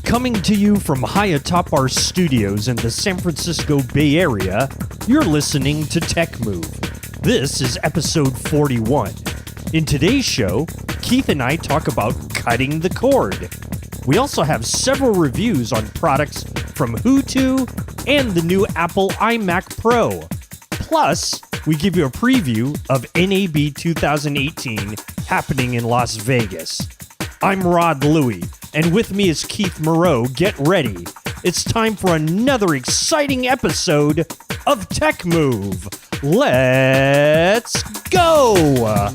Coming to you from high atop our studios in the San Francisco Bay Area, you're listening to Tech Move. This is episode 41. In today's show, Keith and I talk about cutting the cord. We also have several reviews on products from Hutu and the new Apple iMac Pro. Plus, we give you a preview of NAB 2018 happening in Las Vegas. I'm Rod Louie, and with me is Keith Moreau. Get ready. It's time for another exciting episode of Tech Move. Let's go!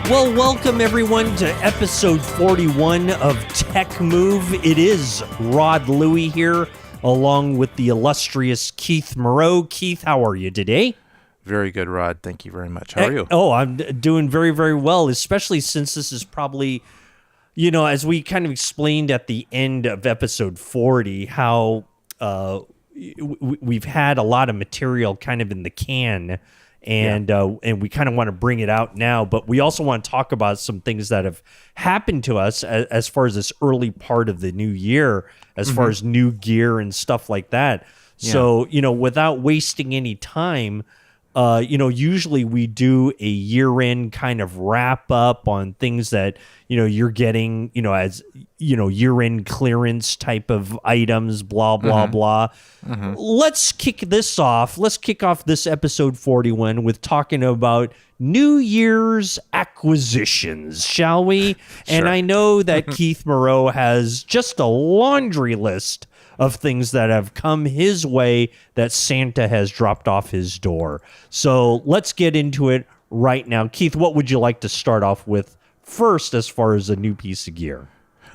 Well, welcome everyone to episode 41 of Tech Move. It is Rod Louie here, along with the illustrious Keith Moreau. Keith, how are you today? Very good, Rod. Thank you very much. How are you? Oh, I'm doing very, very well, especially since this is probably, you know, as we kind of explained at the end of episode 40, how we've had a lot of material kind of in the can. And we kind of want to bring it out now, but we also want to talk about some things that have happened to us as far as this early part of the new year, as far as new gear and stuff like that. Yeah. So, you know, without wasting any time, you know, usually we do a year-end kind of wrap-up on things that, you know, you're getting, you know, as, you know, year-end clearance type of items, blah, blah, blah. Let's kick this off. Let's kick off this episode 41 with talking about New Year's acquisitions, shall we? Sure. And I know that Keith Moreau has just a laundry list of things that have come his way that Santa has dropped off his door. So let's get into it right now. Keith, what would you like to start off with first as far as a new piece of gear?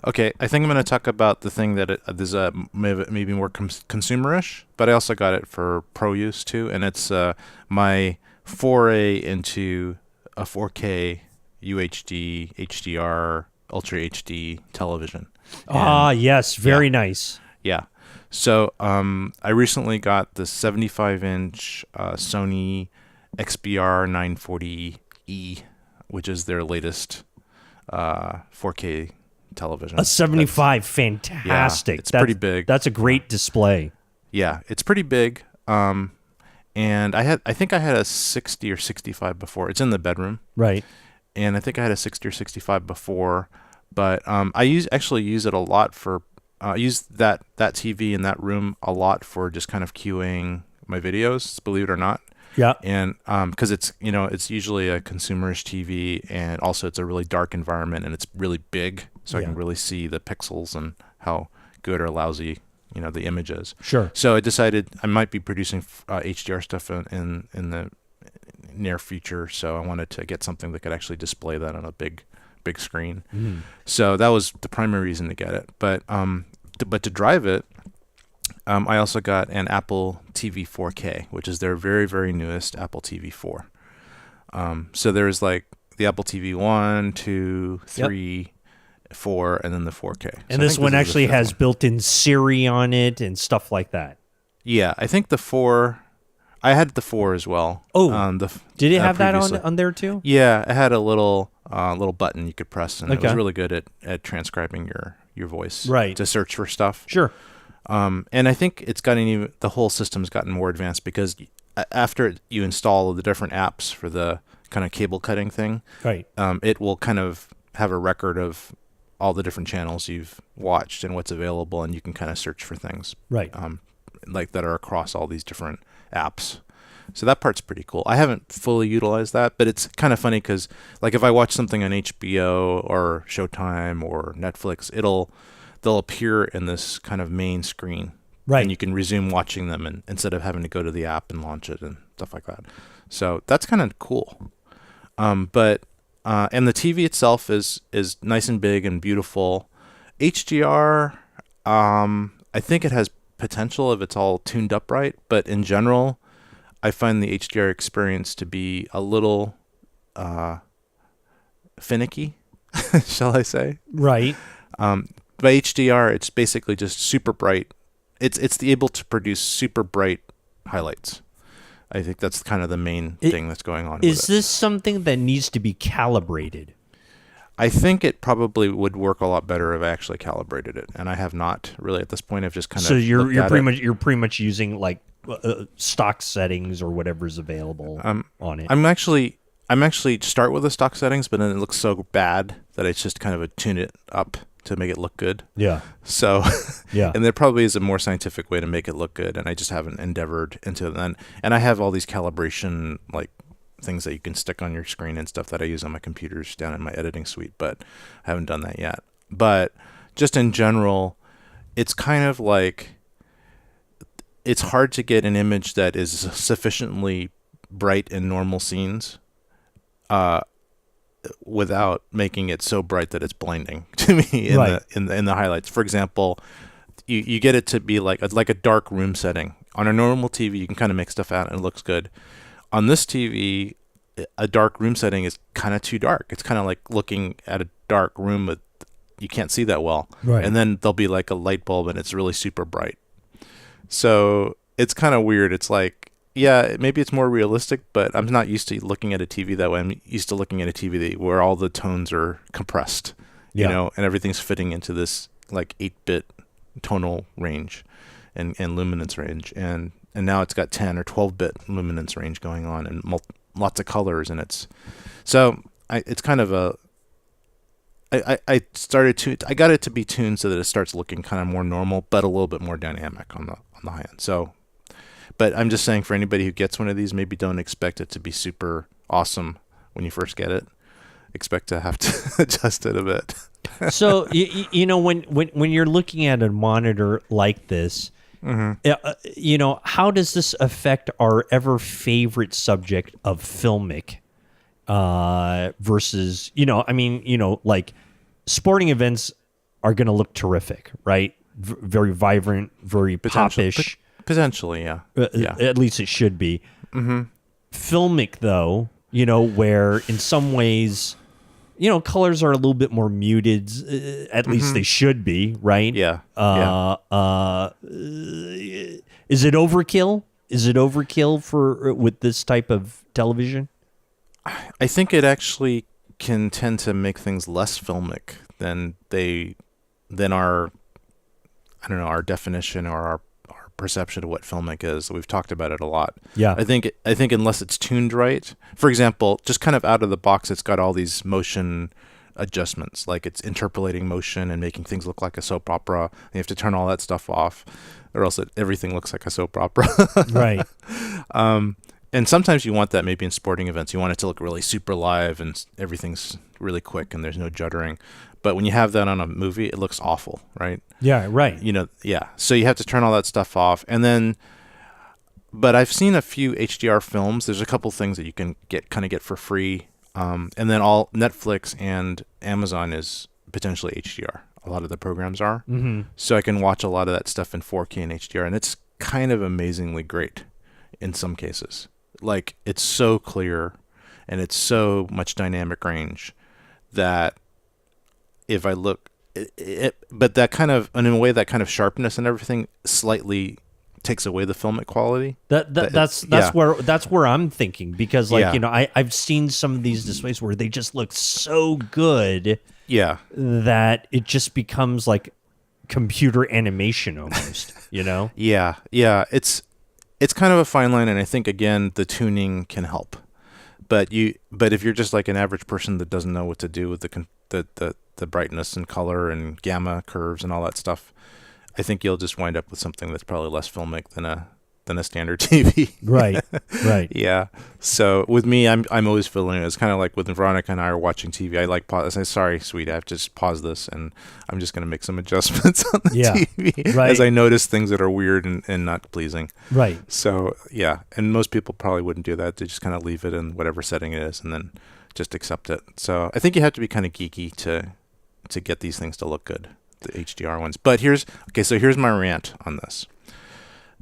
Okay, I think I'm going to talk about the thing that is maybe more consumerish, but I also got it for pro use too, and it's my foray into a 4K UHD, HDR, Ultra HD television. Yes, very nice. Yeah. So I recently got the 75-inch Sony XBR 940E, which is their latest 4K television. A 75, fantastic. Yeah, it's pretty big. That's a great display. Yeah, it's pretty big. And I think I had a 60 or 65 before. It's in the bedroom. Right. And I think I had a 60 or 65 before, but I actually use it a lot for use that TV in that room a lot for just kind of queuing my videos, believe it or not. Yeah. And because it's, you know, it's usually a consumerish TV, and also it's a really dark environment, and it's really big, so I can really see the pixels and how good or lousy, you know, the image is. Sure. So I decided I might be producing HDR stuff in the near future, so I wanted to get something that could actually display that on a big screen. So that was the primary reason to get it. But to drive it, I also got an Apple TV 4K, which is their very, very newest Apple TV 4. So there's like the Apple TV 1, 2, 3, 4, and then the 4K. And so this one actually has built-in Siri on it and stuff like that. Yeah, I think the 4... I had the 4 as well. Oh, did it have that on there too? Yeah, it had a little button you could press, and it was really good at transcribing your voice, right, to search for stuff. Sure. And I think it's gotten the whole system's gotten more advanced, because after you install the different apps for the kind of cable cutting thing, right, it will kind of have a record of all the different channels you've watched and what's available, and you can kind of search for things, right, like that are across all these different apps. So that part's pretty cool. I haven't fully utilized that, but it's kind of funny because, like, if I watch something on HBO or Showtime or Netflix, they'll appear in this kind of main screen, right? And you can resume watching them, and instead of having to go to the app and launch it and stuff like that. So that's kind of cool. And the TV itself is nice and big and beautiful. HDR, I think it has potential if it's all tuned up right, but in general, I find the HDR experience to be a little finicky, shall I say? Right. By HDR, it's basically just super bright. It's able to produce super bright highlights. I think that's kind of the main thing that's going on. Is this something that needs to be calibrated? I think it probably would work a lot better if I actually calibrated it, and I have not really at this point. I've just kind of you're pretty much using like stock settings or whatever's available on it. I'm actually start with the stock settings, but then it looks so bad that it's just kind of tune it up to make it look good. Yeah. So yeah, and there probably is a more scientific way to make it look good, and I just haven't endeavored into that. And I have all these calibration like things that you can stick on your screen and stuff that I use on my computers down in my editing suite, but I haven't done that yet. But just in general, it's kind of like it's hard to get an image that is sufficiently bright in normal scenes without making it so bright that it's blinding to me in the highlights. For example, you get it to be like a dark room setting. On a normal TV, you can kind of make stuff out and it looks good. On this TV, a dark room setting is kind of too dark. It's kind of like looking at a dark room, but you can't see that well. Right. And then there'll be like a light bulb and it's really super bright. So it's kind of weird. It's like, yeah, maybe it's more realistic, but I'm not used to looking at a TV that way. I'm used to looking at a TV where all the tones are compressed, you know, and everything's fitting into this like 8-bit tonal range and luminance range. And now it's got 10 or 12-bit luminance range going on and lots of colors. And it's kind of I got it to be tuned so that it starts looking kind of more normal, but a little bit more dynamic on the high end. So, but I'm just saying for anybody who gets one of these, maybe don't expect it to be super awesome when you first get it. Expect to have to adjust it a bit. So you know when you're looking at a monitor like this, you know, how does this affect our ever favorite subject of filmic versus, you know, I mean, you know, like sporting events are going to look terrific, right? Very vibrant, very popish. Potentially, yeah. At least it should be. Filmic, though, you know, where in some ways, you know, colors are a little bit more muted. At least they should be, right? Yeah. Is it overkill? Is it overkill with this type of television? I think it actually can tend to make things less filmic than our, I don't know, our definition or our perception of what filmic is. We've talked about it a lot. Yeah. I think unless it's tuned right, for example, just kind of out of the box, it's got all these motion adjustments, like it's interpolating motion and making things look like a soap opera. You have to turn all that stuff off, or else everything looks like a soap opera. Right. And sometimes you want that maybe in sporting events. You want it to look really super live and everything's really quick and there's no juddering. But when you have that on a movie, it looks awful, right? Yeah, right. You know, yeah. So you have to turn all that stuff off. And then, but I've seen a few HDR films. There's a couple things that you can get for free. And then all Netflix and Amazon is potentially HDR. A lot of the programs are. So I can watch a lot of that stuff in 4K and HDR. And it's kind of amazingly great in some cases. Like, it's so clear and it's so much dynamic range that if I look, but that kind of, and in a way, that kind of sharpness and everything slightly takes away the filmic quality. That's where I'm thinking, because you know, I've seen some of these displays where they just look so good, that it just becomes like computer animation almost. You know? Yeah. It's kind of a fine line, and I think again the tuning can help. But if you're just like an average person that doesn't know what to do with the brightness and color and gamma curves and all that stuff, I think you'll just wind up with something that's probably less filmic than a standard TV. Right. Yeah. So with me, I'm always feeling it. It's kind of like when Veronica and I are watching TV. I like pause. I say, "Sorry, sweet, I have to just pause this, and I'm just going to make some adjustments on the TV as I notice things that are weird and not pleasing." Right. So yeah, and most people probably wouldn't do that. They just kind of leave it in whatever setting it is, and then just accept it. So I think you have to be kind of geeky to get these things to look good, the HDR ones. But here's my rant on this.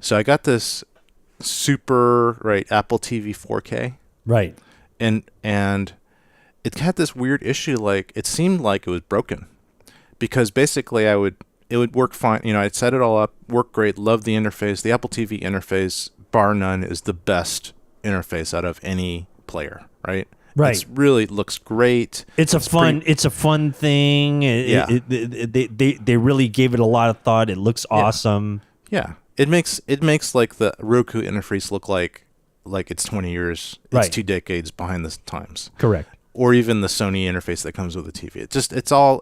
So I got this super Apple TV 4K. Right. And it had this weird issue. Like it seemed like it was broken, because basically it would work fine. You know, I'd set it all up, work great, love the interface. The Apple TV interface, bar none, is the best interface out of any player, right? Right. It really looks great. It's a fun thing. They really gave it a lot of thought. It looks awesome. Yeah. It makes like the Roku interface look like it's 20 years. It's 2 decades behind the times. Correct. Or even the Sony interface that comes with the TV.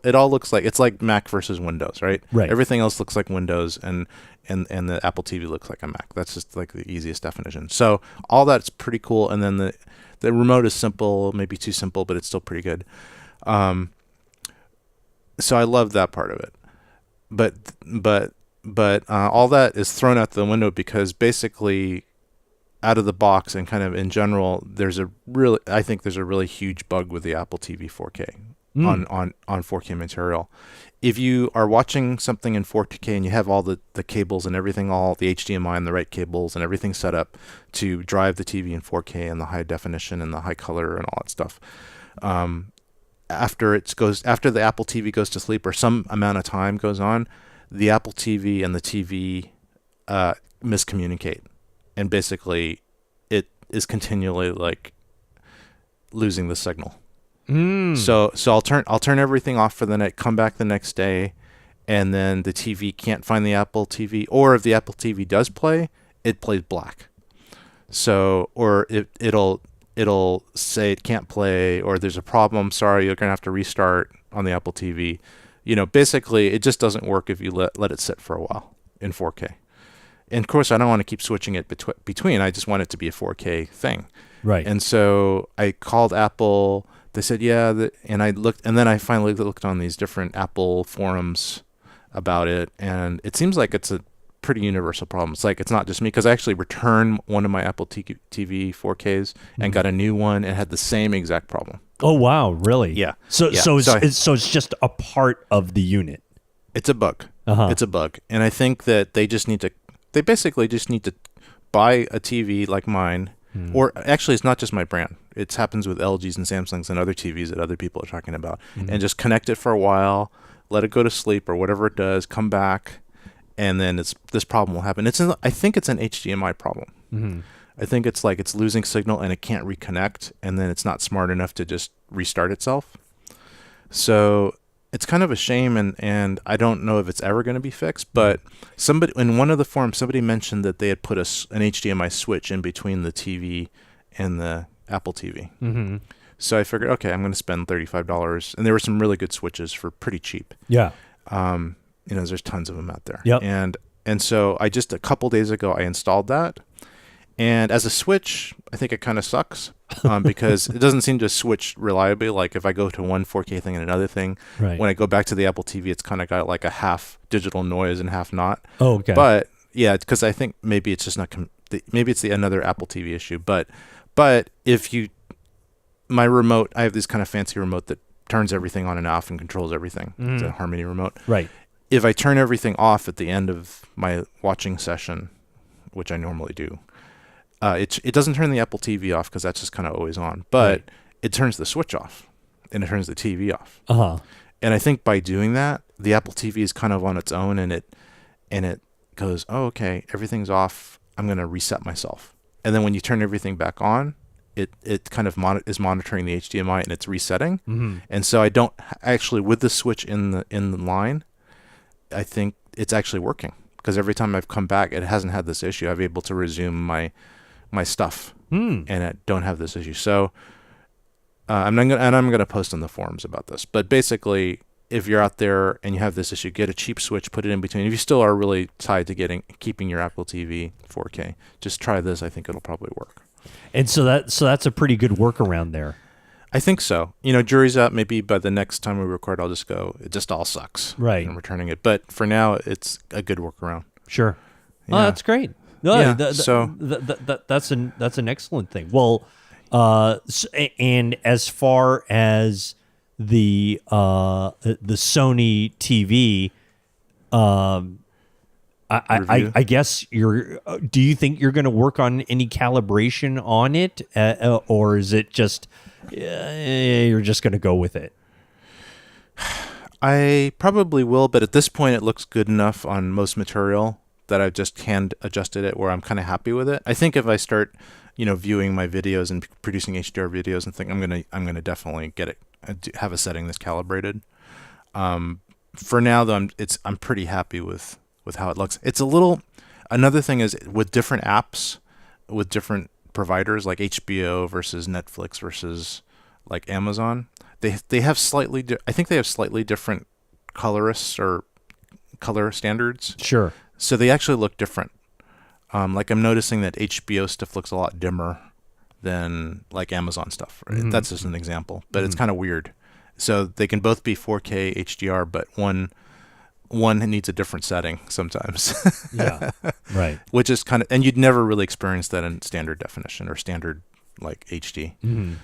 It all looks like, it's like Mac versus Windows, right? Right. Everything else looks like Windows, and the Apple TV looks like a Mac. That's just like the easiest definition. So all that's pretty cool. And then the remote is simple, maybe too simple, but it's still pretty good. So I love that part of it. But all that is thrown out the window, because basically, out of the box and kind of in general, I think there's a really huge bug with the Apple TV 4K on 4K material. If you are watching something in 4K and you have all the cables and everything, all the HDMI and the right cables and everything set up to drive the TV in 4K and the high definition and the high color and all that stuff, after the Apple TV goes to sleep, or some amount of time goes on, the Apple TV and the TV miscommunicate. And basically, it is continually like losing the signal. So I'll turn everything off for the night, come back the next day, and then the TV can't find the Apple TV, or if the Apple TV does play, it plays black. So, or it'll say it can't play, or there's a problem. Sorry, you're gonna have to restart on the Apple TV. You know, basically, it just doesn't work if you let it sit for a while in 4K. And of course, I don't want to keep switching it between. I just want it to be a 4K thing. Right. And so I called Apple. They said, yeah. And I looked, and then I finally looked on these different Apple forums about it. And it seems like it's a pretty universal problem. It's like, it's not just me, because I actually returned one of my Apple TV 4Ks and got a new one and had the same exact problem. Oh, wow. Really? Yeah. So it's just a part of the unit. It's a bug. It's a bug. And I think that they basically just need to buy a TV like mine, or actually it's not just my brand. It happens with LGs and Samsungs and other TVs that other people are talking about, and just connect it for a while, let it go to sleep or whatever it does, come back, and then this problem will happen. I think it's an HDMI problem. I think it's like it's losing signal and it can't reconnect, and then it's not smart enough to just restart itself. So it's kind of a shame, and I don't know if it's ever going to be fixed, but somebody in one of the forums, somebody mentioned that they had put an HDMI switch in between the TV and the Apple TV. So I figured, okay, I'm going to spend $35, and there were some really good switches for pretty cheap. Yeah. There's tons of them out there. Yep. And so a couple days ago, I installed that. And as a switch, I think it kind of sucks because it doesn't seem to switch reliably. Like if I go to one 4K thing and another thing, when I go back to the Apple TV, it's kind of got like a half digital noise and half not. Oh, okay. But yeah, because I think maybe it's just not, maybe it's another Apple TV issue. But if my remote, I have this kind of fancy remote that turns everything on and off and controls everything. It's a Harmony remote. Right. If I turn everything off at the end of my watching session, which I normally do, it doesn't turn the Apple TV off because that's just kind of always on, but it turns the switch off and it turns the TV off. And I think by doing that, the Apple TV is kind of on its own, and it goes, oh, okay, everything's off. I'm going to reset myself. And then when you turn everything back on, it kind of is monitoring the HDMI and it's resetting. And so I don't actually, with the switch in the line, I think it's actually working, because every time I've come back, it hasn't had this issue. I've been able to resume my stuff, and I don't have this issue. So I'm gonna post on the forums about this. But basically, if you're out there and you have this issue, get a cheap switch, put it in between. If you still are really tied to keeping your Apple TV 4K, just try this. I think it'll probably work. And so that's a pretty good workaround there. I think so. Jury's out. Maybe by the next time we record, I'll just go, it just all sucks. Right. And returning it. But for now, it's a good workaround. Sure. Yeah. Oh, that's great. No, yeah, that's an excellent thing. Well, and as far as the Sony TV, I guess you're. Do you think you're going to work on any calibration on it, or is it just you're just going to go with it? I probably will, but at this point, it looks good enough on most material that I've just hand adjusted it where I'm kind of happy with it. I think if I start, viewing my videos and producing HDR videos and think I'm gonna definitely get it, have a setting that's calibrated. For now though, I'm pretty happy with how it looks. It's a little. Another thing is with different apps, with different providers like HBO versus Netflix versus like Amazon. They have slightly. I think they have slightly different colorists or color standards. Sure. So they actually look different. Like I'm noticing that HBO stuff looks a lot dimmer than like Amazon stuff. Right? Mm-hmm. That's just an example, but it's kind of weird. So they can both be 4K HDR, but one needs a different setting sometimes. Yeah. Right. Which is kind of, and you'd never really experience that in standard definition or standard like HD. Mm-hmm.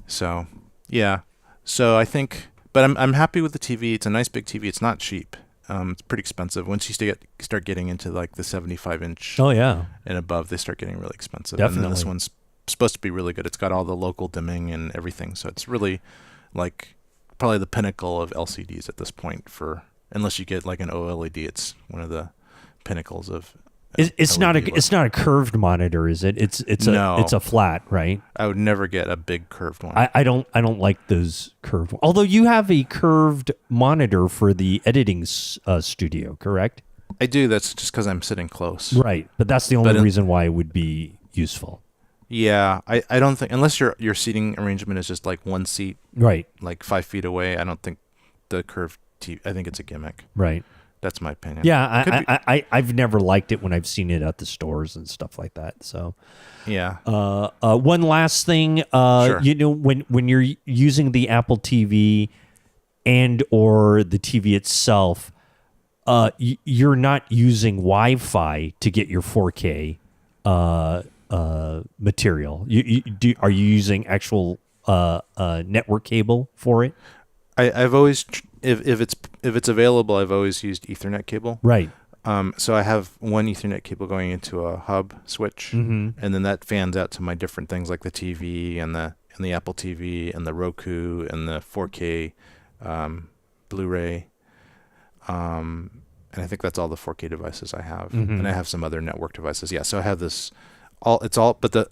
So yeah. So I think, but I'm happy with the TV. It's a nice big TV. It's not cheap. It's pretty expensive. Once you start getting into like the 75-inch and above, they start getting really expensive. Definitely. And then this one's supposed to be really good. It's got all the local dimming and everything. So it's really like probably the pinnacle of LCDs at this point unless you get like an OLED, it's one of the pinnacles of It's not a curved monitor, is it? It's a flat, right? I would never get a big curved one. I don't like those curved. Although you have a curved monitor for the editing studio, correct? I do. That's just because I'm sitting close. Right, but that's the only reason why it would be useful. Yeah, I don't think, unless your seating arrangement is just like one seat, right, like 5 feet away. I don't think the curved TV. I think it's a gimmick. Right. That's my opinion. Yeah, I've never liked it when I've seen it at the stores and stuff like that. So, yeah. One last thing, sure. When you're using the Apple TV and or the TV itself, you're not using Wi-Fi to get your 4K material. Are you using actual network cable for it? I've always if it's available, I've always used Ethernet cable. Right. So I have one Ethernet cable going into a hub switch, and then that fans out to my different things like the TV and the Apple TV and the Roku and the 4K Blu-ray. And I think that's all the 4K devices I have, and I have some other network devices. Yeah. So I have this the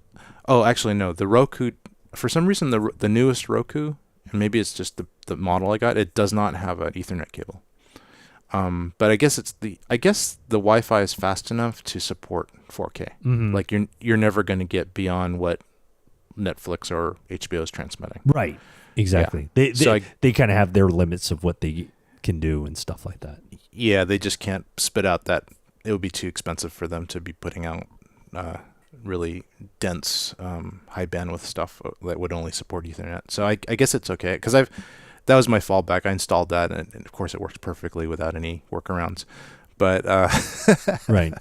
Roku. For some reason, the newest Roku. And maybe it's just the model I got. It does not have an Ethernet cable, but I guess the Wi-Fi is fast enough to support 4K. Like you're never going to get beyond what Netflix or HBO is transmitting. Right. Exactly. Yeah. They kind of have their limits of what they can do and stuff like that. Yeah, they just can't spit out that. It would be too expensive for them to be putting out really dense, high bandwidth stuff that would only support Ethernet. So I guess it's okay because that was my fallback. I installed that, and of course it works perfectly without any workarounds. But right.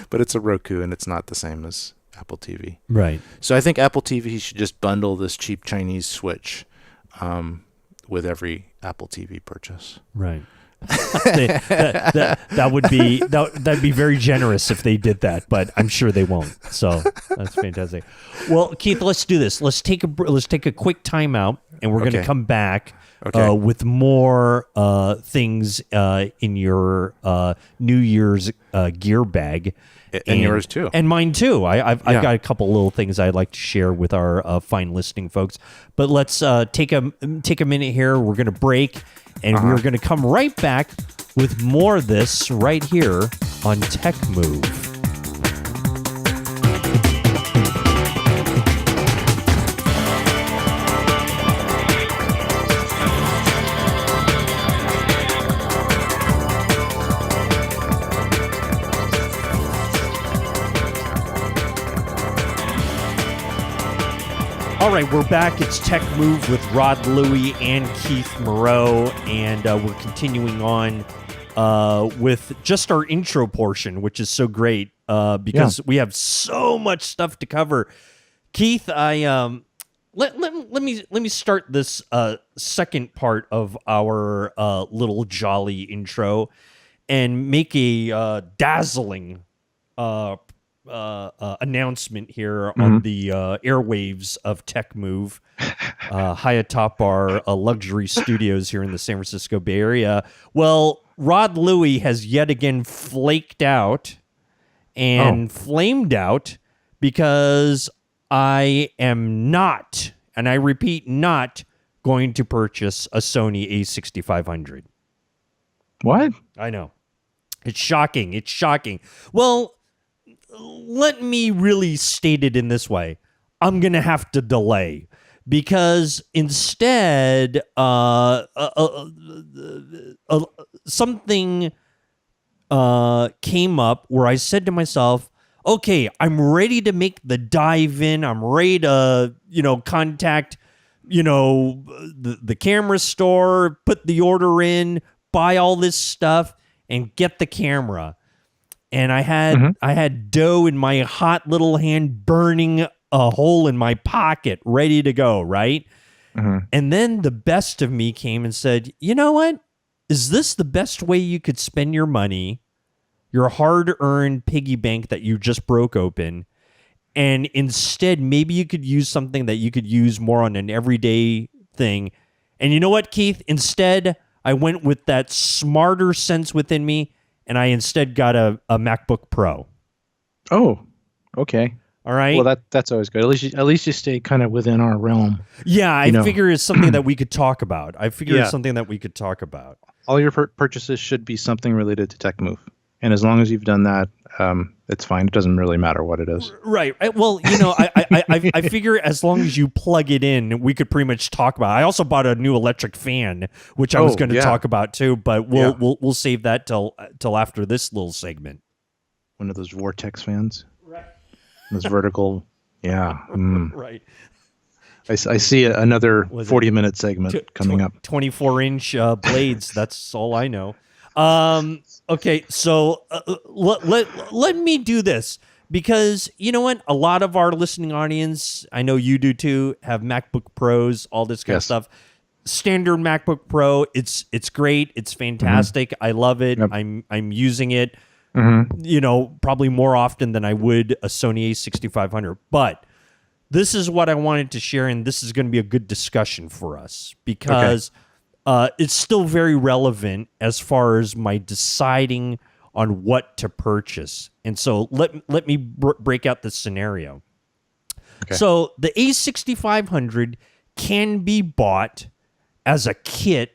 But it's a Roku, and it's not the same as Apple TV. Right. So I think Apple TV should just bundle this cheap Chinese switch with every Apple TV purchase. Right. That'd be very generous if they did that, but I'm sure they won't. So that's fantastic. Well, Keith, let's do this. Let's take a quick timeout, and we're going to come back with more things in your New Year's gear bag. And yours too. And mine too. I've got a couple little things I'd like to share with our fine listening folks. But let's take a minute here. We're going to break, and we're going to come right back with more of this right here on Tech Move. All right, we're back. It's Tech Move with Rod Louie and Keith Moreau, and we're continuing on with just our intro portion, which is so great because we have so much stuff to cover. Keith, let me start this second part of our little jolly intro, and make a dazzling announcement here on the airwaves of Tech Move, high atop our luxury studios here in the San Francisco Bay Area. Well, Rod Louie has yet again flaked out and flamed out because I am not, and I repeat, not going to purchase a Sony A6500. What? I know. It's shocking. It's shocking. Well, let me really state it in this way. I'm going to have to delay because instead something came up where I said to myself, okay, I'm ready to make the dive in. I'm ready to, contact, the camera store, put the order in, buy all this stuff, and get the camera. And I had dough in my hot little hand, burning a hole in my pocket, ready to go, right? And then the best of me came and said, you know what? Is this the best way you could spend your money, your hard-earned piggy bank that you just broke open, and instead maybe you could use something that you could use more on an everyday thing? And you know what, Keith? Instead, I went with that smarter sense within me, and I instead got a MacBook Pro. Oh, okay. All right. Well, that's always good. At least you stay kind of within our realm. Yeah, I figure it's something that we could talk about. All your purchases should be something related to Tech Move. And as long as you've done that, it's fine. It doesn't really matter what it is. Right. Well, I figure as long as you plug it in, we could pretty much talk about it. I also bought a new electric fan, which I was going to talk about too, but we'll save that till after this little segment. One of those Vortex fans. Right. Those vertical. Yeah. Right. I see another 40-minute segment coming up. 24-inch blades. That's all I know. Okay, so let me do this because you know what? A lot of our listening audience, I know you do too, have MacBook Pros, all this kind of stuff. Standard MacBook Pro, it's great, it's fantastic. I love it. Yep. I'm using it, probably more often than I would a Sony A6500. But this is what I wanted to share, and this is going to be a good discussion for us because. Okay. It's still very relevant as far as my deciding on what to purchase. And so let me break out the scenario. Okay. So the A6500 can be bought as a kit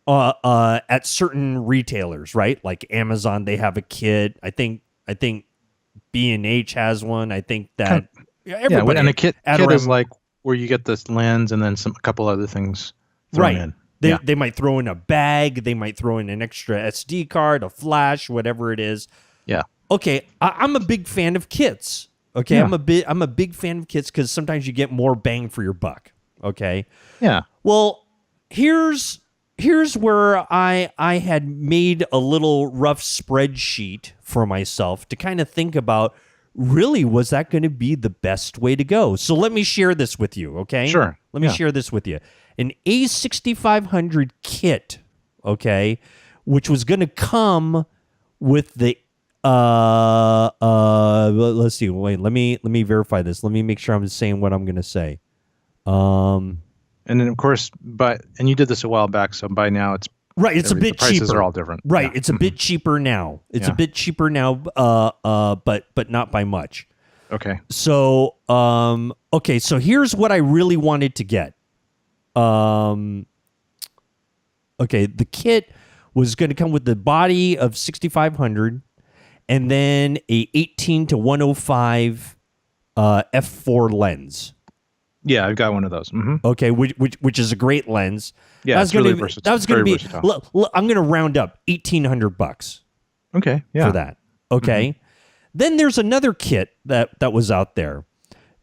at certain retailers, right? Like Amazon, they have a kit. I think B&H has one. I think that everybody. And a kit is like where you get this lens and then a couple other things thrown in. They might throw in a bag. They might throw in an extra SD card, a flash, whatever it is. Yeah. Okay, I'm a big fan of kits. Okay, yeah. I'm a big fan of kits because sometimes you get more bang for your buck. Okay. Yeah. Well, here's where I had made a little rough spreadsheet for myself to kind of think about. Really, was that going to be the best way to go? So let me share this with you. Okay. Sure. Let me share this with you. An A6500 kit, okay, which was going to come with the let's see. Wait, let me verify this. Let me make sure I'm saying what I'm going to say. And then of course, and you did this a while back, so by now it's right. It's a bit cheaper. Prices are all different. Right. Yeah. It's a bit cheaper now. It's a bit cheaper now. But not by much. Okay. So okay. So here's what I really wanted to get. Okay, the kit was going to come with the body of 6500 and then a 18-105 f4 lens. Yeah, I've got one of those. Mm-hmm. Okay, which is a great lens. Yeah, that was going to be. I'm going to round up $1,800. Okay, yeah, for that. Okay, then there's another kit that was out there.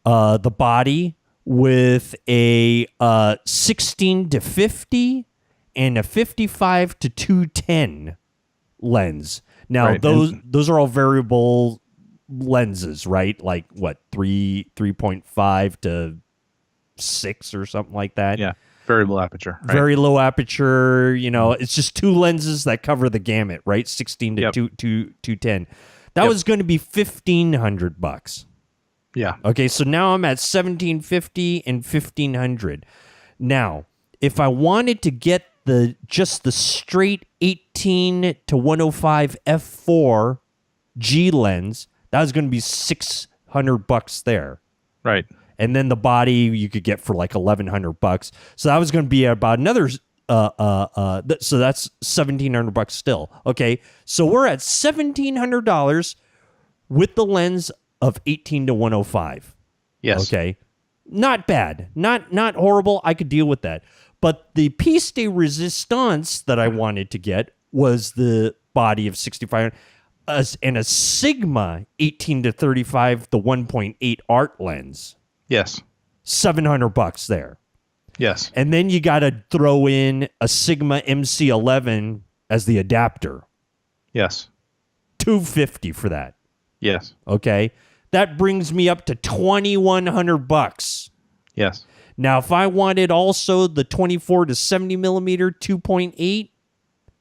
The body with a 16-50 and a 55-210 lens. Now those are all variable lenses, right? Like what, 3.5 to 6 or something like that. Yeah. Very low aperture. Right? Very low aperture. It's just two lenses that cover the gamut, right? 16 to 210. That was going to be $1,500. Yeah. Okay, so now I'm at $1,750 and $1,500. Now, if I wanted to get just the straight 18 to 105 f4 G lens, that was going to be $600 there. Right. And then the body you could get for like $1,100. So that was going to be about another. So that's $1,700 still. Okay, so we're at $1,700 with the lens of 18 to 105. Yes. Okay, not bad, not horrible. I could deal with that. But the piece de resistance that I wanted to get was the body of 65 and a Sigma 18 to 35, the 1.8 art lens. Yes. $700 there. Yes. And then you got to throw in a Sigma MC11 as the adapter. Yes. $250 for that. Yes. Okay. That brings me up to $2,100. Yes. Now, if I wanted also the 24 to 70 millimeter 2.8,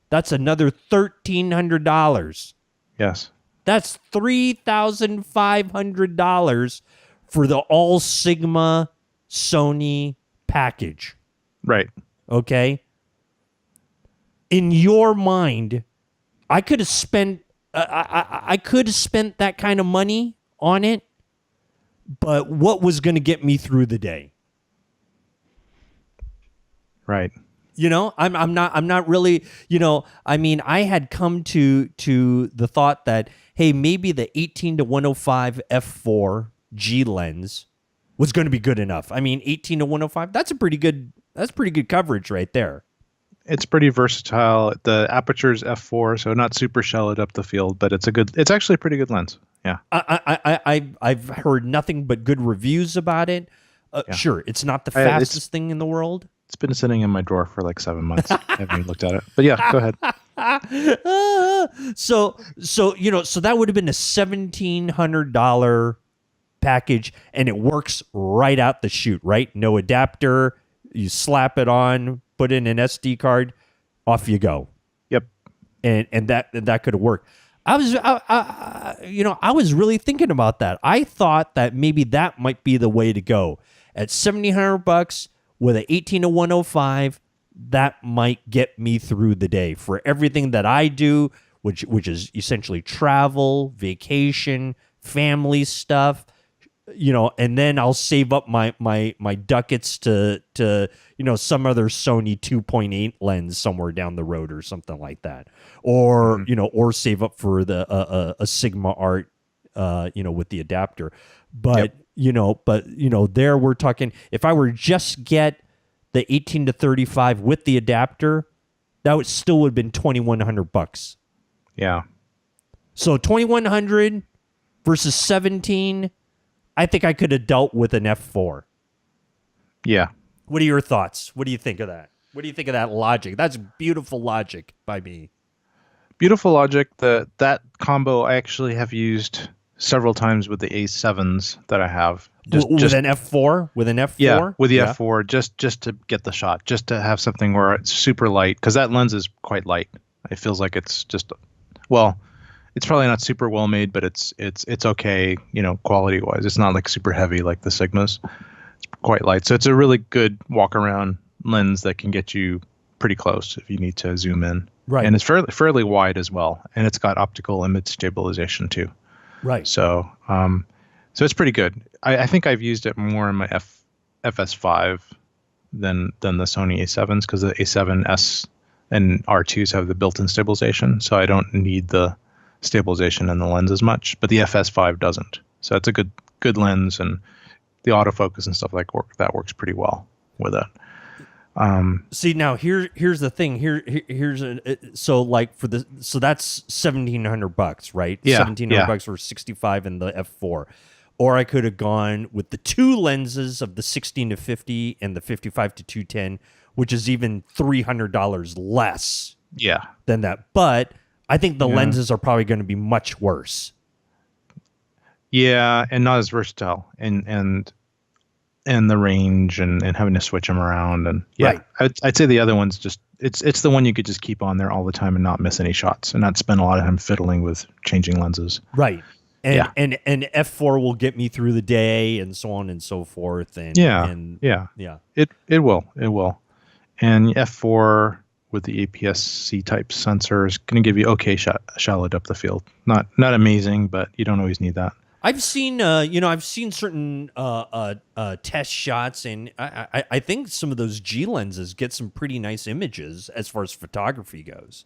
that's another $1,300. Yes. That's $3,500 for the all Sigma Sony package. Right. Okay. In your mind, I could have spent I could have spent that kind of money on it, but what was going to get me through the day? Right. I'm not really, I had come to the thought that, hey, maybe the 18 to 105 f4 G lens was going to be good enough. 18 to 105, that's pretty good coverage right there. It's pretty versatile. The aperture's f4, so not super shallowed up the field, but it's actually a pretty good lens. Yeah. I've heard nothing but good reviews about it. Sure, it's not the fastest thing in the world. It's been sitting in my drawer for like 7 months. I haven't even looked at it. But yeah, go ahead. So that would have been a $1,700 package, and it works right out the chute, right? No adapter. You slap it on, put in an SD card, off you go. Yep. And that could have worked. I was really thinking about that. I thought that maybe that might be the way to go. At $1,700 with an 18 to 105, that might get me through the day for everything that I do, which is essentially travel, vacation, family stuff, and then I'll save up my ducats to some other Sony 2.8 lens somewhere down the road or something like that, or or save up for the a Sigma Art with the adapter. But there we're talking, if I were just get the 18 to 35 with the adapter, that would have been $2,100. Yeah. So 2,100 versus 17, I think I could have dealt with an F4. Yeah. What are your thoughts? What do you think of that? What do you think of that logic? That's beautiful logic by me. Beautiful logic. That combo I actually have used several times with the A7s that I have. With an F4? With an F4? Yeah, with the F4, just to get the shot, just to have something where it's super light, because that lens is quite light. It feels like it's just, well, it's probably not super well made, but it's okay, quality wise. It's not like super heavy like the Sigmas. It's quite light, so it's a really good walk around lens that can get you pretty close if you need to zoom in. Right, and it's fairly wide as well, and it's got optical image stabilization too. Right. So it's pretty good. I think I've used it more in my FS5 than the Sony A7s, because the A7S and R2s have the built-in stabilization, so I don't need the stabilization in the lens as much. But the FS5 doesn't. So it's a good lens, and the autofocus and stuff that works pretty well with it. See, now here's the thing. So that's $1,700, right? Yeah, $1,700 for 65 and the F4. Or I could have gone with the two lenses of the 16 to 50 and the 55 to 210, which is even $300 less. Yeah. Than that. But I think the lenses are probably going to be much worse. Yeah, and not as versatile. And and the range and having to switch them around. And yeah, right. I'd say the other one's just, it's the one you could just keep on there all the time and not miss any shots and not spend a lot of time fiddling with changing lenses. Right. And and F4 will get me through the day and so on and so forth. And yeah. It will. And F4 with the APS-C type sensor is going to give you okay shallow depth of field. Not amazing, but you don't always need that. I've seen certain test shots, and I think some of those G lenses get some pretty nice images as far as photography goes.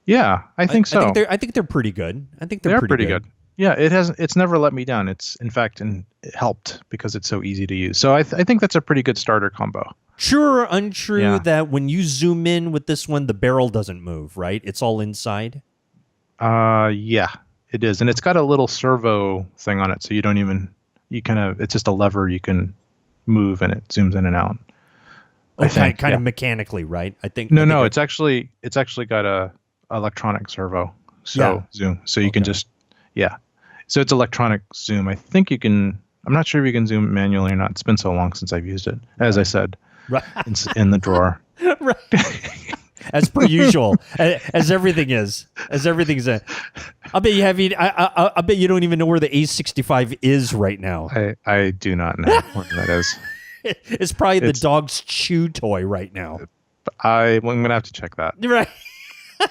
Yeah, I think so. I think they're pretty good. I think they're pretty good. Yeah, it's never let me down. It's in fact it helped because it's so easy to use. So I think that's a pretty good starter combo. True or untrue that when you zoom in with this one, the barrel doesn't move, right? It's all inside. Yeah. It is, and it's got a little servo thing on it, so it's just a lever you can move, and it zooms in and out. Okay, kind of mechanically, right? I think. No, it's actually got a electronic servo, zoom, so you can just, so it's electronic zoom. I think you can. I'm not sure if you can zoom manually or not. It's been so long since I've used it. As I said, it's in the drawer. Right. As per usual, as everything is. I bet you I bet you don't even know where the A65 is right now. I do not know where that is. It's probably the dog's chew toy right now. I'm gonna have to check that. Right.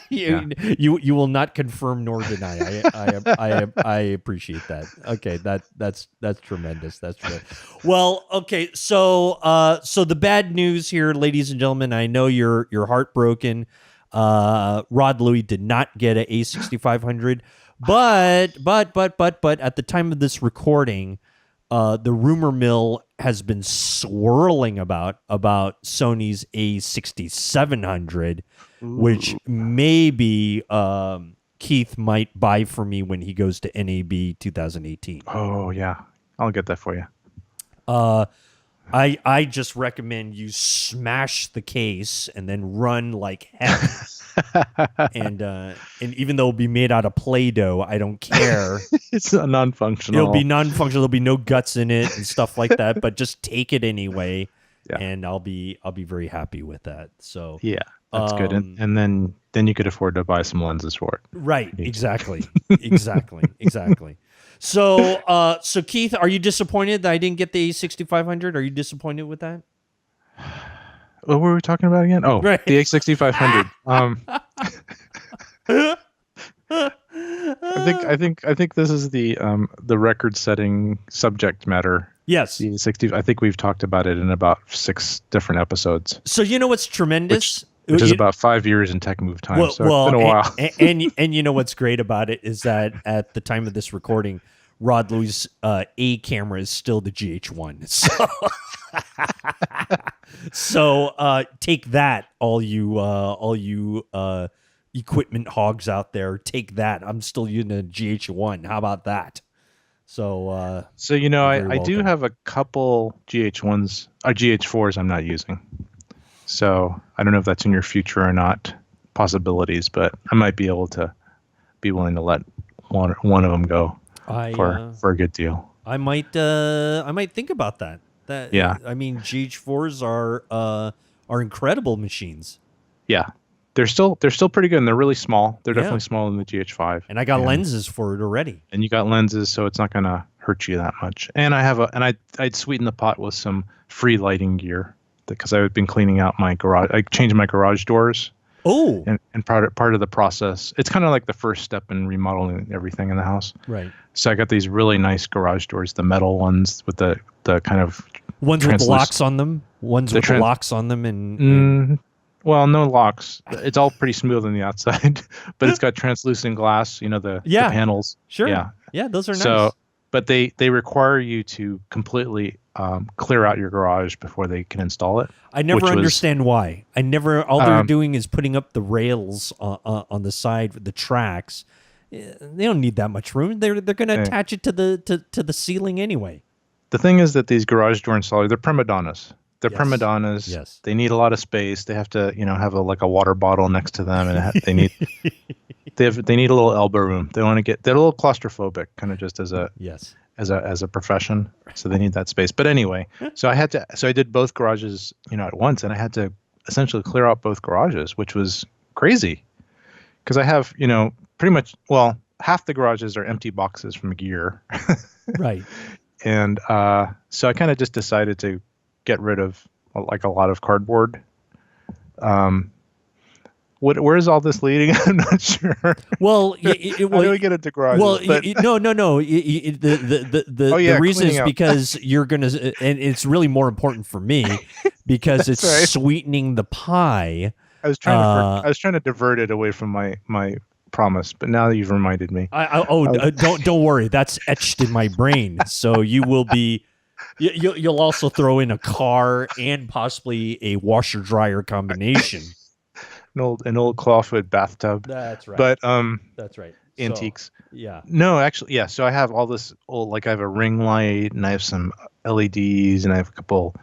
You will not confirm nor deny. I appreciate that. Okay, that's tremendous. That's tremendous. Well, okay, so the bad news here, ladies and gentlemen, I know you're heartbroken. Rod Louie did not get an A6500, but at the time of this recording, the rumor mill has been swirling about Sony's A6700. Ooh. Which maybe Keith might buy for me when he goes to NAB 2018. Oh, yeah. I'll get that for you. I just recommend you smash the case and then run like heck. and even though it'll be made out of Play-Doh, I don't care. It's non-functional. It'll be non-functional. There'll be no guts in it and stuff like that, but just take it anyway. Yeah. And I'll be very happy with that. So yeah. That's good, and then you could afford to buy some lenses for it. Right, exactly. So Keith, are you disappointed that I didn't get the A6500? Are you disappointed with that? What were we talking about again? Oh, right. The A6500. I think this is the record-setting subject matter. Yes. The 60. I think we've talked about it in about 6 different episodes. So you know what's tremendous? Which is about 5 years in tech move time. Well, it's been a while. And you know what's great about it is that at the time of this recording, Rod Louie's A camera is still the GH1. So take that, all you equipment hogs out there. Take that. I'm still using a GH1. How about that? So I do have a couple GH1s, GH4s I'm not using. So I don't know if that's in your future or not, possibilities, but I might be able to be willing to let one of them go for a good deal. I might think about that. I mean, GH4s are incredible machines. Yeah. They're still pretty good, and they're really small. They're definitely smaller than the GH5. And I got lenses for it already. And you got lenses, so it's not going to hurt you that much. And I'd sweeten the pot with some free lighting gear because I've been cleaning out my garage. I changed my garage doors. Oh. And part of the process, it's kind of like the first step in remodeling everything in the house. Right. So I got these really nice garage doors, the metal ones with the kind of ones with locks on them. Ones with locks on them and well, no locks. It's all pretty smooth on the outside, but it's got translucent glass. The panels. Sure. Yeah, those are nice. But they require you to completely clear out your garage before they can install it. I never understand why. All they're doing is putting up the rails on the side with the tracks. They don't need that much room. They're going to attach it to the ceiling anyway. The thing is that these garage door installers, they're prima donnas. They're prima donnas. Yes. They need a lot of space. They have to, have a water bottle next to them, and they need they need a little elbow room. They're a little claustrophobic, kind of just as a as a profession, so they need that space. But anyway, so I did both garages, at once, and I had to essentially clear out both garages, which was crazy because I have, pretty much, well, half the garages are empty boxes from gear. Right. And so I kind of just decided to get rid of like a lot of cardboard. Where is all this leading? I'm not sure. Well, how do we get into garages? Well, no. The reason is because you're gonna, and it's really more important for me because it's right. Sweetening the pie. I was trying to divert it away from my promise, but now you've reminded me. Don't worry, that's etched in my brain. So you will be. You'll also throw in a car and possibly a washer dryer combination. An old clawfoot bathtub. That's right. But that's right. Antiques. So, yeah. No, actually, yeah. So I have all this old, like I have a ring light and I have some LEDs and I have a couple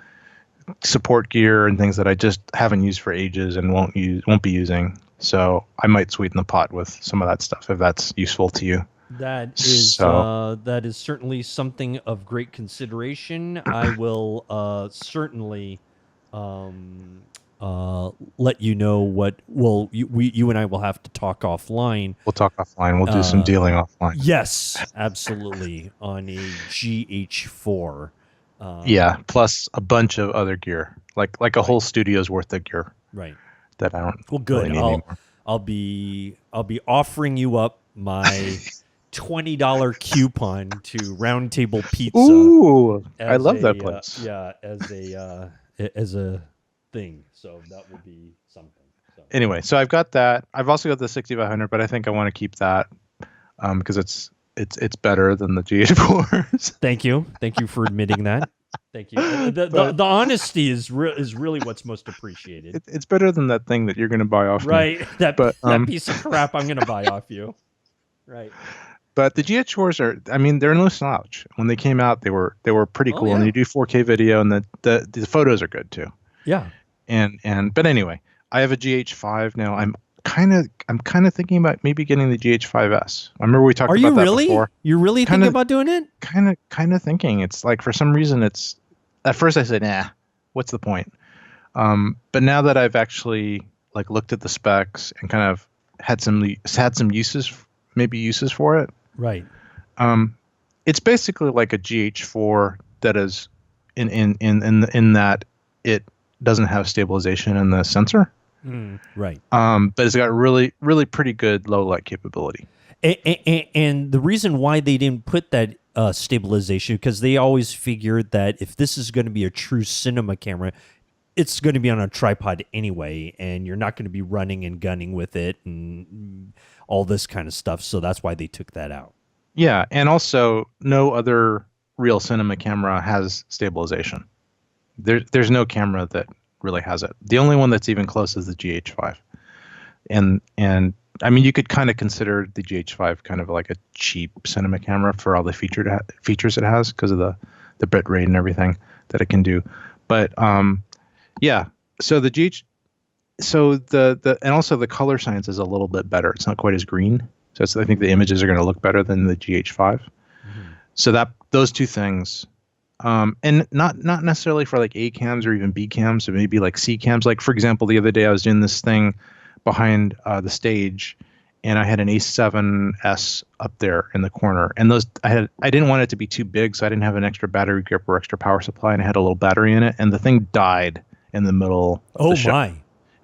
support gear and things that I just haven't used for ages and won't be using. So I might sweeten the pot with some of that stuff if that's useful to you. That is certainly something of great consideration. I will certainly let you know what. Well, you and I will have to talk offline. We'll talk offline. We'll do some dealing offline. Yes, absolutely. On a GH4. Yeah, plus a bunch of other gear, like a whole studio's worth of gear. Right. That I don't. Well, good. Really need anymore. I'll be offering you up my $20 coupon to Round Table Pizza. Ooh, I love that place. As a thing. So that would be something. So. Anyway, so I've got that. I've also got the 6500, but I think I want to keep that because it's better than the GH4s. Thank you for admitting that. Thank you. The honesty is really what's most appreciated. It's better than that thing that you're going to buy off me. Right. That piece of crap I'm going to buy off you. Right. But the GH4s they're no slouch. When they came out, they were pretty cool. Yeah. And you do 4K video and the photos are good too. Yeah. But anyway, I have a GH5 now. I'm kind of thinking about maybe getting the GH5S. I remember we talked about that before. You're really thinking about doing it? Kind of thinking. It's like for some reason at first I said, nah, what's the point? But now that I've actually like looked at the specs and kind of had some uses for it. Right. It's basically like a GH4 that is in that it doesn't have stabilization in the sensor. Right. But it's got really, really pretty good low light capability. And the reason why they didn't put that stabilization, because they always figured that if this is going to be a true cinema camera, it's going to be on a tripod anyway, and you're not going to be running and gunning with it and all this kind of stuff. So that's why they took that out. Yeah. And also no other real cinema camera has stabilization. There's no camera that really has it. The only one that's even close is the GH5. And I mean, you could kind of consider the GH5 kind of like a cheap cinema camera for all the features it has because of the bit rate and everything that it can do. But yeah, so the and also the color science is a little bit better. It's not quite as green. So I think the images are going to look better than the GH5. Mm-hmm. So those two things. And not necessarily for like A cams or even B cams, or maybe like C cams. Like for example, the other day I was doing this thing behind the stage, and I had an A7S up there in the corner, and I didn't want it to be too big, so I didn't have an extra battery grip or extra power supply, and I had a little battery in it, and the thing died in the middle. Oh of the my! show.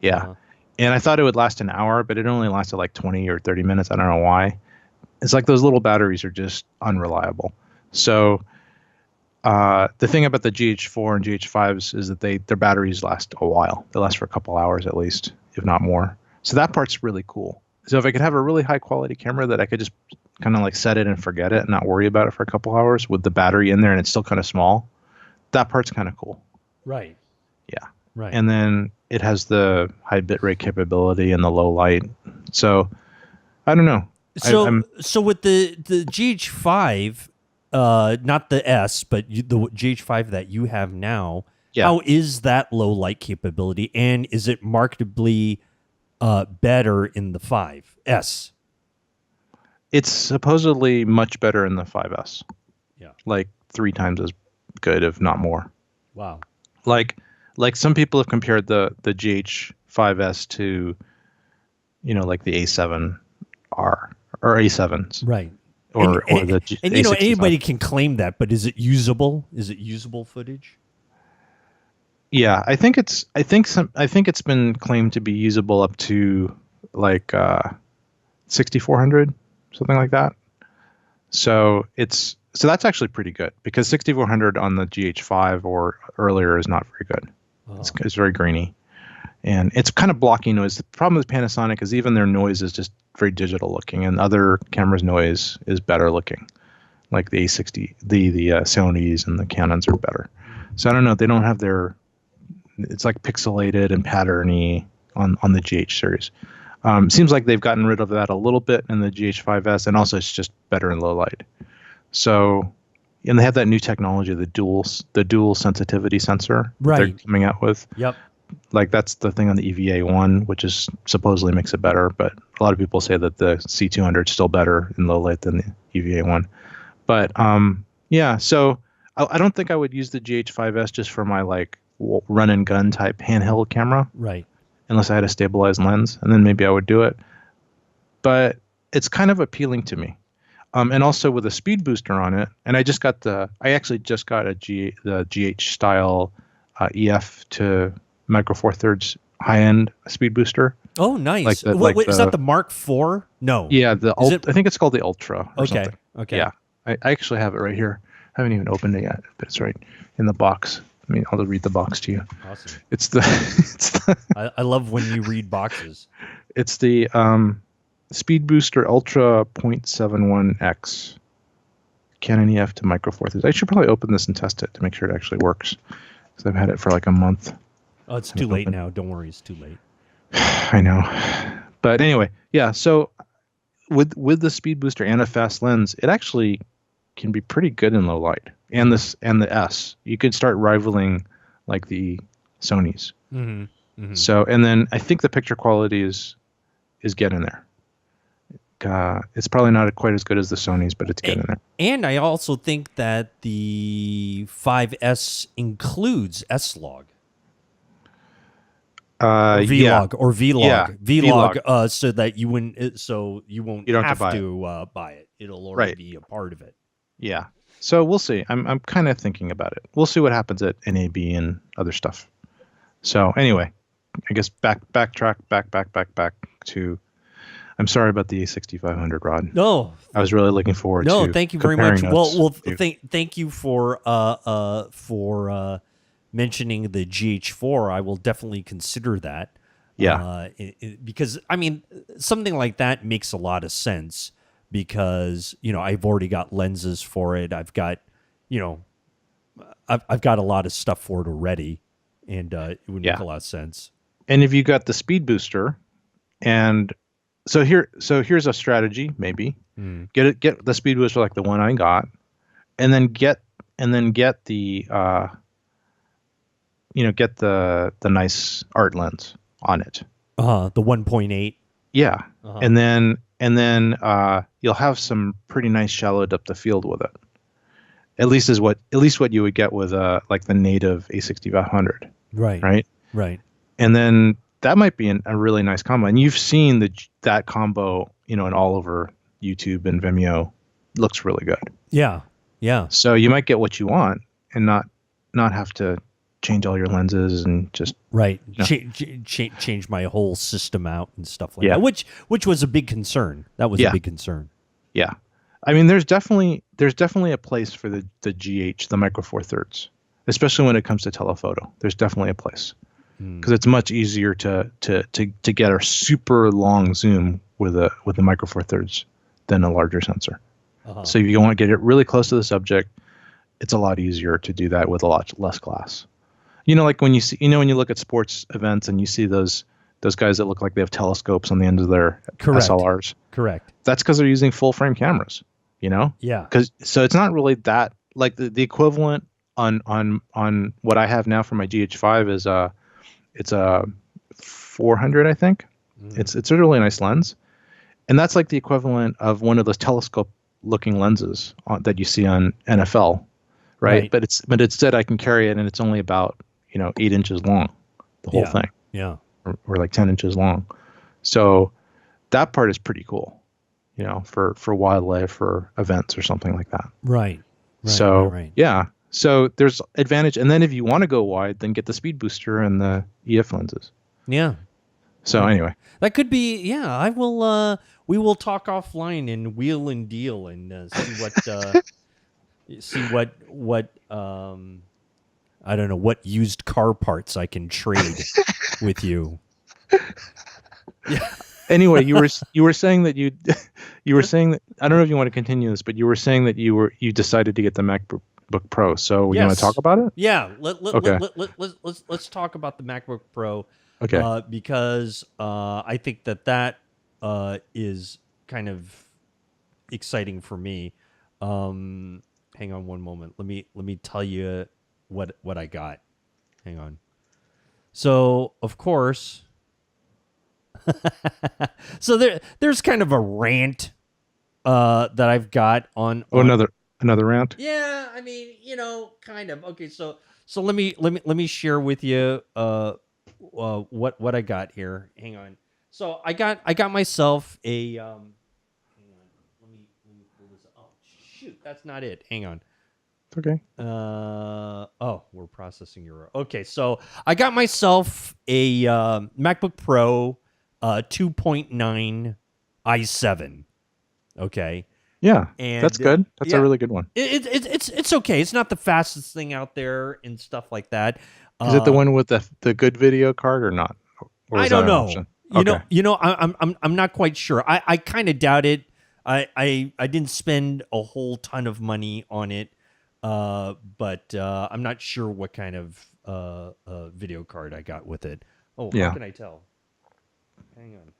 Yeah, and I thought it would last an hour, but it only lasted like 20 or 30 minutes. I don't know why. It's like those little batteries are just unreliable. So. The thing about the GH4 and GH5s is that their batteries last a while. They last for a couple hours at least, if not more. So that part's really cool. So if I could have a really high quality camera that I could just kind of like set it and forget it and not worry about it for a couple hours with the battery in there and it's still kind of small, that part's kind of cool. Right. Yeah. Right. And then it has the high bitrate capability and the low light. So I don't know. So with the GH5, not the S, but the GH5 that you have now, how is that low light capability? And is it markedly better in the 5S? It's supposedly much better in the 5S. like 3 times as good, if not more. Wow. Like some people have compared the GH5S to, like the A7R or A7s. Right. Or the and A65. Anybody can claim that, but is it usable? Is it usable footage? Yeah, I think it's been claimed to be usable up to like 6400, something like that. So that's actually pretty good, because 6400 on the GH5 or earlier is not very good. Oh. It's very grainy, and it's kind of blocking noise. The problem with Panasonic is even their noise is just very digital looking, and other cameras' noise is better looking. Like the A60, the Sonys and the Canons are better. So I don't know. They don't have it's like pixelated and patterny on the GH series. Seems like they've gotten rid of that a little bit in the GH5S, and also it's just better in low light. So, and they have that new technology, the dual sensitivity sensor that they're coming out with. Yep. Like that's the thing on the EVA1, which is supposedly makes it better, but a lot of people say that the C200 is still better in low light than the EVA1. But yeah, so I don't think I would use the GH5S just for my like run and gun type handheld camera. Right. Unless I had a stabilized lens, and then maybe I would do it. But it's kind of appealing to me. And also with a speed booster on it, and I actually just got the GH style EF to Micro Four Thirds high end speed booster. Oh, nice. Wait, is that the Mark IV? No. Yeah, I think it's called the Ultra. Or okay. Something. Okay. Yeah, I actually have it right here. I haven't even opened it yet, but it's right in the box. I mean, I'll read the box to you. Awesome. It's the. I love when you read boxes. It's the Speed Booster Ultra 0.71x Canon EF to Micro Four Thirds. I should probably open this and test it to make sure it actually works, because I've had it for like a month. Oh, it's too late now. Don't worry, it's too late. I know, but anyway, yeah. So with the Speed Booster and a fast lens, it actually can be pretty good in low light. And the S, you could start rivaling like the Sonys. Mm-hmm. Mm-hmm. So, and then I think the picture quality is getting there. It's probably not quite as good as the Sonys, but it's getting there. And I also think that the 5S includes S-Log. Vlog or Vlog, yeah, Vlog, so that you won't have to buy it. It'll already be a part of it. Yeah. So we'll see. I'm kind of thinking about it. We'll see what happens at NAB and other stuff. So anyway, I guess back to. I'm sorry about the A6500, Rod. No, I was really looking forward to. No, thank you very much. Well, thank you for mentioning the GH4. I will definitely consider that. Yeah. Because I mean, something like that makes a lot of sense. Because I've already got lenses for it. I've got, I've got a lot of stuff for it already, and it would make a lot of sense. And if you got the speed booster, and so here's a strategy maybe. Get the speed booster like the one I got, and then get the get the nice art lens on it. The 1.8. Yeah, and then you'll have some pretty nice shallow depth of field with it. At least what you would get with like the native A6500. Right. And then that might be a really nice combo. And you've seen that combo, in all over YouTube and Vimeo. Looks really good. Yeah. So you might get what you want and not have to change all your lenses and just change my whole system out and stuff like that, which was a big concern. That was a big concern. Yeah, I mean, there's definitely a place for the GH, the Micro Four Thirds, especially when it comes to telephoto. There's definitely a place because it's much easier to get a super long zoom with the Micro Four Thirds than a larger sensor. So if you want to get it really close to the subject, it's a lot easier to do that with a lot less glass. Like when you see, when you look at sports events and you see those guys that look like they have telescopes on the end of their SLRs. Correct. That's because they're using full frame cameras. Yeah. So it's not really that like the equivalent on what I have now for my GH5 is it's a 400, I think. It's a really nice lens, and that's like the equivalent of one of those telescope looking lenses that you see on NFL, right? But instead I can carry it and it's only about 8 inches long, the whole thing. Yeah. Or like 10 inches long. So that part is pretty cool, for wildlife or events or something like that. Right. Yeah. So there's advantage. And then if you want to go wide, then get the speed booster and the EF lenses. Yeah. So anyway, that could be, I will, we will talk offline and wheel and deal and see what, I don't know, what used car parts I can trade with you. Yeah. Anyway, you were saying that you were saying that, I don't know if you want to continue this, but you were saying that you decided to get the MacBook Pro. So you want to talk about it? Yeah. Let's talk about the MacBook Pro. Okay. Because I think that is kind of exciting for me. Hang on one moment. Let me tell you what I got. Hang on. So of course, so there's kind of a rant that I've got on. Another rant. Yeah, I mean, kind of. Okay, so let me share with you what I got here. Hang on. So I got myself a hang on. Let me pull this up. Oh shoot, that's not it. Hang on. Okay. We're processing your. Okay, so I got myself a MacBook Pro 2.9 i7. Okay. Yeah, and that's good. That's a really good one. It's okay. It's not the fastest thing out there and stuff like that. Is it the one with the good video card or not? Or I don't know. I'm not quite sure. I kind of doubt it. I didn't spend a whole ton of money on it, but I'm not sure what kind of video card I got with it. Oh, yeah. How can I tell? Hang on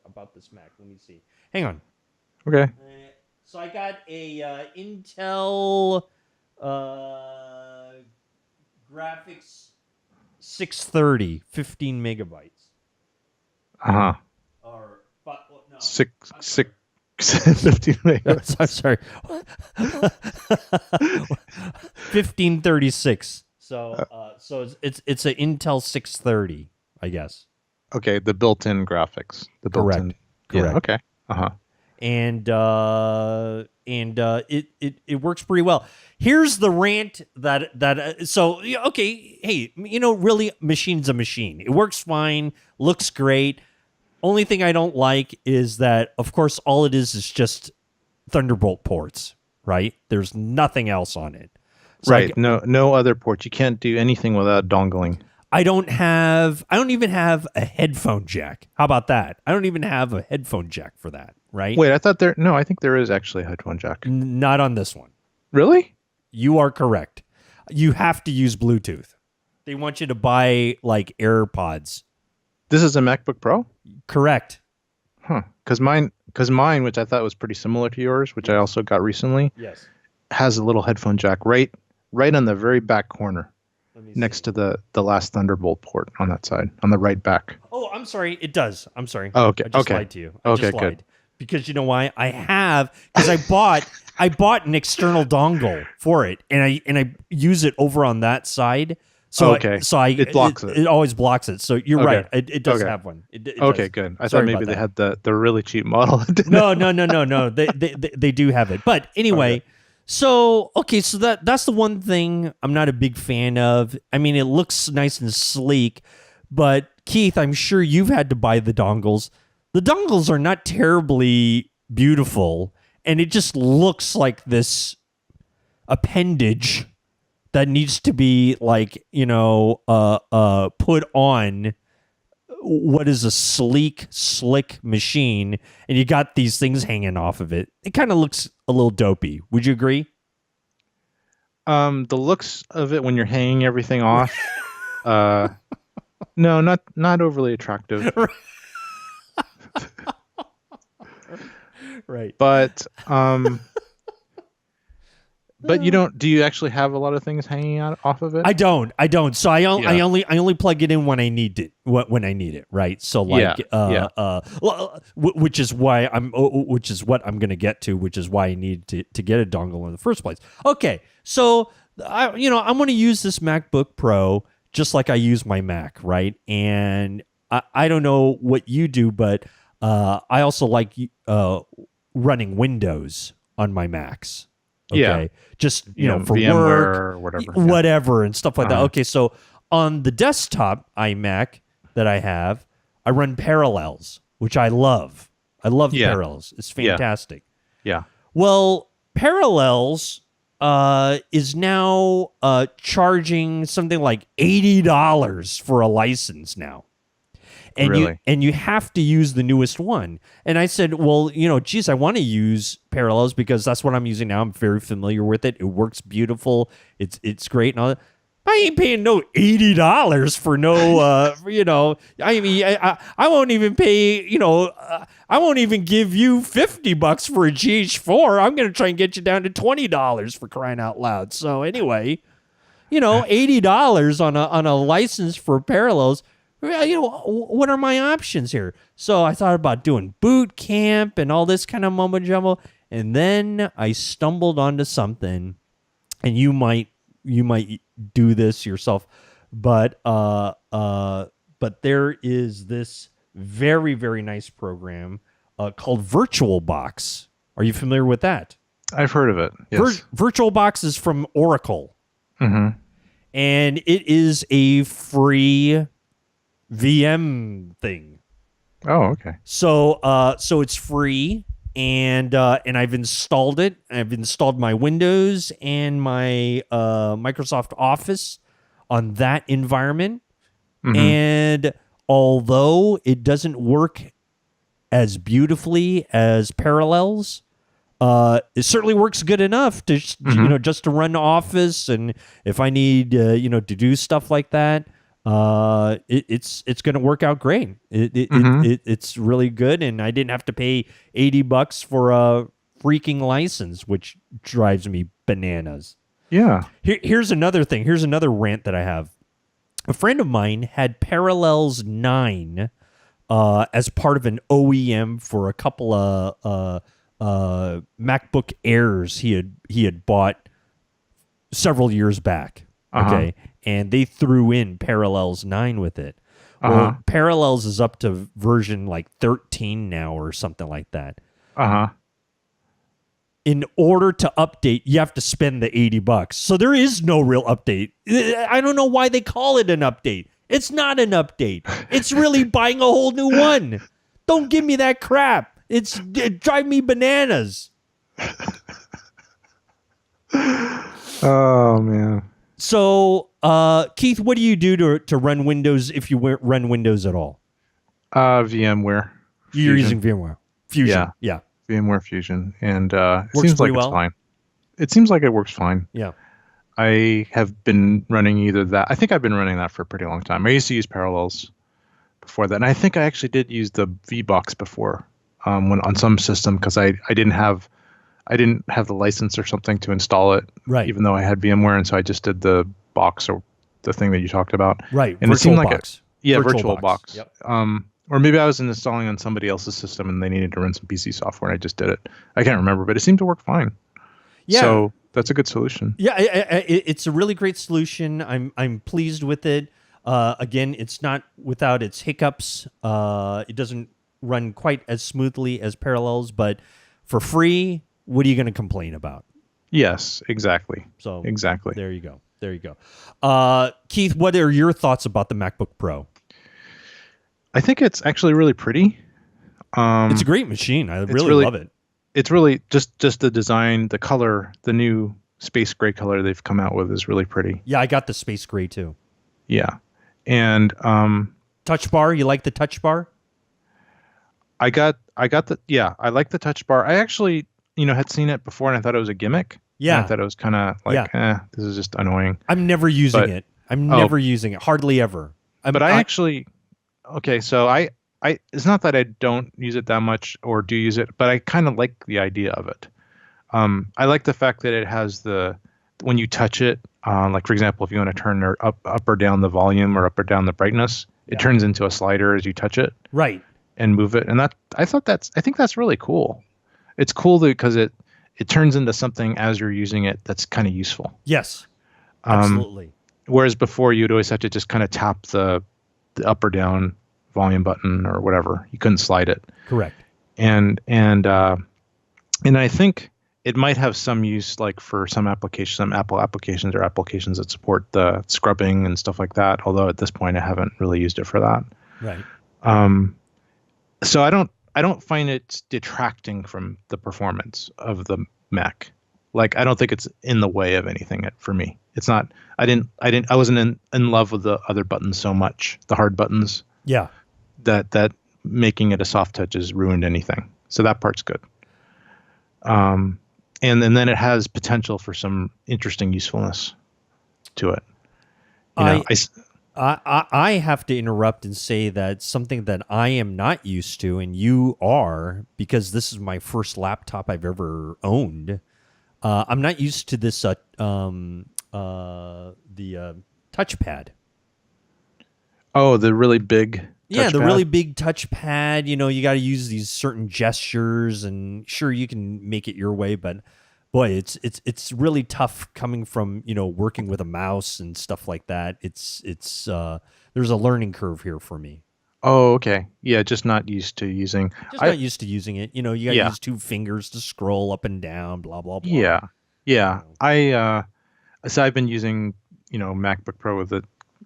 about this Mac. Let me see. Hang on. Okay. So I got a Intel graphics 630, 15 megabytes. Uh-huh. Or no. 15 megabytes. I'm sorry. 1536. So it's an Intel 630, I guess. Okay, the built-in graphics. Correct. Yeah, okay. Uh-huh. And it works pretty well. Here's the rant so okay, hey, really, machine's a machine. It works fine, looks great. Only thing I don't like is that, of course, all it is just Thunderbolt ports, right? There's nothing else on it. So right. No other ports. You can't do anything without dongling. I don't even have a headphone jack. How about that? I don't even have a headphone jack for that, right? Wait, I think there is actually a headphone jack. Not on this one. Really? You are correct. You have to use Bluetooth. They want you to buy like AirPods. This is a MacBook Pro? Correct. Huh. Because mine, which I thought was pretty similar to yours, which I also got recently, yes, has a little headphone jack right on the very back corner. Next to the last Thunderbolt port on that side, on the right back. Oh, I'm sorry. It does. I'm sorry. Oh, okay. I just lied to you. I just lied. Good. Because you know why? Because I bought an external dongle for it, and I use it over on that side. So it blocks it. It always blocks it. So you're right. It does have one. It okay, does. good. I thought maybe they had the really cheap model. No. They do have it. But anyway. Okay. So that's the one thing I'm not a big fan of. I mean, it looks nice and sleek, but Keith, I'm sure you've had to buy the dongles. The dongles are not terribly beautiful, and it just looks like this appendage that needs to be like, put on what is a sleek, slick machine, and you got these things hanging off of it. It kind of looks a little dopey. Would you agree? The looks of it when you're hanging everything off, no, not overly attractive. Right. But But you don't? Do you actually have a lot of things hanging out off of it? I don't. So I only plug it in when I need it. When I need it, right? So like, which is what I'm going to get to, which is why I need to get a dongle in the first place. Okay, so I'm going to use this MacBook Pro just like I use my Mac, right? And I don't know what you do, but I also like running Windows on my Macs. Okay. Yeah. Just, for VMware work, or whatever. Whatever and stuff like that. Okay. So on the desktop iMac that I have, I run Parallels, which I love. I love Parallels. It's fantastic. Yeah. Well, Parallels is now charging something like $80 for a license now. And really? you have to use the newest one. And I said, well, geez, I want to use Parallels because that's what I'm using now. I'm very familiar with it. It works beautiful. It's great and all that. I ain't paying no $80 for no, I mean, I won't even pay, I won't even give you $50 for a GH4. I'm going to try and get you down to $20 for crying out loud. So anyway, $80 on a license for Parallels. What are my options here? So I thought about doing boot camp and all this kind of mumbo jumbo, and then I stumbled onto something, and you might do this yourself, but there is this very, very nice program called VirtualBox. Are you familiar with that? I've heard of it. Yes. VirtualBox is from Oracle, and it is a free VM thing. Oh, okay. So it's free, and I've installed it. I've installed my Windows and my Microsoft Office on that environment. And although it doesn't work as beautifully as Parallels, it certainly works good enough to just to run Office, and if I need to do stuff like that. It's going to work out great. It's really good, and I didn't have to pay $80 for a freaking license, which drives me bananas. Yeah. Here's another thing. Here's another rant that I have. A friend of mine had Parallels 9 as part of an OEM for a couple of MacBook Airs he had bought several years back. Okay. And they threw in Parallels 9 with it. Well, Parallels is up to version like 13 now or something like that. In order to update, you have to spend the $80. So there is no real update. I don't know why they call it an update. It's not an update. It's really buying a whole new one. Don't give me that crap. It drives me bananas. Oh, man. So, Keith, what do you do to run Windows if you run Windows at all? VMware. You're using VMware. Fusion. Yeah. VMware Fusion. And it works seems like well. it's fine. It seems like it works fine. Yeah. I have been running either that. I think I've been running that for a pretty long time. I used to use Parallels before that. And I think I actually did use the VBox before when on some system because I didn't have the license or something to install it, right? Even though I had VMware, and so I just did the box or the thing that you talked about, right? And VirtualBox. It seemed like VirtualBox. Yep. Or maybe I was installing on somebody else's system and they needed to run some PC software, and I just did it. I can't remember, but it seemed to work fine. Yeah. So that's a good solution. Yeah, it's a really great solution. I'm pleased with it. Again, it's not without its hiccups. It doesn't run quite as smoothly as Parallels, but for free, what are you going to complain about? Yes, exactly. So exactly. There you go. Keith, what are your thoughts about the MacBook Pro? I think it's actually really pretty. It's a great machine. I really love it. It's really just the design, the color, the new space gray color they've come out with is really pretty. Yeah, I got the space gray too. Yeah. And touch bar, you like the touch bar? I like the touch bar. I actually, had seen it before and I thought it was a gimmick. Yeah. And I thought it was kind of like, this is just annoying. I'm never using it. I'm never using it. Hardly ever. So it's not that I don't use it that much or do use it, but I kind of like the idea of it. I like the fact that it has when you touch it, like for example, if you want to turn up or down the volume or up or down the brightness, it turns into a slider as you touch it. Right. And move it. And I think that's really cool. It's cool because it turns into something as you're using it that's kind of useful. Yes. Absolutely. Whereas before you'd always have to just kind of tap the up or down volume button or whatever. You couldn't slide it. Correct. And I think it might have some use, like for some applications, some Apple applications or applications that support the scrubbing and stuff like that. Although at this point I haven't really used it for that. Right. So I don't find it detracting from the performance of the Mac. Like I don't think it's in the way of anything for me. It's not. I wasn't in love with the other buttons so much, the hard buttons. Yeah. That making it a soft touch has ruined anything. So that part's good. And then it has potential for some interesting usefulness to it. I have to interrupt and say that something that I am not used to, and you are, because this is my first laptop I've ever owned. I'm not used to this the touchpad. Oh, the really big. Yeah, the really big touchpad. You know, you got to use these certain gestures, and sure, you can make it your way, but boy, it's really tough coming from, you know, working with a mouse and stuff like that. It's there's a learning curve here for me. Oh, okay. Yeah, just not used to using. Not used to using it. You know, you got to use two fingers to scroll up and down. Blah blah blah. Yeah. So I've been using, you know, MacBook Pro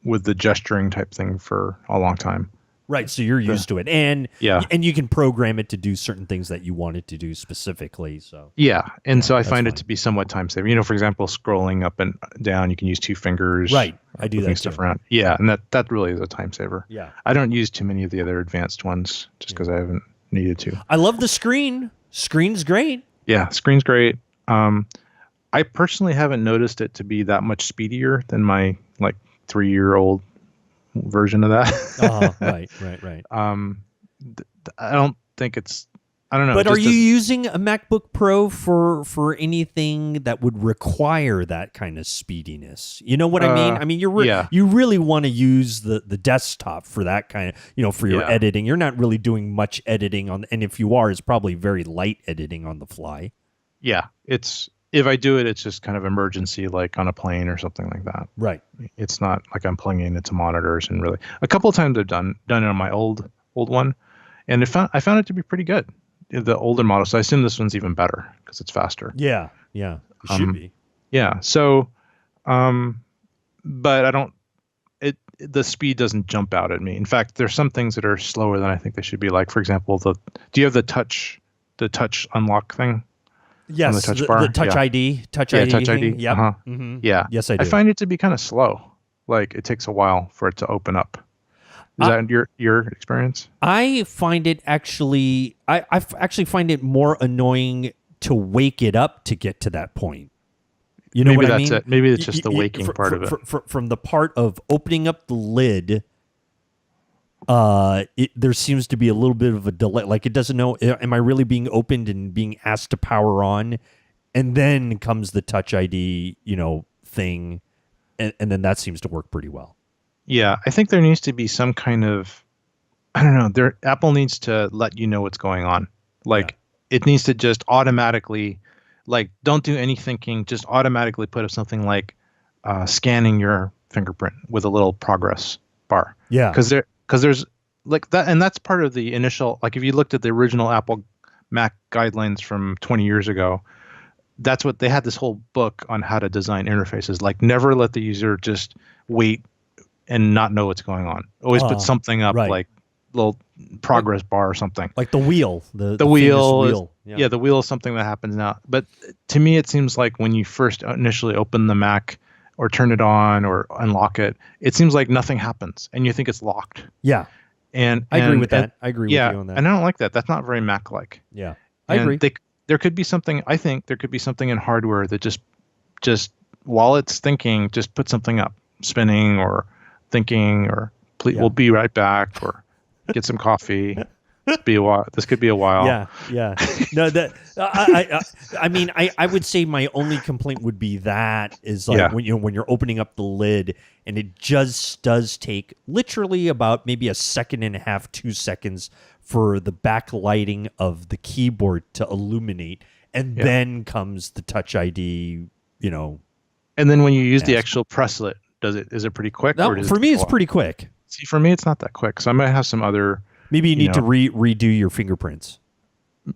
with the gesturing type thing for a long time. Right, so you're used to it, and you can program it to do certain things that you want it to do specifically. So so I find it to be somewhat time saving. You know, for example, scrolling up and down, you can use two fingers. Right, I do that stuff too. around. Yeah, and that really is a time saver. Yeah, I don't use too many of the other advanced ones just because I haven't needed to. I love the screen. Screen's great. Yeah, screen's great. I personally haven't noticed it to be that much speedier than my 3-year-old version of that. Right. I don't think it's. I don't know. But are you using a MacBook Pro for anything that would require that kind of speediness? You know what I mean? I mean, you really want to use the desktop for that kind of, you know, for your editing. You're not really doing much editing and if you are, it's probably very light editing on the fly. Yeah, if I do it, it's just kind of emergency, like on a plane or something like that. Right. It's not like I'm plugging it to monitors and really. A couple of times I've done it on my old one, and I found it to be pretty good. The older model, so I assume this one's even better because it's faster. Yeah. It should be. Yeah. So, but I don't. The speed doesn't jump out at me. In fact, there's some things that are slower than I think they should be. Like, for example, do you have the touch unlock thing? Yes, the touch bar? The Touch ID. Touch ID. Yep. Uh-huh. Mm-hmm. Yeah. Yes, I do. I find it to be kind of slow. Like, it takes a while for it to open up. Is that your experience? I find it actually. I actually find it more annoying to wake it up to get to that point. You know Maybe what I mean? It. Maybe it's just the waking part of it. From the part of opening up the lid. There seems to be a little bit of a delay. Like, it doesn't know, am I really being opened and being asked to power on? And then comes the Touch ID, you know, thing. And then that seems to work pretty well. Yeah, I think there needs to be some kind of, I don't know, Apple needs to let you know what's going on. Like, it needs to just automatically, like, don't do any thinking, just automatically put up something like scanning your fingerprint with a little progress bar. Yeah. Because there's like that, and that's part of the initial, like, if you looked at the original Apple Mac guidelines from 20 years ago, that's what they had, this whole book on how to design interfaces. Like, never let the user just wait and not know what's going on. Always put something up, like little progress bar or something. Like the wheel. The wheel. Yeah, the wheel is something that happens now. But to me, it seems like when you first initially open the Mac or turn it on or unlock it, it seems like nothing happens and you think it's locked. Yeah. And I agree with that. I agree with you on that. And I don't like that. That's not very Mac-like. Yeah. I agree. There could be something, I think there could be something in hardware that just while it's thinking, just put something up, spinning or thinking or please, we'll be right back or get some coffee, be a while. This could be a while. Yeah. No, I mean, I would say my only complaint would be that is like when you're opening up the lid and it just does take literally about maybe a second and a half, 2 seconds for the backlighting of the keyboard to illuminate, and then comes the Touch ID. And then when you use the actual presslet, is it pretty quick? No, for me, it's pretty quick. See, for me, it's not that quick. So I might have some other. Maybe you need to redo your fingerprints.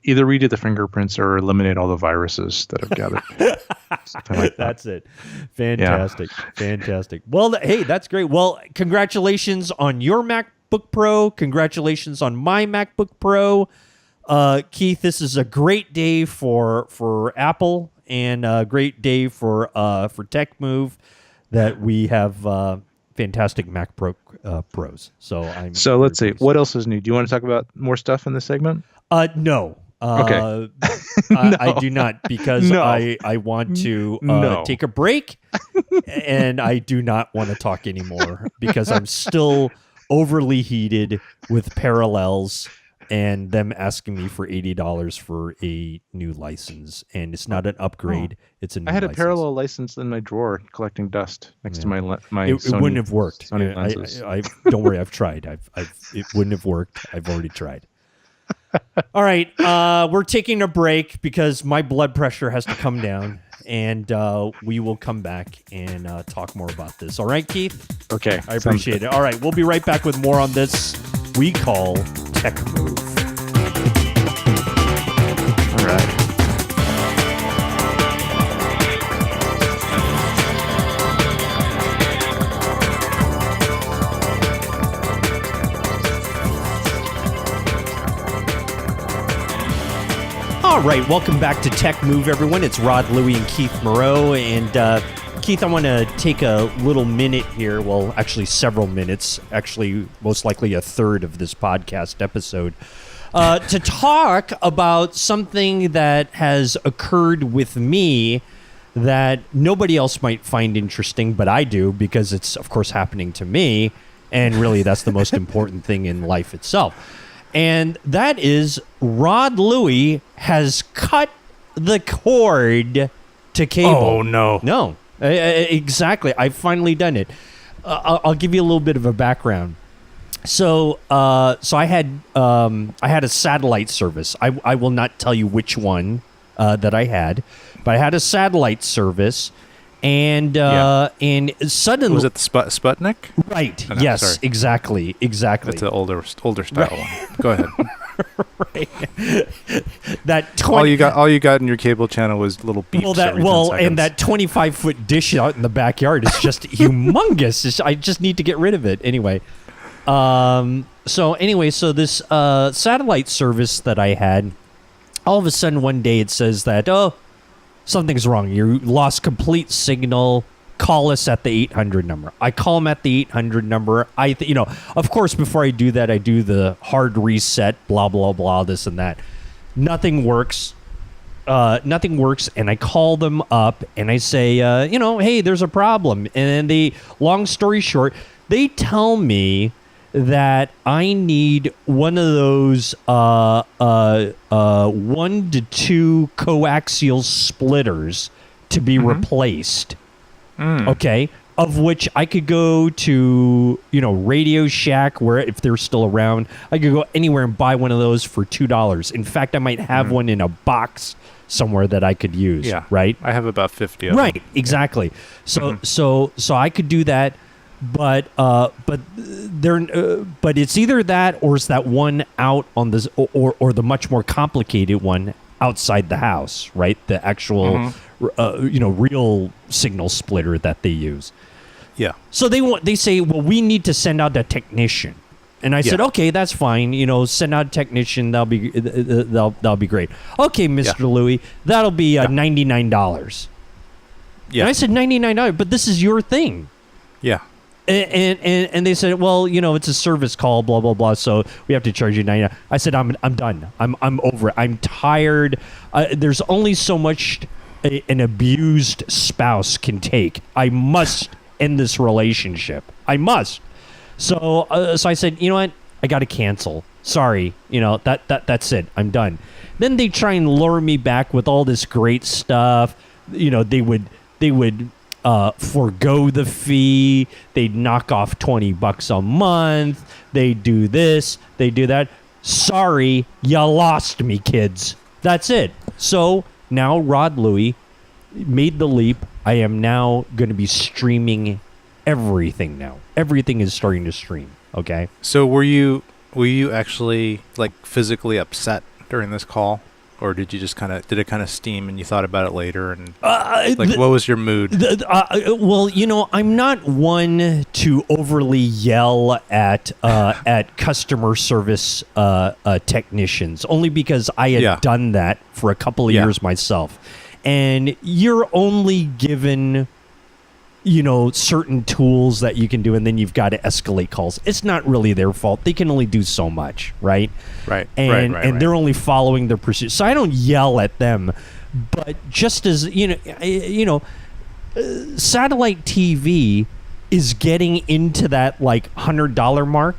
Either redo the fingerprints or eliminate all the viruses that have gathered. Like That's it. Fantastic. Fantastic. Well, hey, that's great. Well, congratulations on your MacBook Pro. Congratulations on my MacBook Pro. Keith, this is a great day for Apple and a great day for Tech Move that we have fantastic Mac Pros. So let's see. What else is new? Do you want to talk about more stuff in this segment? No. Okay. No. I do not, because I want to take a break, and I do not want to talk anymore because I'm still overly heated with Parallels and them asking me for $80 for a new license, and it's not an upgrade; it's a new. I had a license. Parallel license in my drawer collecting dust next to my It Sony, wouldn't have worked. Sony lenses. I don't worry, I've tried. It wouldn't have worked. I've already tried. All right, we're taking a break because my blood pressure has to come down, and we will come back and talk more about this. All right, Keith? Okay. I appreciate it. All right, we'll be right back with more on this we call Tech Move. All right. All right, welcome back to Tech Move, everyone. It's Rod, Louie, and Keith Moreau. And Keith, I want to take a little minute here. Well, actually, several minutes. Actually, most likely a third of this podcast episode. To talk about something that has occurred with me that nobody else might find interesting, but I do, because it's, of course, happening to me. And really, that's the most important thing in life itself. And that is Rod Louie has cut the cord to cable. Oh, no. No, exactly. I've finally done it. I'll give you a little bit of a background. So I had a satellite service. I will not tell you which one that I had, but I had a satellite service. And suddenly, was it the Sputnik? Right. Oh, no, yes. sorry. Exactly. It's the older style one. Go ahead. That all you got in your cable channel was little beeps. And that 25-foot dish out in the backyard is just humongous. I just need to get rid of it anyway. So this satellite service that I had, all of a sudden one day it says that something's wrong. You lost complete signal. Call us at the 800 number. I call them at the 800 number. Of course, before I do that, I do the hard reset, blah, blah, blah, this and that. Nothing works. And I call them up and I say, hey, there's a problem. And then long story short, they tell me that I need one of those 1 to 2 coaxial splitters to be replaced. Okay, of which I could go to, Radio Shack, where if they're still around, I could go anywhere and buy one of those for $2. In fact, I might have one in a box somewhere that I could use. Yeah, right. I have about 50 of them. Right, exactly. So I could do that. But it's either that or it's that one out on this, or the much more complicated one outside the house, right? The actual, real signal splitter that they use. Yeah. So they say, well, we need to send out a technician, and I said, okay, that's fine. Send out a technician. That'll be great. Okay, Mr. Louie, that'll be $99. Yeah. And I said $99, but this is your thing. Yeah. And they said, well, it's a service call, blah blah blah. So we have to charge you $99. I said, I'm done. I'm over it. I'm tired. There's only so much an abused spouse can take. I must end this relationship. I must. So I said, you know what? I got to cancel. sorry, that's it. I'm done. Then they try and lure me back with all this great stuff. They would forgo the fee. They'd knock off $20 a month. They do this. They do that. Sorry, you lost me, kids. That's it. So now Rod Louie made the leap. I am now going to be streaming everything now. Everything is starting to stream. Okay. So were you actually like physically upset during this call? Or did you just did it kind of steam and you thought about it later? And what was your mood? Well, I'm not one to overly yell at customer service technicians, only because I had done that for a couple of years myself. And you're only given, certain tools that you can do, and then you've got to escalate calls. It's not really their fault. They can only do so much, right? Right. And they're only following their pursuit. So I don't yell at them, but just as satellite TV is getting into that like $100 mark.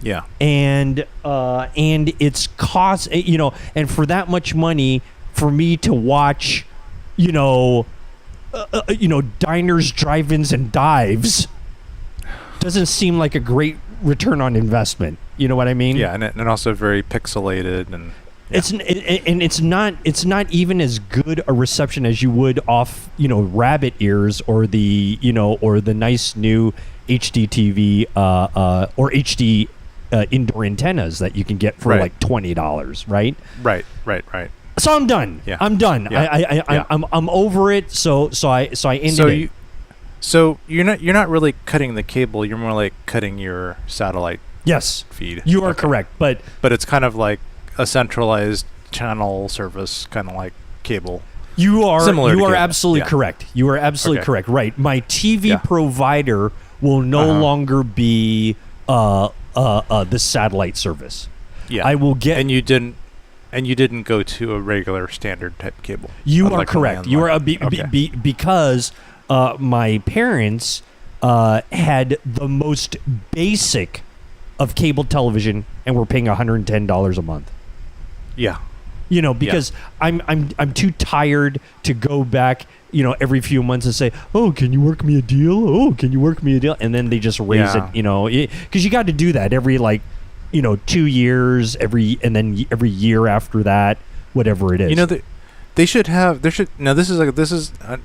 Yeah. And it's cost, and for that much money for me to watch, diners, drive-ins, and dives doesn't seem like a great return on investment. You know what I mean? Yeah, and also very pixelated, and it's not even as good a reception as you would off rabbit ears or the nice new HD TV or HD indoor antennas that you can get for like $20, right? Right. So I'm done. Yeah. I'm done. Yeah. I'm over it. So I ended it. So you're not really cutting the cable. You're more like cutting your satellite. Yes. Feed. You are correct, but it's kind of like a centralized channel service, kind of like cable. You are cable. absolutely correct. You are absolutely correct. Right. My TV provider will no longer be the satellite service. Yeah. I will get. And you didn't go to a regular standard type cable. You are correct. You are because my parents had the most basic of cable television and were paying $110 a month. Yeah. Because I'm too tired to go back, every few months and say, "Oh, can you work me a deal? Oh, can you work me a deal?" And then they just raise it, because you got to do that every 2 years, and then every year after that, whatever it is.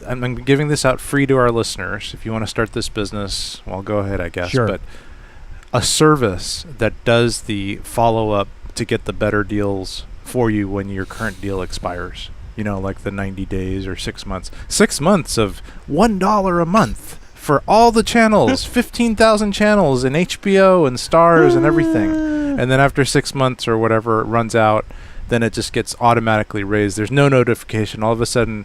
I'm giving this out free to our listeners. If you want to start this business, well, go ahead, I guess. Sure. But a service that does the follow-up to get the better deals for you when your current deal expires, like the 90 days or 6 months. 6 months of $1 a month for all the channels, 15,000 channels and HBO and Stars and everything. And then after 6 months or whatever it runs out, then it just gets automatically raised. There's no notification. All of a sudden,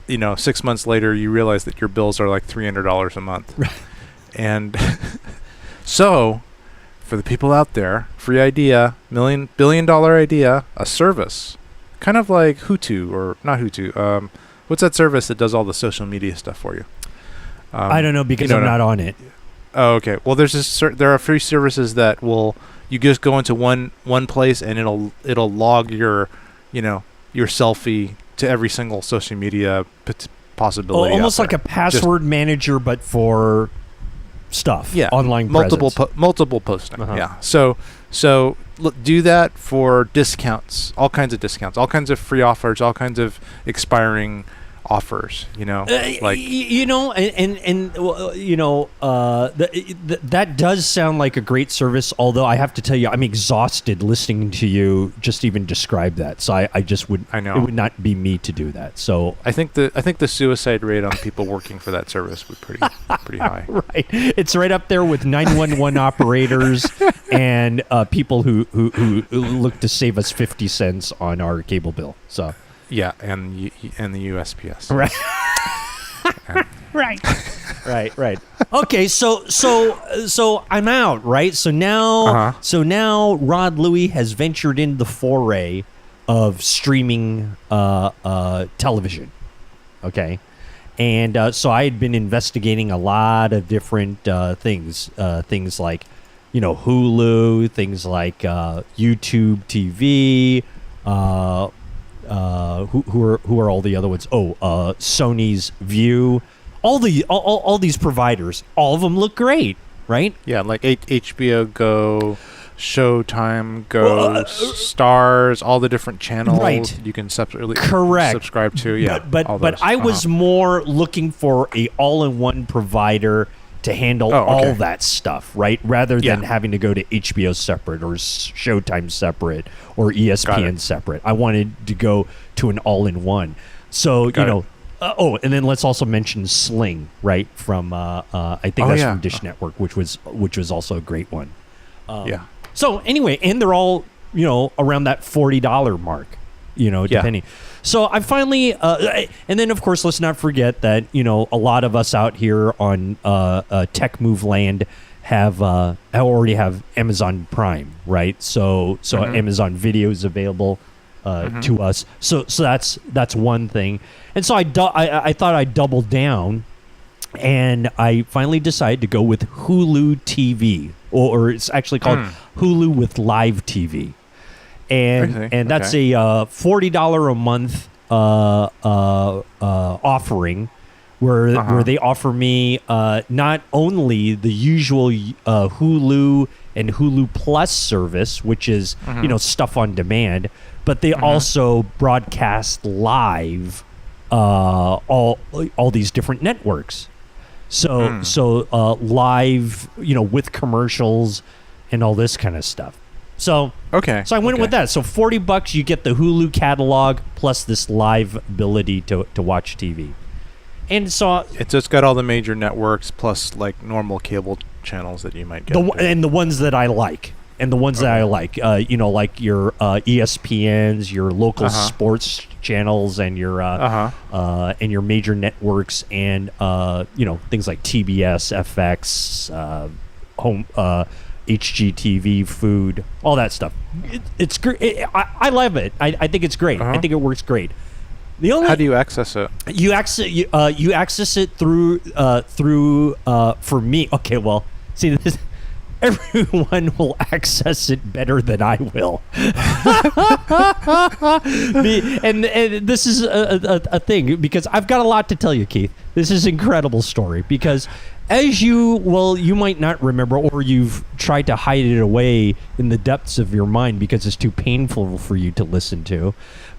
6 months later, you realize that your bills are like $300 a month. Right. And so, for the people out there, free idea, billion-dollar idea, a service, kind of like Hutu, or not Hutu. What's that service that does all the social media stuff for you? I don't know because I'm not on it. Oh, okay. Well, there are free services that you just go into one place and it'll log your selfie to every single social media possibility. Almost like a password manager, but for stuff. Yeah, online multiple posting. Yeah. So do that for discounts, all kinds of discounts, all kinds of free offers, all kinds of expiring offers, that does sound like a great service, although I have to tell you, I'm exhausted listening to you just even describe that. So I know it would not be me to do that. So I think the suicide rate on people working for that service would be pretty high. Right. It's right up there with 911 operators and people who look to save us 50 cents on our cable bill. So yeah, and the USPS. Right. Right. Okay, so I'm out, right? So now Rod Louie has ventured into the foray of streaming television. Okay. And so I had been investigating a lot of different things like, Hulu, things like YouTube TV. Who are all the other ones? Sony's View. All these providers, all of them look great, right? Yeah, like HBO Go, Showtime Go, Stars, all the different channels you can subscribe to. Yeah, but I was more looking for a all-in-one provider to handle all that stuff, right? Rather than having to go to HBO separate or Showtime separate or ESPN separate. I wanted to go to an all-in-one. So, and then let's also mention Sling, right? From I think that's from Dish Network, which was also a great one. So anyway, and they're all around that $40 mark, depending. So I finally, and then of course let's not forget that a lot of us out here on Tech Move Land already have Amazon Prime, right? So Amazon Video is available to us. So that's one thing. And so I thought I'd double down, and I finally decided to go with Hulu TV, or it's actually called Hulu with Live TV, and that's a $40 a month offering, where they offer me not only the usual Hulu and Hulu Plus service, which is stuff on demand, but they also broadcast live all these different networks. So live, with commercials and all this kind of stuff. So I went with that. So $40, you get the Hulu catalog plus this live ability to watch TV. And so it's just got all the major networks plus like normal cable channels that you might get. And the ones that I like. And the ones that I like, like your ESPNs, your local sports channels, and your major networks, and things like TBS, FX, home, HGTV, Food, all that stuff. It's great. I love it. I think it's great. I think it works great. How do you access it? You access it through for me. Okay, well, see this. Everyone will access it better than I will. and this is a thing, because I've got a lot to tell you, Keith. This is an incredible story, because you might not remember, or you've tried to hide it away in the depths of your mind because it's too painful for you to listen to.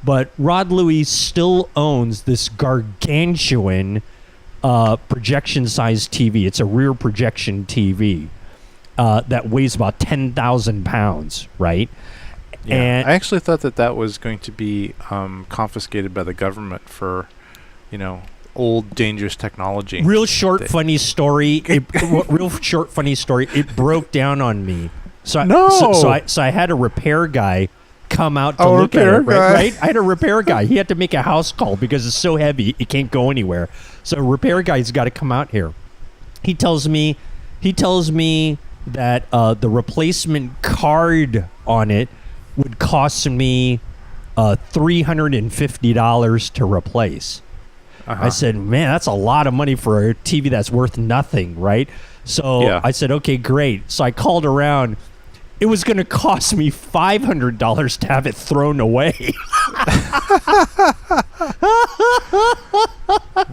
But Rod Louie still owns this gargantuan projection-sized TV. It's a rear projection TV. That weighs about 10,000 pounds, right? Yeah. And I actually thought that was going to be confiscated by the government for, old dangerous technology. Real short, funny story. It broke down on me. So I had a repair guy come out to look at it. Right? I had a repair guy. He had to make a house call because it's so heavy it can't go anywhere. So a repair guy's got to come out here. He tells me that the replacement card on it would cost me $350 to replace. I said, man, that's a lot of money for a TV that's worth nothing, right? So I said, okay, great. So I called around. It was going to cost me $500 to have it thrown away.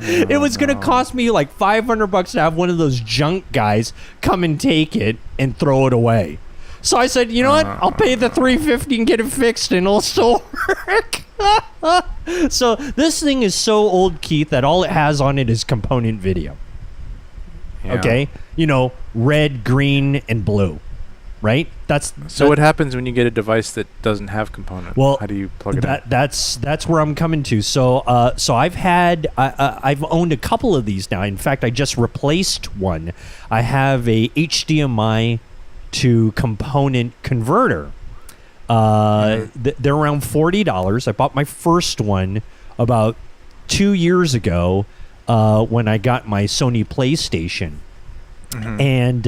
It was going to cost me like $500 to have one of those junk guys come and take it and throw it away. So I said, you know what? I'll pay the $350 and get it fixed, and it'll still work. So this thing is so old, Keith, that all it has on it is component video. Yeah. Okay? Red, green, and blue. Right? What happens when you get a device that doesn't have component? Well, how do you plug it in? That's where I'm coming to. So I've owned a couple of these now. In fact, I just replaced one. I have a HDMI to component converter. They're around $40. I bought my first one about 2 years ago when I got my Sony PlayStation, and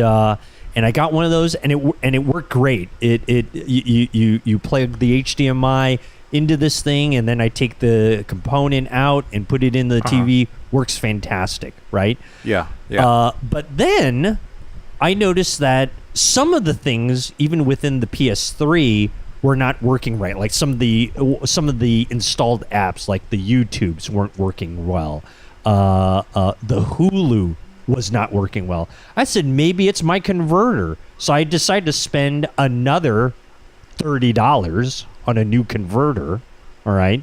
I got one of those, and it worked great. You plug the HDMI into this thing, and then I take the component out and put it in the TV. Works fantastic, right? Yeah. But then I noticed that some of the things, even within the PS3, were not working right. Like some of the installed apps, like the YouTubes, weren't working well. The Hulu was not working well. I said, maybe it's my converter. So I decided to spend another $30 on a new converter. All right.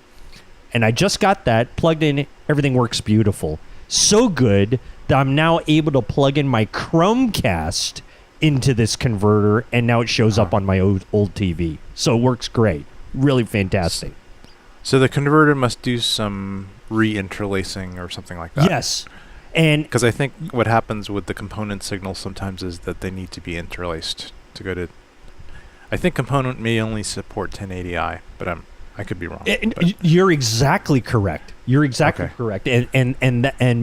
And I just got that plugged in. Everything works beautiful. So good that I'm now able to plug in my Chromecast into this converter, and now it shows up on my old TV. So it works great. Really fantastic. So the converter must do some re-interlacing or something like that. Yes. And because I think what happens with the component signals sometimes is that they need to be interlaced to go to. I think component may only support 1080i, but I could be wrong. You're exactly correct. You're exactly correct. And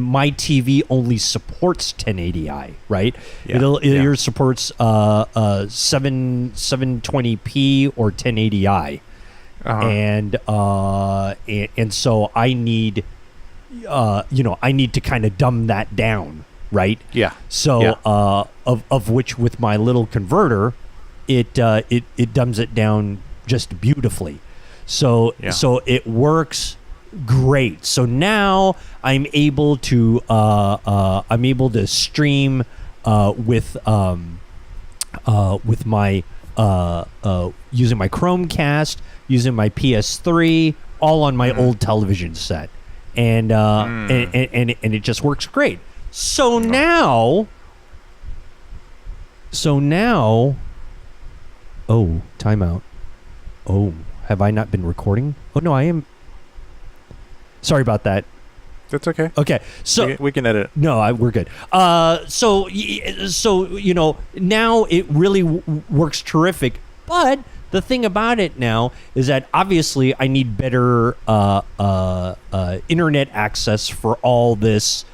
my TV only supports 1080i, right? Yeah. It supports 720p or 1080i. And so I need I need to kind of dumb that down, right? Yeah. So of which with my little converter, it dumbs it down just beautifully. So it works great. So now I'm able to stream with my using my Chromecast, using my PS3, all on my old television set, and it just works great. So now, oh, timeout. Oh. Have I not been recording? Oh, no, I am. Sorry about that. That's okay. Okay. So we can edit. No, we're good. So now it really works terrific. But the thing about it now is that obviously I need better internet access for all this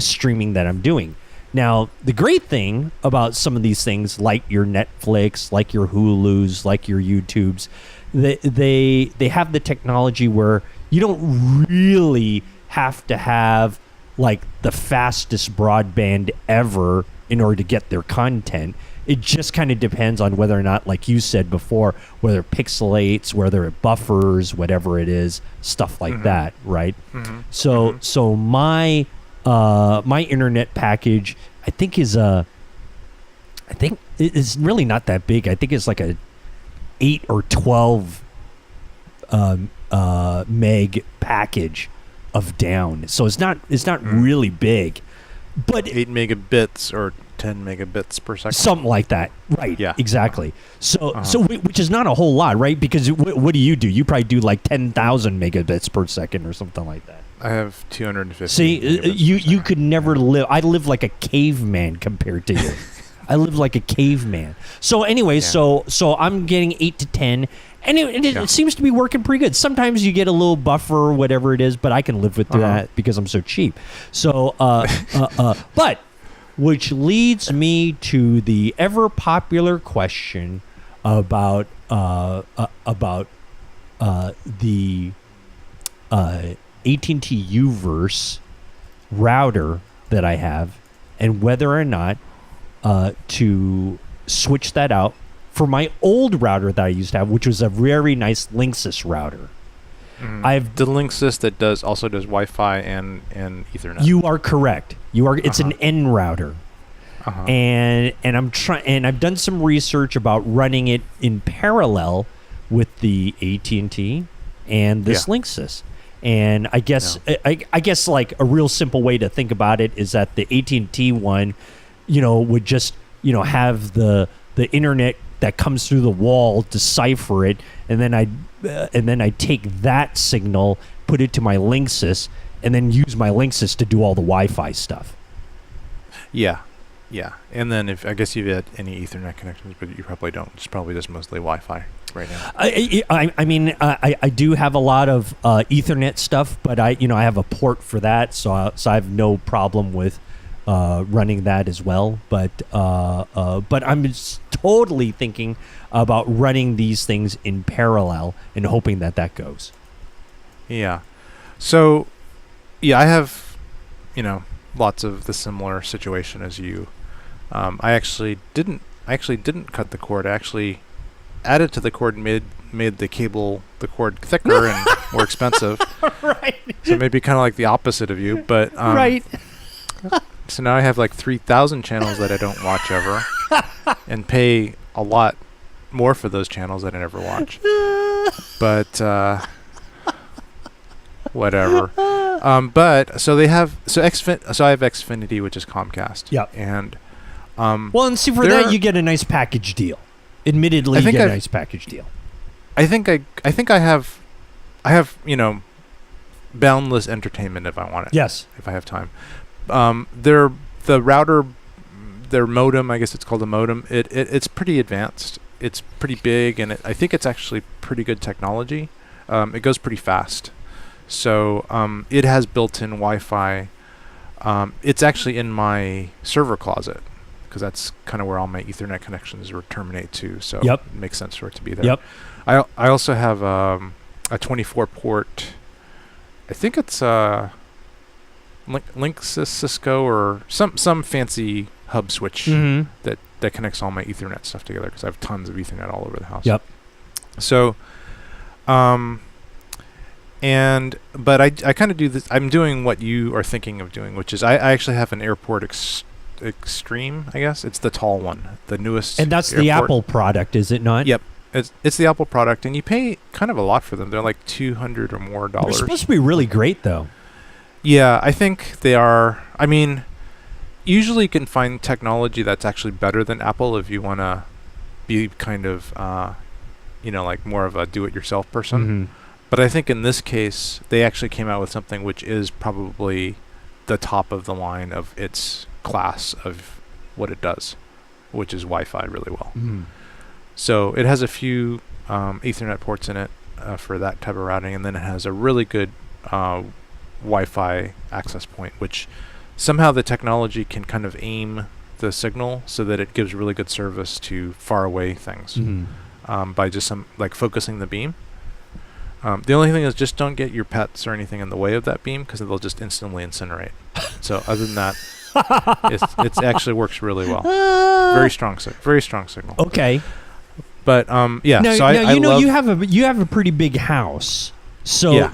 streaming that I'm doing. Now, the great thing about some of these things, like your Netflix, like your Hulus, like your YouTubes, they have the technology where you don't really have to have like the fastest broadband ever in order to get their content. It just kind of depends on whether or not, like you said before, whether it pixelates, whether it buffers, whatever it is, stuff like that, right? So my internet package, I think it's really not that big. I think it's like a 8 or 12 meg package of down. So it's not really big, but 8 megabits or 10 megabits per second, something like that. Right. Yeah. Exactly. So which is not a whole lot, right? Because what do? You probably do like 10,000 megabits per second or something like that. I have 250. See, you could never live. I live like a caveman compared to you. I live like a caveman. So anyway, so I'm getting 8 to 10, and it seems to be working pretty good. Sometimes you get a little buffer or whatever it is, but I can live with that because I'm so cheap. So, but which leads me to the ever popular question about the AT&T Uverse router that I have, and whether or not to switch that out for my old router that I used to have, which was a very nice Linksys router. I've the Linksys that also does Wi-Fi and Ethernet. You are correct. It's an N router. And I'm trying, and I've done some research about running it in parallel with the AT&T and this Linksys. And I guess I guess like a real simple way to think about it is that the AT&T one, would just have the internet that comes through the wall decipher it, and then I take that signal, put it to my Linksys, and then use my Linksys to do all the Wi-Fi stuff. Yeah. And then if I guess you've had any Ethernet connections, but you probably don't. It's probably just mostly Wi-Fi right now. I mean, I do have a lot of Ethernet stuff, but I have a port for that, so I have no problem with running that as well. But I'm just totally thinking about running these things in parallel and hoping that goes. Yeah. So, I have, lots of the similar situation as you. I actually didn't cut the cord. I actually added to the cord and made the cord thicker and more expensive. Right. So maybe kind of like the opposite of you, but right. So now I have like 3,000 channels that I don't watch ever, and pay a lot more for those channels that I never watch. But whatever. But so I have Xfinity, which is Comcast. Yep. And well, and see, for that you get a nice package deal. Admittedly, you get a nice package deal. I think I have boundless entertainment if I want it. Yes. If I have time. The router, their modem, I guess it's called a modem. It's pretty advanced. It's pretty big, and I think it's actually pretty good technology. It goes pretty fast. So it has built-in Wi-Fi. It's actually in my server closet, because that's kind of where all my Ethernet connections terminate to. So it makes sense for it to be there. Yep. I also have a 24-port. I think it's Linksys Cisco or some fancy hub switch that connects all my Ethernet stuff together, because I have tons of Ethernet all over the house. Yep. So, but I kind of do this. I'm doing what you are thinking of doing, which is I actually have an Airport Extreme. I guess it's the tall one, the newest. And that's Airport. The Apple product, is it not? Yep. It's the Apple product, and you pay kind of a lot for them. They're like $200 or more. They're supposed to be really great, though. Yeah, I think they are. I mean, usually you can find technology that's actually better than Apple if you want to be kind of, like more of a do-it-yourself person. Mm-hmm. But I think in this case, they actually came out with something which is probably the top of the line of its class of what it does, which is Wi-Fi really well. Mm. So it has a few Ethernet ports in it for that type of routing, and then it has a really good Wi-Fi access point, which somehow the technology can kind of aim the signal so that it gives really good service to far away things by just focusing the beam. The only thing is, just don't get your pets or anything in the way of that beam, because they'll just instantly incinerate. So other than that, it actually works really well. Very strong signal. Okay. But yeah. Now, so I you have a pretty big house. So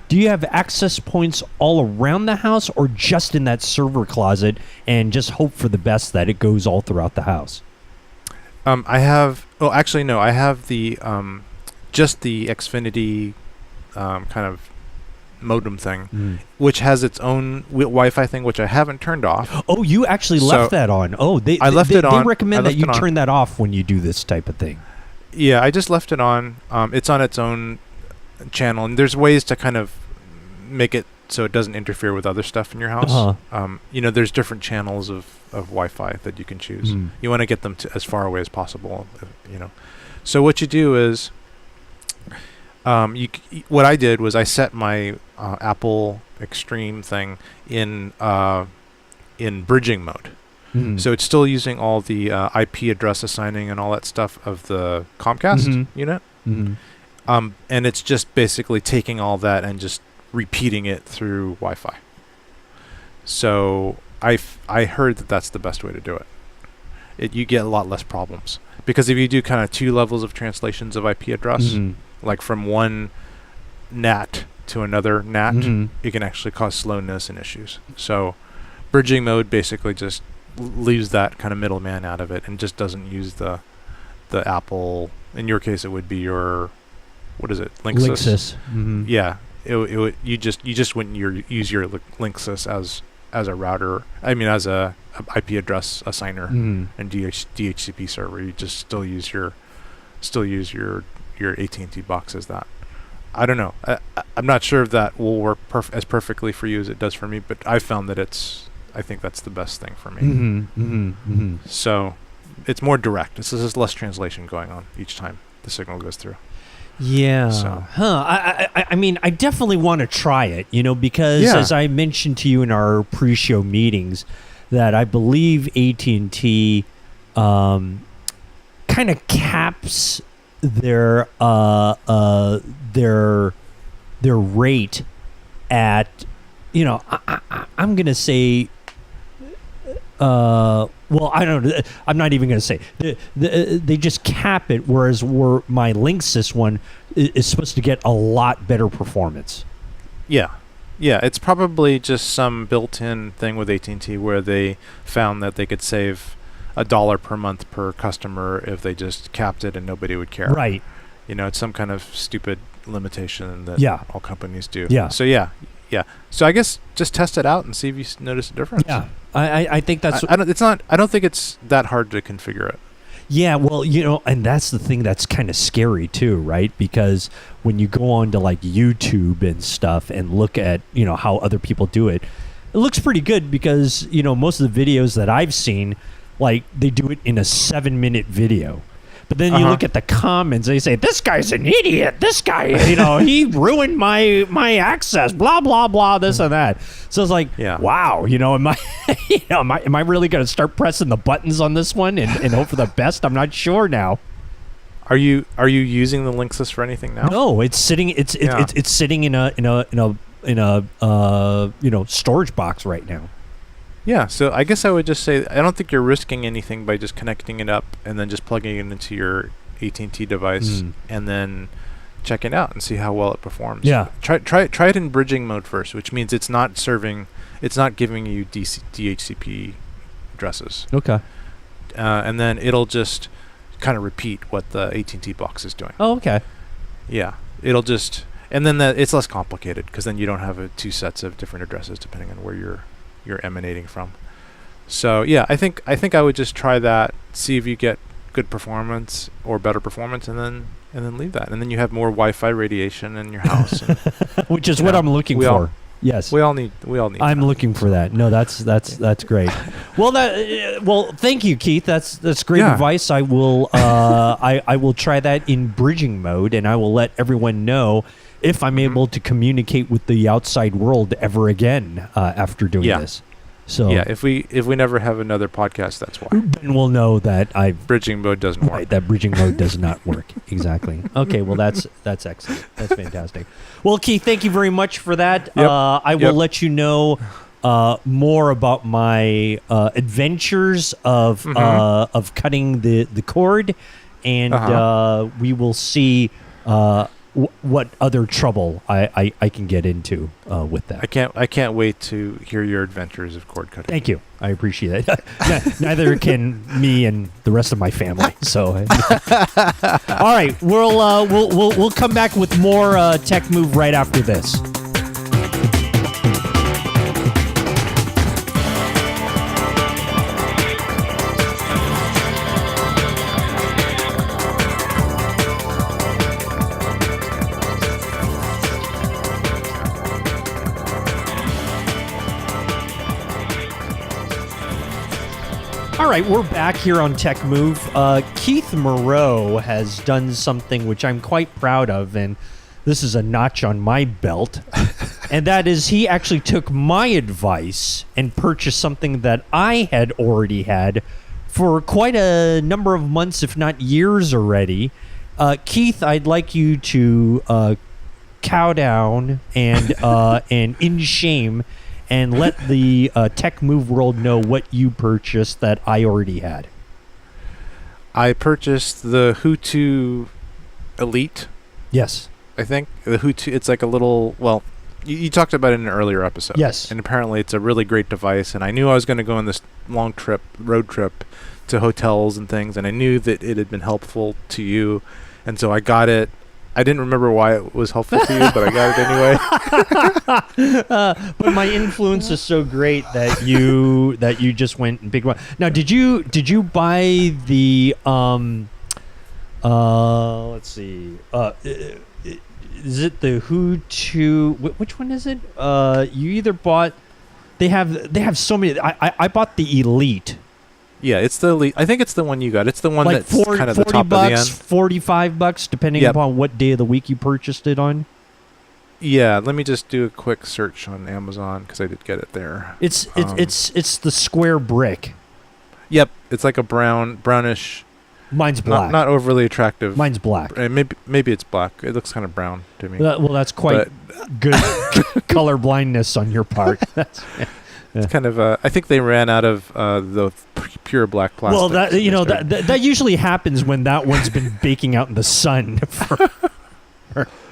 do you have access points all around the house, or just in that server closet, and just hope for the best that it goes all throughout the house? I have. Oh, actually, no. I have the just the Xfinity kind of modem thing, which has its own Wi-Fi thing, which I haven't turned off. Oh, you actually left that on. Oh, I left it on. They recommend that you turn that off when you do this type of thing. Yeah, I just left it on. It's on its own channel, and there's ways to kind of make it so it doesn't interfere with other stuff in your house. There's different channels of Wi-Fi that you can choose. You want to get them to as far away as possible. So what you do is, what I did was I set my Apple Extreme thing in bridging mode. So it's still using all the IP address assigning and all that stuff of the Comcast unit. And it's just basically taking all that and just repeating it through Wi-Fi. So I heard that that's the best way to do it. You get a lot less problems. Because if you do kind of 2 levels of translations of IP address, like from one NAT to another NAT, it can actually cause slowness and issues. So bridging mode basically just leaves that kind of middleman out of it and just doesn't use the Apple. In your case, it would be your, what is it, Linksys? Yeah, you just wouldn't use your Linksys as a router. I mean, as a IP address assigner and DHCP server. You just still use your AT&T box as that. I don't know. I'm not sure if that will work as perfectly for you as it does for me, but I found that I think that's the best thing for me. So it's more direct. There's less translation going on each time the signal goes through. Yeah. So. I mean, I definitely want to try it, because as I mentioned to you in our pre-show meetings, that I believe AT&T kind of caps their rate at, I'm going to say well, I don't know. I'm not even going to say. They just cap it, whereas my Linksys one is supposed to get a lot better performance. Yeah. Yeah, it's probably just some built-in thing with AT&T where they found that they could save $1 per month per customer if they just capped it and nobody would care. Right. It's some kind of stupid limitation that all companies do. Yeah. So yeah. So I guess just test it out and see if you notice a difference. Yeah. I think that's. I don't think it's that hard to configure it. Yeah, well, and that's the thing that's kind of scary too, right? Because when you go on to like YouTube and stuff and look at, how other people do it, it looks pretty good because, most of the videos that I've seen, like they do it in a 7-minute video. But then you look at the comments, they say, this guy's an idiot. This guy, he ruined my access, blah, blah, blah, this and that. So it's like, wow, am I really going to start pressing the buttons on this one and hope for the best? I'm not sure now. Are you using the Linksys for anything now? No, it's sitting it's sitting in a storage box right now. Yeah, so I guess I would just say I don't think you're risking anything by just connecting it up and then just plugging it into your AT&T device and then check it out and see how well it performs. Yeah. Try it in bridging mode first, which means it's not giving you DHCP addresses. Okay. And then it'll just kind of repeat what the AT&T box is doing. Oh, okay. Yeah. It'll just, and then it's less complicated because then you don't have two sets of different addresses depending on where you're emanating from. So yeah, I think I would just try that, see if you get good performance or better performance, and then leave that, and then you have more Wi-Fi radiation in your house, and, which is what I'm looking for. Yes, we all need. I'm looking for that. No, that's great. Well, thank you, Keith. That's great advice. I will I will try that in bridging mode, and I will let everyone know if I'm able to communicate with the outside world ever again after doing this. So yeah, if we never have another podcast, that's why. Then we'll know that bridging mode doesn't work. Right, that bridging mode does not work. Exactly. Okay, well that's excellent. That's fantastic. Well, Keith, thank you very much for that. Yep. I will let you know more about my adventures of cutting the cord, and we will see what other trouble I can get into with that. I can't wait to hear your adventures of cord cutting. Thank you. I appreciate it. Neither can me and the rest of my family. So, all right, we'll come back with more Tech Move right after this. All right, we're back here on Tech Move. Keith Moreau has done something which I'm quite proud of, and this is a notch on my belt. And that is he actually took my advice and purchased something that I had already had for quite a number of months, if not years already. Keith, I'd like you to cow down and in shame and let the Tech Move world know what you purchased that I already had. I purchased the Hutu Elite. Yes. I think. The Hutu, it's like a little, well, you talked about it in an earlier episode. Yes. And apparently it's a really great device, and I knew I was going to go on this long road trip to hotels and things, and I knew that it had been helpful to you, and so I got it. I didn't remember why it was helpful to you, but I got it anyway. But my influence is so great that you just went and picked one. Now, did you buy the let's see, is it the Hutu? Which one is it? You either bought. They have so many. I bought the Elite. Yeah, it's the Elite. I think it's the one you got. It's the one like that's kind of the top bucks, of the end. $45, depending upon what day of the week you purchased it on. Yeah, let me just do a quick search on Amazon because I did get it there. It's the square brick. Yep, it's like a brownish. Mine's black. Not overly attractive. Mine's black. Maybe it's black. It looks kind of brown to me. Well, that's quite good color blindness on your part. It's kind of I think they ran out of the pure black plastic. Well, that usually happens when that one's been baking out in the sun for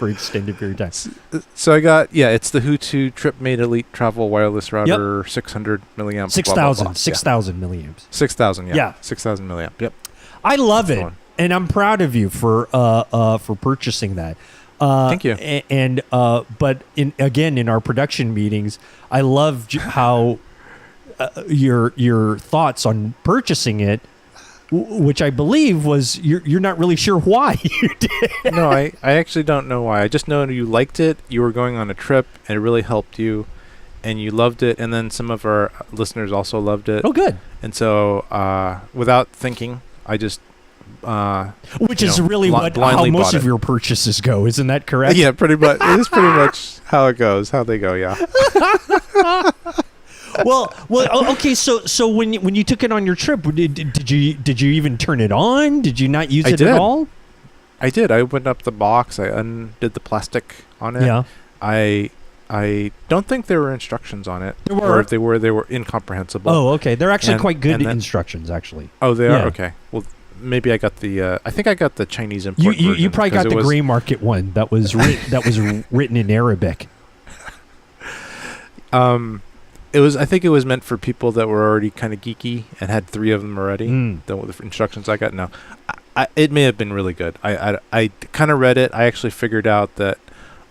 extended period of time. So I got it's the Hu2 TripMate Elite Travel Wireless Router, 600 milliamps. 6,000 milliamps. 6,000, yeah. 6,000 milliamp. Yep. I love it, and I'm proud of you for purchasing that. Thank you. And but in our production meetings, I love how your thoughts on purchasing it, which I believe was you're not really sure why you did. No, I actually don't know why. I just know you liked it. You were going on a trip, and it really helped you, and you loved it. And then some of our listeners also loved it. Oh, good. And so, without thinking, I just which is really how most of your purchases go, isn't that correct? Yeah, pretty much. It is pretty much how it goes, how they go. Yeah. Well, okay. So when you took it on your trip, did you even turn it on? Did you not use it at all? I did. I opened up the box. I undid the plastic on it. Yeah. I don't think there were instructions on it. There were. Or if they were incomprehensible. Oh, okay. They're actually quite good instructions, actually. Oh, they are? Okay. Well, maybe I got the. I think I got the Chinese import version. You probably got the gray market one that was written in Arabic. I think it was meant for people that were already kind of geeky and had 3 of them already. The instructions I got. No, it may have been really good. I kind of read it. I actually figured out that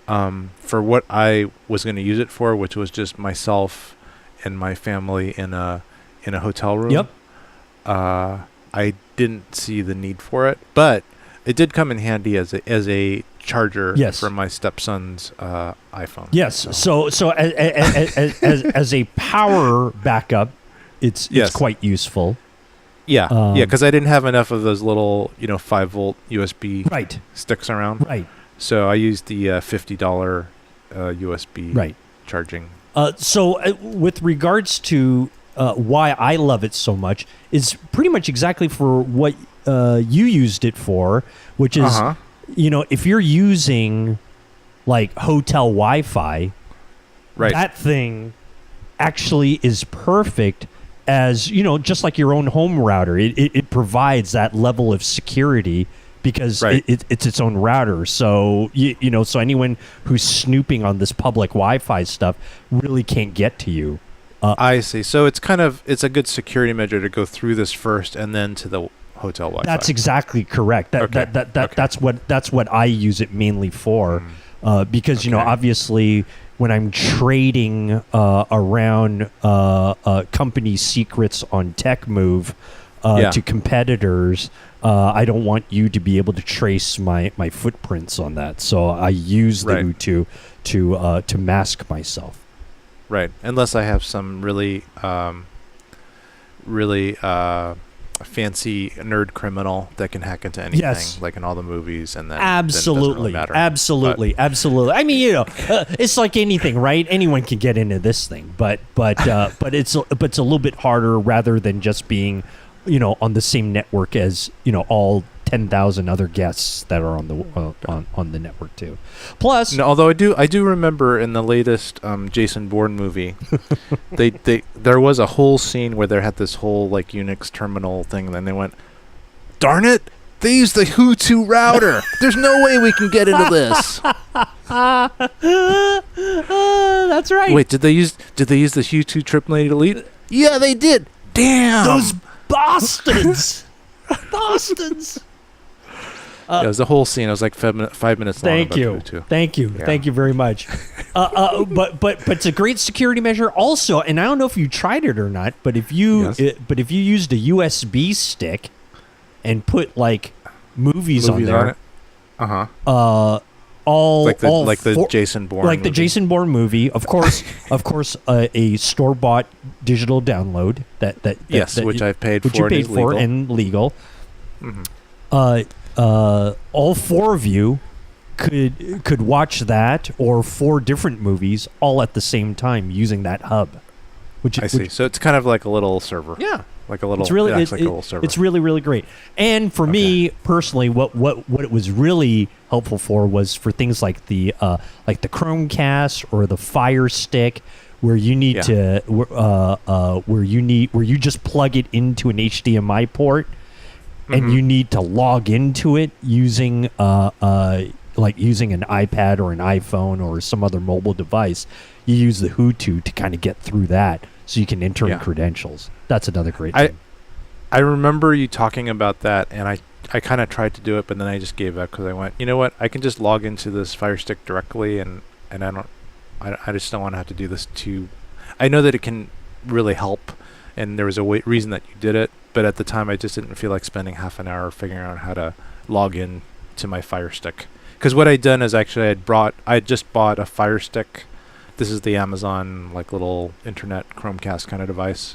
for what I was going to use it for, which was just myself and my family in a hotel room. Yep. I didn't see the need for it, but it did come in handy as a charger for my stepson's iPhone. Yes. So as a power backup, it's quite useful. Yeah. Because I didn't have enough of those little 5-volt USB sticks around. Right. So I used the $50 USB charging. So with regards to why I love it so much is pretty much exactly for what you used it for, which is, if you're using like hotel Wi-Fi, that thing actually is perfect as, just like your own home router. It provides that level of security because it's its own router. So, so anyone who's snooping on this public Wi-Fi stuff really can't get to you. I see. So it's a good security measure to go through this first and then to the hotel Wi-Fi. That's exactly correct. That's what I use it mainly for, because obviously when I'm trading around company secrets on TechMove to competitors, I don't want you to be able to trace my footprints on that. So I use the Hu2 to mask myself. Right, unless I have some really fancy nerd criminal that can hack into anything, like in all the movies, and then absolutely, then it absolutely. I mean, it's like anything, right? Anyone can get into this thing, but it's a little bit harder rather than just being, on the same network as all 10,000 other guests that are on the network too. Plus, although I do remember in the latest Jason Bourne movie, there was a whole scene where they had this whole like Unix terminal thing, and then they went, "Darn it, they used the Hu2 router. There's no way we can get into this." That's right. Wait, did they use the Hu2 TripMate Elite? Yeah, they did. Damn, those bastards. Bastards. It was the whole scene. It was like 5 minutes long. Thank you. Thank you very much. But it's a great security measure also. And I don't know if you tried it or not, but if you used a USB stick and put like movies on there, the Jason Bourne, like movie. The Jason Bourne movie, of course, a store-bought digital download which I've paid which for, you paid for and legal. All 4 of you could watch that or 4 different movies all at the same time using that hub. I see. So it's kind of like a little server. Yeah. Like a little. It's really, like a little server. It's really, really great. And for me personally, what it was really helpful for was for things like the Chromecast or the Fire Stick, where you need to where you just plug it into an HDMI port, and you need to log into it using like using an iPad or an iPhone or some other mobile device. You use the Hutu to kind of get through that, so you can enter in credentials. That's another great thing. I remember you talking about that, and I kind of tried to do it, but then I just gave up because I went, you know what? I can just log into this Fire Stick directly, and I just don't want to have to do this too. I know that it can really help, and there was a reason that you did it, but at the time I just didn't feel like spending half an hour figuring out how to log in to my Fire Stick. Because what I'd done is actually I just bought a Fire Stick. This is the Amazon like little internet Chromecast kind of device,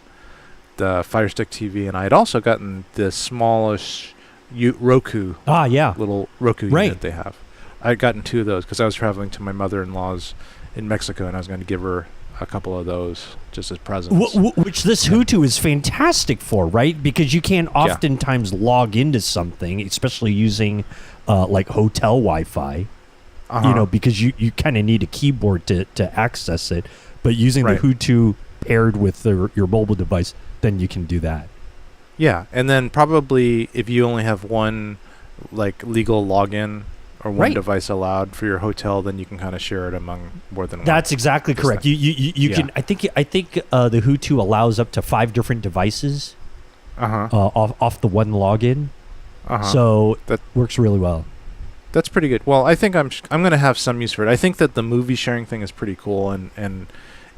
the Fire Stick TV, and I had also gotten the smallish Roku. Little Roku unit they have. I had gotten 2 of those because I was traveling to my mother-in-law's in Mexico, and I was going to give her a couple of those just as presents. Which this Hutu is fantastic for, right? Because you can oftentimes log into something, especially using like hotel Wi-Fi. You know, because you kind of need a keyboard to access it, but using the Hutu paired with your mobile device, then you can do that. Yeah, and then probably if you only have one like legal login or one device allowed for your hotel, then you can kind of share it among more than one. That's exactly correct. You can. I think the Hutu allows up to 5 different devices off the one login. So that works really well. That's pretty good. Well, I think I'm going to have some use for it. I think that the movie sharing thing is pretty cool, and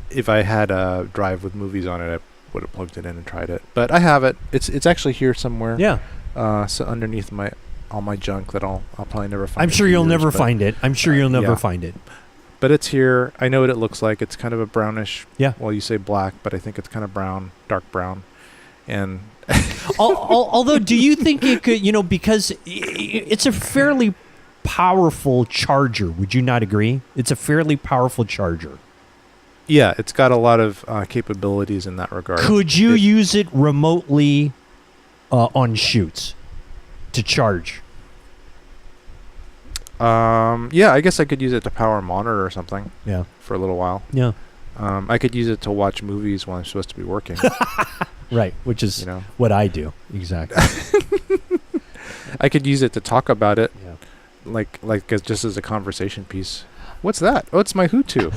if I had a drive with movies on it, I would have plugged it in and tried it. But I have it. It's actually here somewhere. Yeah. So underneath all my junk that I'll probably never find. I'm sure you'll never find it. I'm sure you'll never find it. But it's here. I know what it looks like. It's kind of a brownish. Yeah. Well, you say black, but I think it's kind of brown, dark brown, and. Although, do you think it could? You know, because it's a fairly powerful charger. Would you not agree? It's a fairly powerful charger. Yeah, it's got a lot of capabilities in that regard. Could you use it remotely on shoots to charge? Yeah, I guess I could use it to power a monitor or something. Yeah. For a little while. Yeah. I could use it to watch movies when I'm supposed to be working. Right, which is what I do. Exactly. I could use it to talk about it. Yeah. Like just as a conversation piece. What's that? Oh, it's my Hutu.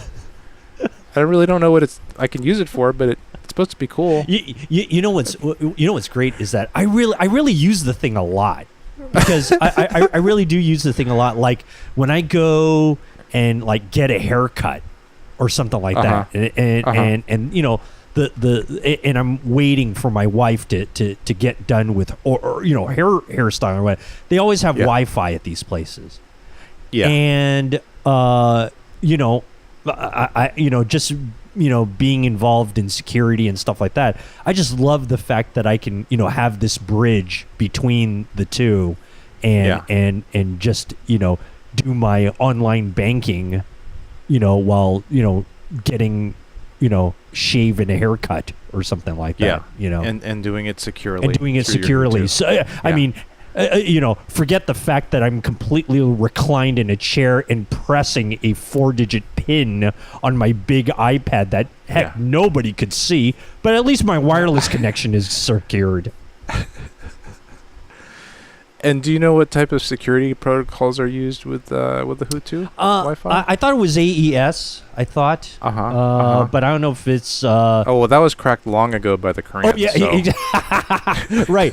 I really don't know what I can use it for, but it's supposed to be cool. You know what's great is that I really use the thing a lot, because I really do use the thing a lot. Like when I go and like get a haircut or something like that, and you know and I'm waiting for my wife to get done with or you know hairstyle or what. They always have Wi-Fi at these places. Yeah, and you know. Just being involved in security and stuff like that, I just love the fact that I can, have this bridge between the two, and just do my online banking, while getting shave and a haircut or something like that. And doing it securely. So I mean. Forget the fact that I'm completely reclined in a chair and pressing a 4-digit pin on my big iPad that nobody could see, but at least my wireless connection is secured. And do you know what type of security protocols are used with the Hutu Wi-Fi? I thought it was AES. I thought, but I don't know if it's. Oh well, that was cracked long ago by the Koreans. Oh yeah, right.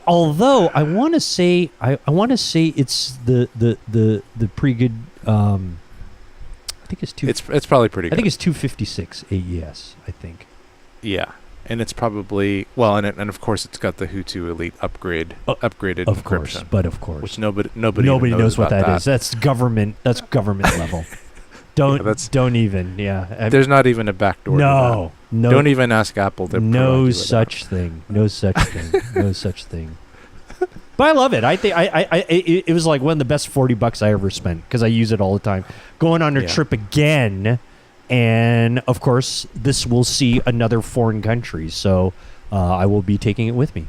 Although I want to say, it's the pretty good. I think it's two. It's probably pretty good. I think it's 256 AES. I think. Yeah. And it's probably and of course it's got the Hutu Elite upgraded of encryption. Of course, which nobody knows what that is. That's government level. Don't even. Yeah, there's not even a backdoor. No. Don't even ask Apple to. No such thing. No such thing. But I love it. I think it was like one of the best $40 I ever spent because I use it all the time. Going on a trip again. And, of course, this will see another foreign country, so I will be taking it with me.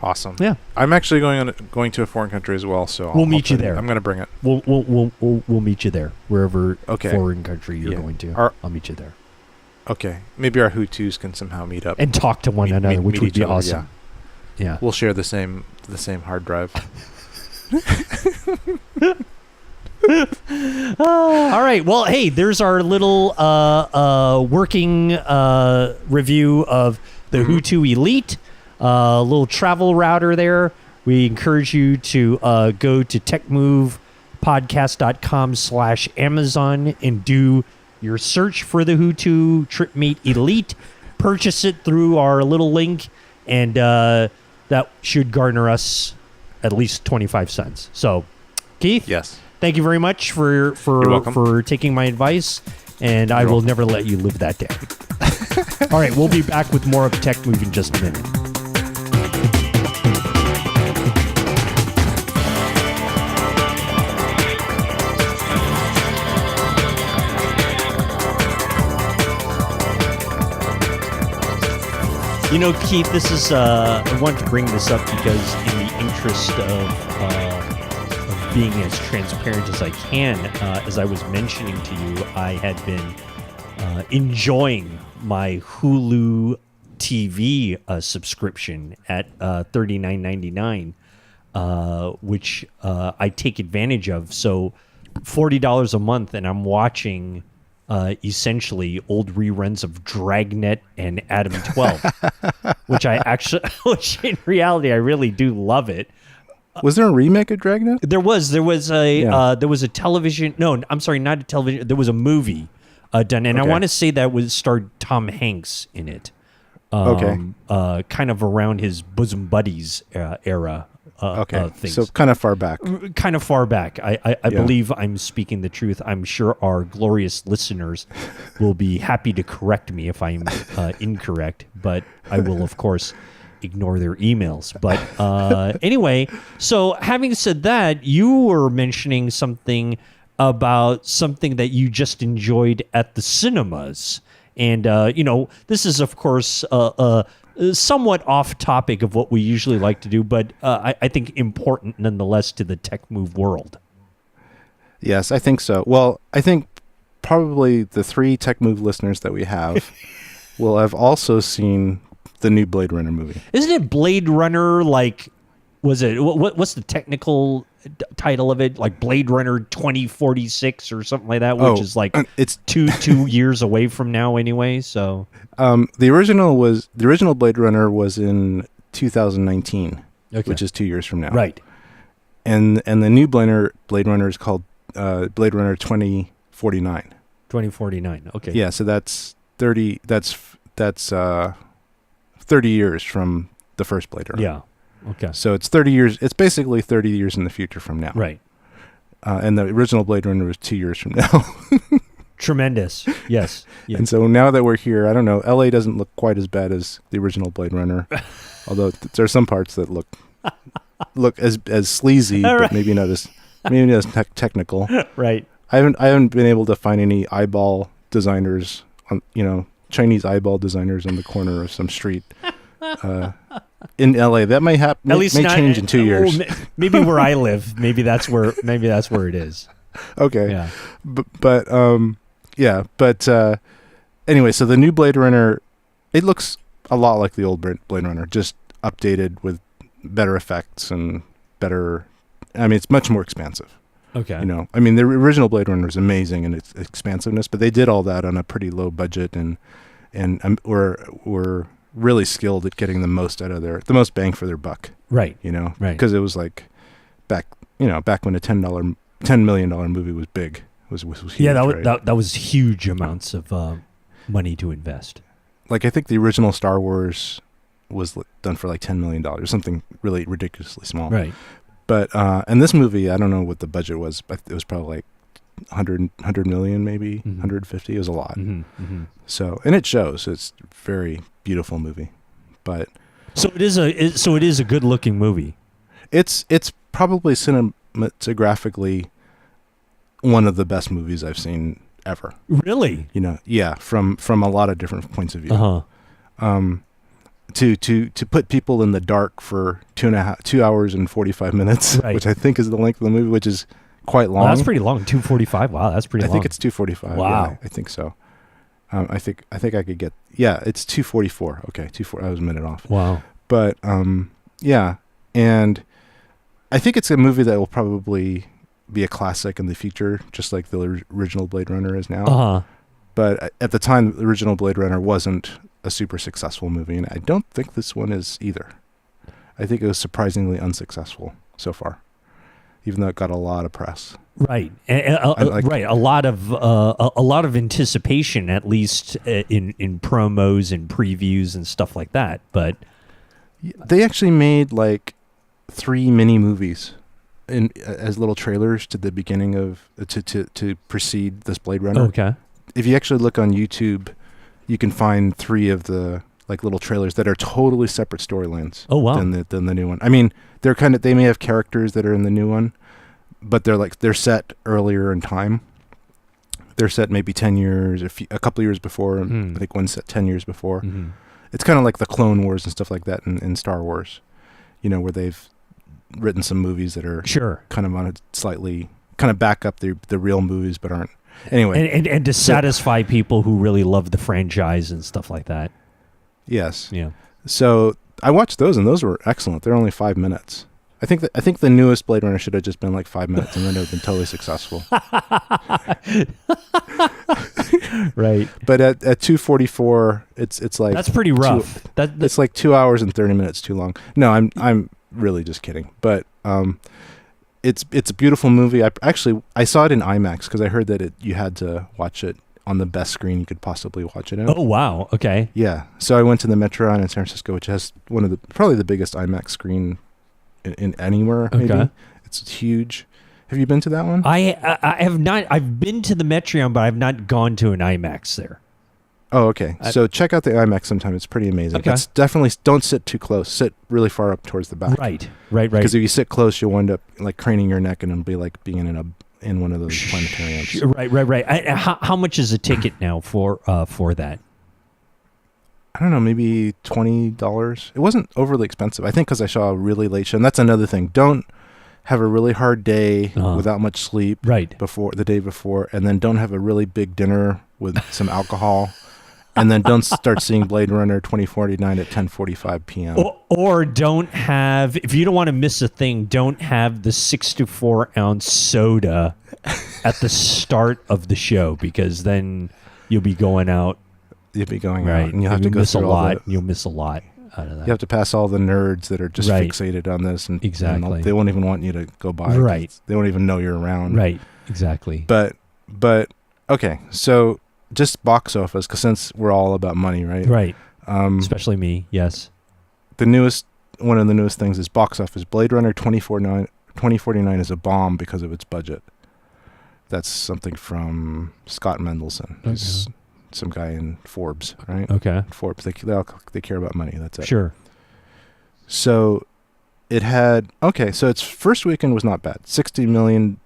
Awesome. Yeah. I'm actually going to a foreign country as well, so we'll meet you there. I'm going to bring it. We'll meet you there wherever foreign country you're going to. I'll meet you there. Okay. Maybe our Hutus can somehow meet up and talk to one another, which would be awesome. Yeah. We'll share the same hard drive. All right. Well, hey, there's our little working review of the Hutu Elite. Little travel router there. We encourage you to go to techmovepodcast.com/Amazon and do your search for the Hutu TripMate Elite. Purchase it through our little link, and that should garner us at least 25 cents. So, Keith? Yes. Thank you very much for taking my advice, and I will never let you live that down. All right, we'll be back with more of Tech Move in just a minute. You know, Keith, this is, I want to bring this up because in the interest of being as transparent as I can, as I was mentioning to you, I had been enjoying my Hulu TV subscription at $39.99, which I take advantage of. So $40 a month, and I'm watching essentially old reruns of Dragnet and Adam 12, which in reality I really do love it. Was there a remake of Dragnet? There was a television. No, I'm sorry, not a television. There was a movie done, and I want to say that starred Tom Hanks in it. Kind of around his bosom buddies era. Things. So kind of far back. I believe I'm speaking the truth. I'm sure our glorious listeners will be happy to correct me if I'm incorrect, but I will, of course, ignore their emails. But anyway, so having said that, you were mentioning something about something that you just enjoyed at the cinemas. And, this is, of course, somewhat off topic of what we usually like to do, but I think important nonetheless to the Tech Move world. Yes, I think so. Well, I think probably the 3 Tech Move listeners that we have will have also seen the new Blade Runner movie. Isn't it Blade Runner, what's the technical title of it? Like Blade Runner 2046 or something like that, which is it's two years away from now anyway, so... The original Blade Runner was in 2019, which is 2 years from now. Right. And the new Blade Runner is called Blade Runner 2049. 2049. Okay. Yeah, so that's 30 years from the first Blade Runner. Yeah. Okay. So it's 30 years. It's basically 30 years in the future from now. Right. And the original Blade Runner was 2 years from now. Tremendous. Yes. Yeah. And so now that we're here, I don't know, LA doesn't look quite as bad as the original Blade Runner. Although there are some parts that look as sleazy, right. But maybe not as technical. Right. I haven't been able to find any eyeball designers Chinese eyeball designers on the corner of some street in LA. That may happen. May change in 2 years. Maybe where I live. Maybe that's where it is. Okay. Yeah. But anyway, so the new Blade Runner, it looks a lot like the old Blade Runner, just updated with better effects and better. I mean, it's much more expansive. Okay. The original Blade Runner is amazing in its expansiveness, but they did all that on a pretty low budget and were really skilled at getting the most out of the most bang for their buck. Right. Right. Because it was like back when a $10 million movie was big. Was huge. Yeah, that was huge amounts of money to invest. Like I think the original Star Wars was done for like $10 million, something really ridiculously small. Right. But and this movie, I don't know what the budget was, but it was probably like 100 million, maybe 150. It was a lot. So, and it shows. It's a very beautiful movie. But so it is a good looking movie. It's probably cinematographically one of the best movies I've seen ever. Really? Yeah, from a lot of different points of view. to put people in the dark for 2 hours and 45 minutes, right. Which I think is the length of the movie, which is quite long. Well, that's pretty long. 2:45. Wow, that's pretty long. I think it's 2:45. Wow. Yeah, I think so. I think I could get. Yeah, it's 2:44. Okay, 2:4. I was a minute off. Wow. But yeah, and I think it's a movie that will probably be a classic in the future, just like the original Blade Runner is now. Uh-huh. But at the time, the original Blade Runner wasn't a super successful movie, and I don't think this one is either. I think it was surprisingly unsuccessful so far, even though it got a lot of press. Right, right. A lot of anticipation, at least in promos and previews and stuff like that. But they actually made like 3 mini movies as little trailers to the beginning of to precede this Blade Runner. Okay. If you actually look on YouTube, you can find 3 of the like little trailers that are totally separate storylines. Oh wow! Than the new one. I mean, they may have characters that are in the new one, but they're set earlier in time. They're set maybe 10 years, a couple years before. I think one's set 10 years before. Mm-hmm. It's kind of like the Clone Wars and stuff like that in Star Wars, where they've written some movies that are kind of on a slightly kind of back up the real movies, but aren't. Anyway, and to satisfy people who really love the franchise and stuff like that. Yes. Yeah. So I watched those, and those were excellent. They're only 5 minutes. I think the newest Blade Runner should have just been like 5 minutes, and then it would have been totally successful. Right. But at 2:44, it's like that's pretty rough. It's like 2 hours and 30 minutes too long. No, I'm really just kidding. But it's a beautiful movie. I saw it in IMAX because I heard that you had to watch it on the best screen you could possibly watch it in. Oh wow! Okay. Yeah. So I went to the Metron in San Francisco, which has probably the biggest IMAX screen in anywhere. Okay. Maybe. It's huge. Have you been to that one? I have not. I've been to the Metron, but I've not gone to an IMAX there. Oh, okay. So check out the IMAX sometime. It's pretty amazing. Okay. It's definitely, don't sit too close. Sit really far up towards the back. Right. Because if you sit close, you'll end up like craning your neck, and it'll be like being in one of those planetariums. Right. How much is a ticket now for that? I don't know, maybe $20. It wasn't overly expensive. I think because I saw a really late show. And that's another thing. Don't have a really hard day without much sleep the day before, and then don't have a really big dinner with some alcohol. And then don't start seeing Blade Runner 2049 at 10:45 p.m. Or don't have, if you don't want to miss a thing, don't have the 64-ounce soda at the start of the show, because then you'll be going out. You'll be going out, and you'll have to go miss a lot. You'll miss a lot out of that. You have to pass all the nerds that are just fixated on this, and exactly, they won't even want you to go by. Right, they won't even know you're around. Right, exactly. But okay, so. Just box office, because since we're all about money, right? Right. Especially me, yes. One of the newest things is box office. Blade Runner 2049 is a bomb because of its budget. That's something from Scott Mendelson, who's some guy in Forbes, right? Okay. Forbes, they care about money. That's it. Sure. So it had so its first weekend was not bad. $60 million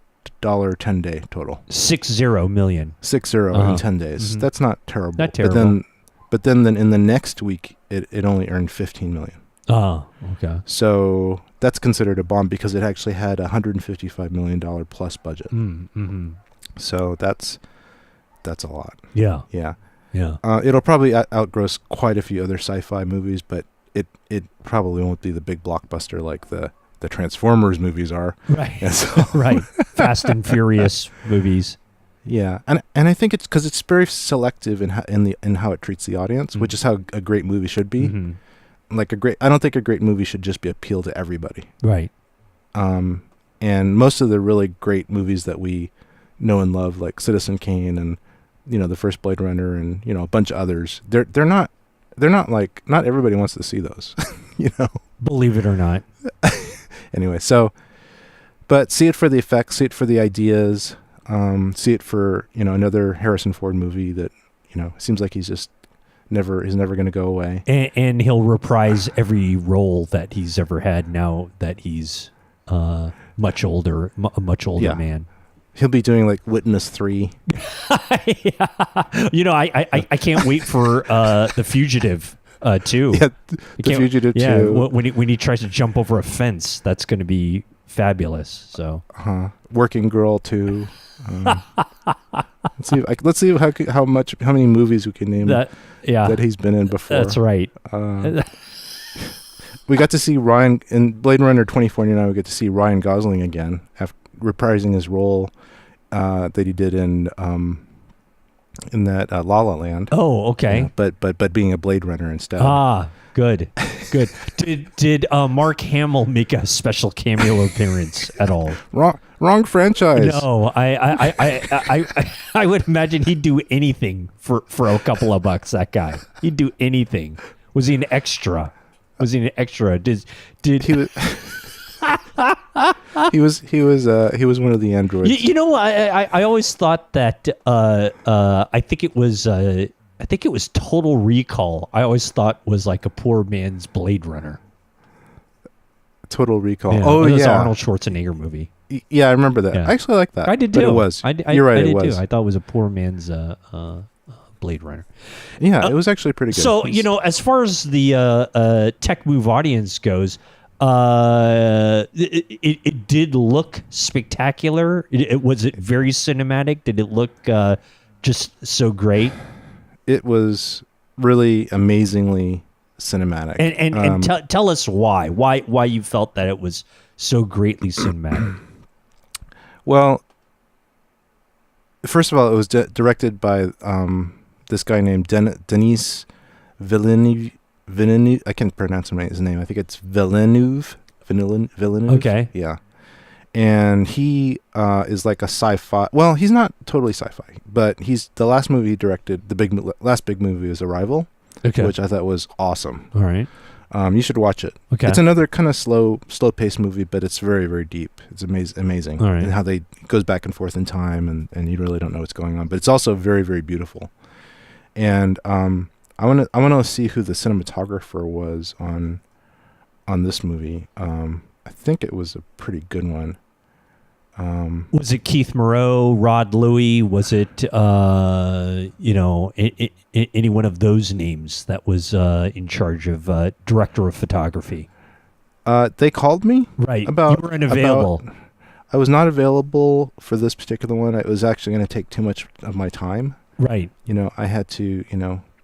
10-day total. 60 million. 60 in 10 days. Mm-hmm. That's not terrible. Not terrible. But then in the next week, it only earned 15 million. Oh, okay. So that's considered a bomb because it actually had $155 million plus budget. Mm-hmm. So that's a lot. Yeah. Yeah. Yeah. It'll probably outgross quite a few other sci-fi movies, but it probably won't be the big blockbuster like the Transformers movies are. Right. So right. Fast and Furious movies. Yeah. And I think it's because it's very selective in how it treats the audience, which is how a great movie should be. Mm-hmm. I don't think a great movie should just be appeal to everybody. Right. And most of the really great movies that we know and love, like Citizen Kane and the first Blade Runner and a bunch of others, they're not like, not everybody wants to see those. Believe it or not. Anyway, but see it for the effects, see it for the ideas, see it for, another Harrison Ford movie that, seems like he's never going to go away. And he'll reprise every role that he's ever had now that he's a much older man. He'll be doing like Witness 3. Yeah. I can't wait for The Fugitive 2. Yeah, The Fugitive 2. Yeah, when he tries to jump over a fence, that's going to be fabulous. So, Working Girl 2. Let's see how many movies we can name that he's been in before. That's right. We got to see Ryan in Blade Runner 2049. We get to see Ryan Gosling again, after reprising his role that he did in that La La Land. Oh, okay. But being a Blade Runner instead. Good. Did Mark Hamill make a special cameo appearance at all? Wrong franchise. No, I would imagine he'd do anything for a couple of bucks. That guy, he'd do anything. Was he an extra? Did he was? he was one of the androids. I always thought that I think it was Total Recall. I always thought was like a poor man's Blade Runner. Total Recall. Yeah, it was an Arnold Schwarzenegger movie. Yeah, I remember that. Yeah. I actually like that. I did too. But it was. You're right. It was. Too. I thought it was a poor man's Blade Runner. Yeah, it was actually pretty good. So as far as the Tech Move audience goes, it did look spectacular. Was it very cinematic? Did it look just so great? It was really amazingly cinematic. And tell us why you felt that it was so greatly cinematic. Well, first of all, it was directed by this guy named Denis Villeneuve. I can't pronounce his name. I think it's Villeneuve. Okay. Yeah. And he is like a sci-fi. Well, he's not totally sci-fi, but he's the last movie he directed. Last big movie was Arrival, which I thought was awesome. All right. You should watch it. Okay. It's another kind of slow-paced movie, but it's very, very deep. It's amazing. All right. And how it goes back and forth in time, and you really don't know what's going on. But it's also very, very beautiful. And I want to see who the cinematographer was on this movie. I think it was a pretty good one. Was it Keith Moreau, Rod Louie? Was it any one of those names that was in charge of director of photography? They called me. Right. You were unavailable. I was not available for this particular one. It was actually going to take too much of my time. Right. I had to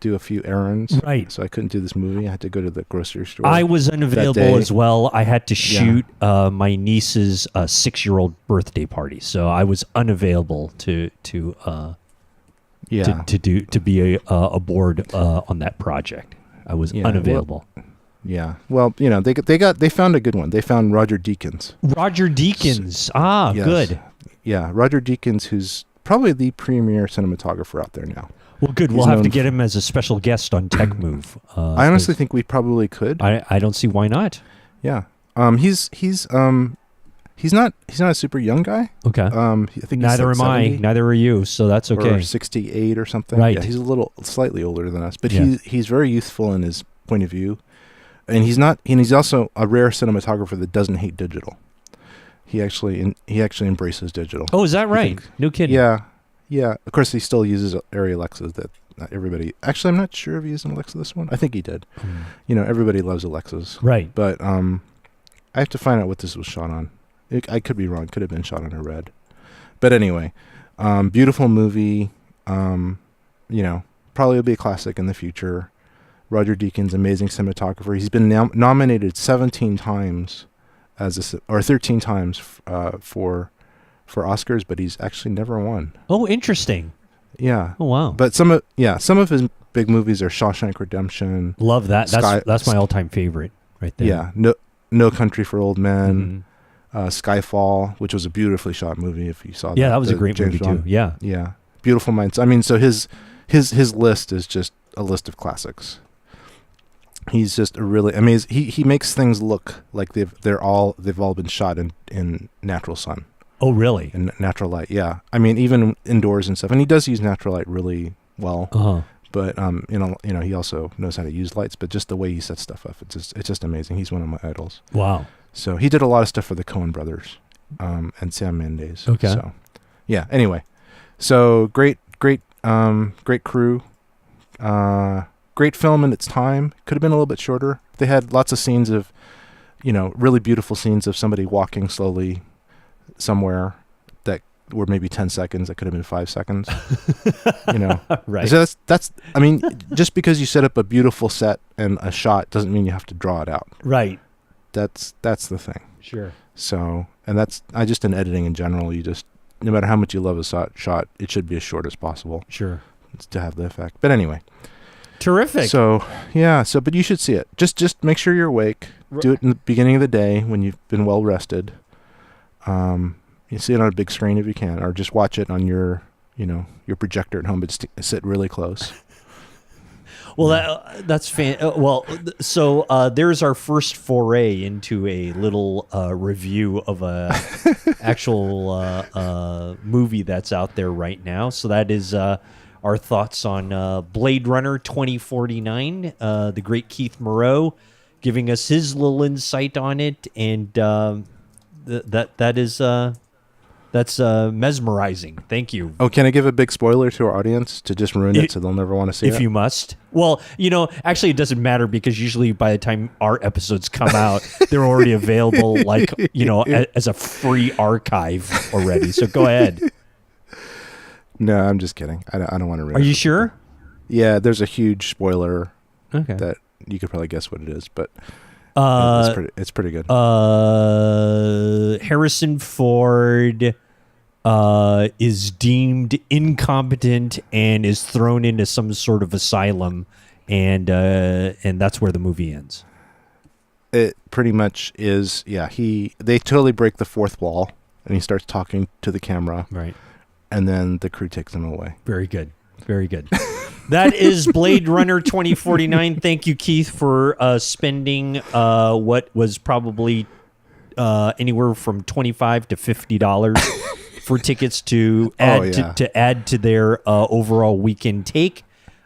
do a few errands. Right. So I couldn't do this movie. I had to go to the grocery store. I was unavailable as well. I had to shoot my niece's 6-year-old birthday party, so I was unavailable to be aboard on that project. I was unavailable. They found a good one. They found Roger Deakins. Roger Deakins. Yes. Good. Yeah, Roger Deakins, who's probably the premier cinematographer out there now. Well, good. We'll have to get him as a special guest on Tech Move. I honestly think we probably could. I don't see why not. Yeah. He's not a super young guy. Okay. I think neither am I. Neither are you. So that's okay. Or 68 or something. Right. Yeah, he's slightly older than us, but he's very youthful in his point of view, and he's also a rare cinematographer that doesn't hate digital. He actually embraces digital. Oh, is that right? No kidding. Yeah. Yeah, of course he still uses Arri Alexas that not everybody. Actually, I'm not sure if he used an Alexa this one. I think he did. Everybody loves Alexas, right? But I have to find out what this was shot on. I could be wrong. Could have been shot on a red. But anyway, beautiful movie. Probably will be a classic in the future. Roger Deakins, amazing cinematographer. He's been nominated 17 times 13 times for Oscars, but he's actually never won. Oh, interesting. Yeah. Oh, wow. But some of his big movies are Shawshank Redemption. Love that. That's my all-time favorite right there. Yeah. No Country for Old Men. Mm-hmm. Skyfall, which was a beautifully shot movie. If you saw that. Yeah, that was a great movie too. Yeah. Yeah. Beautiful Minds. I mean, so his list is just a list of classics. He's just a really amazing. He makes things look like they've all been shot in natural sun. Oh, really? In natural light, yeah. I mean, even indoors and stuff. And he does use natural light really well. Uh-huh. But he also knows how to use lights. But just the way he sets stuff up, it's just amazing. He's one of my idols. Wow. So he did a lot of stuff for the Coen brothers, and Sam Mendes. Okay. So, yeah. Anyway, so great crew. great film in its time. Could have been a little bit shorter. They had lots of scenes of, really beautiful scenes of somebody walking slowly somewhere that were maybe 10 seconds. That could have been 5 seconds. Right. So that's. I mean, just because you set up a beautiful set and a shot doesn't mean you have to draw it out. Right. That's the thing. Sure. So, and that's just in editing in general. You just, no matter how much you love a shot, it should be as short as possible. Sure. To have the effect. But anyway. Terrific. So, yeah. But you should see it. Just make sure you're awake. Do it in the beginning of the day when you've been well rested. You see it on a big screen if you can, or just watch it on your projector at home, but sit really close. Well, that's so there's our first foray into a little review of a actual movie that's out there right now. So that is our thoughts on Blade Runner 2049, the great Keith Moreau giving us his little insight on it, and that's mesmerizing. Thank you. Oh, can I give a big spoiler to our audience to just ruin it so they'll never want to see it? If you must. Well, actually it doesn't matter because usually by the time our episodes come out, they're already available as a free archive already. So go ahead. No, I'm just kidding. I don't want to ruin it. Are you sure? Yeah, there's a huge spoiler that you could probably guess what it is, but it's pretty good. Harrison Ford is deemed incompetent and is thrown into some sort of asylum, and that's where the movie ends. It pretty much is. Yeah, they totally break the fourth wall, and he starts talking to the camera. Right. And then the crew takes him away. Very good. Very good. That is Blade Runner 2049. Thank you, Keith, for spending what was probably anywhere from $25 to $50 for tickets to add to their overall weekend take.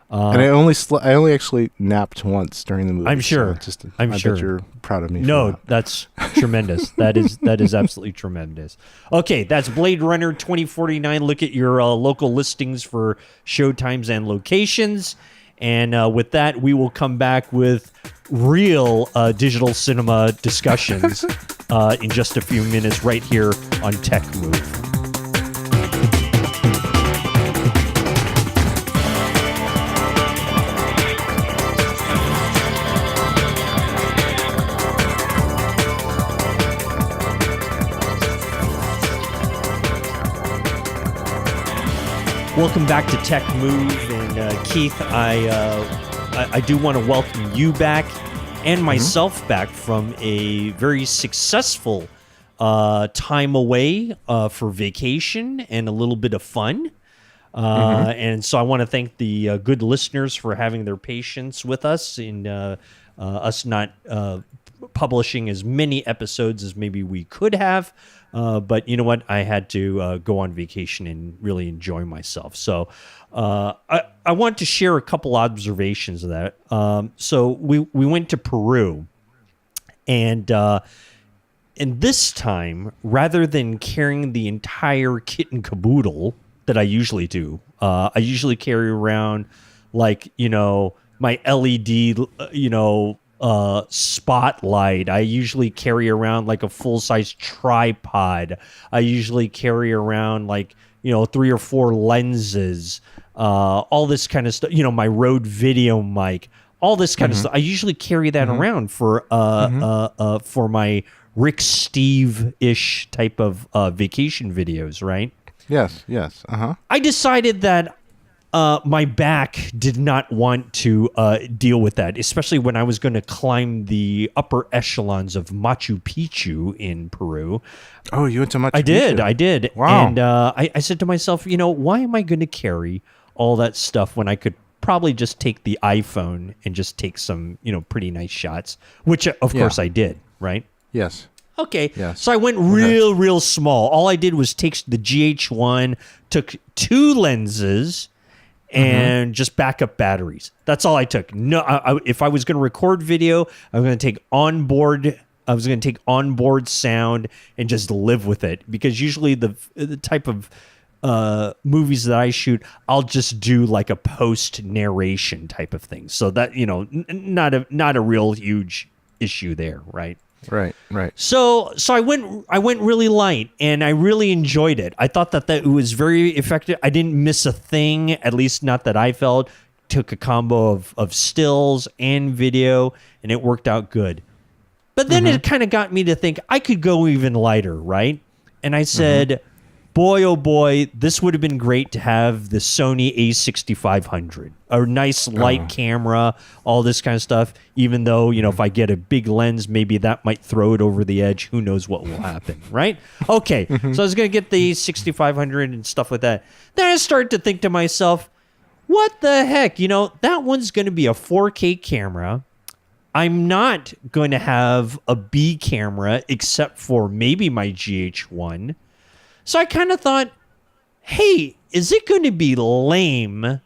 And I only actually napped once during the movie. I'm sure. So I bet you're proud of me. No, that's tremendous. That is absolutely tremendous. Okay, that's Blade Runner 2049. Look at your local listings for showtimes and locations. And with that, we will come back with real digital cinema discussions in just a few minutes right here on Tech Move. Welcome back to Tech Move, and Keith, I do want to welcome you back and myself back from a very successful time away for vacation and a little bit of fun. And so I want to thank the good listeners for having their patience with us in us not publishing as many episodes as maybe we could have. But you know what? I had to go on vacation and really enjoy myself. So I want to share a couple observations of that. So we went to Peru, and this time, rather than carrying the entire kit and caboodle that I usually do, I usually carry around my LED, spotlight. I usually carry around like a full-size tripod. I usually carry around 3 or 4 lenses, all this kind of stuff, my Rode video mic, all this kind of stuff. I usually carry that around for my Rick Steve-ish type of vacation videos, right? Yes. I decided that my back did not want to deal with that, especially when I was going to climb the upper echelons of Machu Picchu in Peru. Oh, you went to Machu Picchu? I did. Wow. And I said to myself, why am I going to carry all that stuff when I could probably just take the iPhone and just take some, pretty nice shots, which of course I did, right? Yes. Okay. Yes. So I went real small. All I did was take the GH1, took 2 lenses, and just backup batteries. That's all I took. No, if I was going to record video, I was going to take onboard. I was going to take onboard sound and just live with it, because usually the type of movies that I shoot, I'll just do like a post narration type of thing. So that, not a real huge issue there, right? Right. So I went really light, and I really enjoyed it. I thought that it was very effective. I didn't miss a thing, at least not that I felt. Took a combo of stills and video, and it worked out good. But then it kind of got me to think I could go even lighter, right? And I said, boy, oh boy, this would have been great to have the Sony A6500, a nice light camera, all this kind of stuff. Even though, if I get a big lens, maybe that might throw it over the edge. Who knows what will happen, right? Okay, so I was going to get the 6500 and stuff like that. Then I started to think to myself, what the heck? That one's going to be a 4K camera. I'm not going to have a B camera except for maybe my GH1. So I kind of thought, hey, is it going to be lame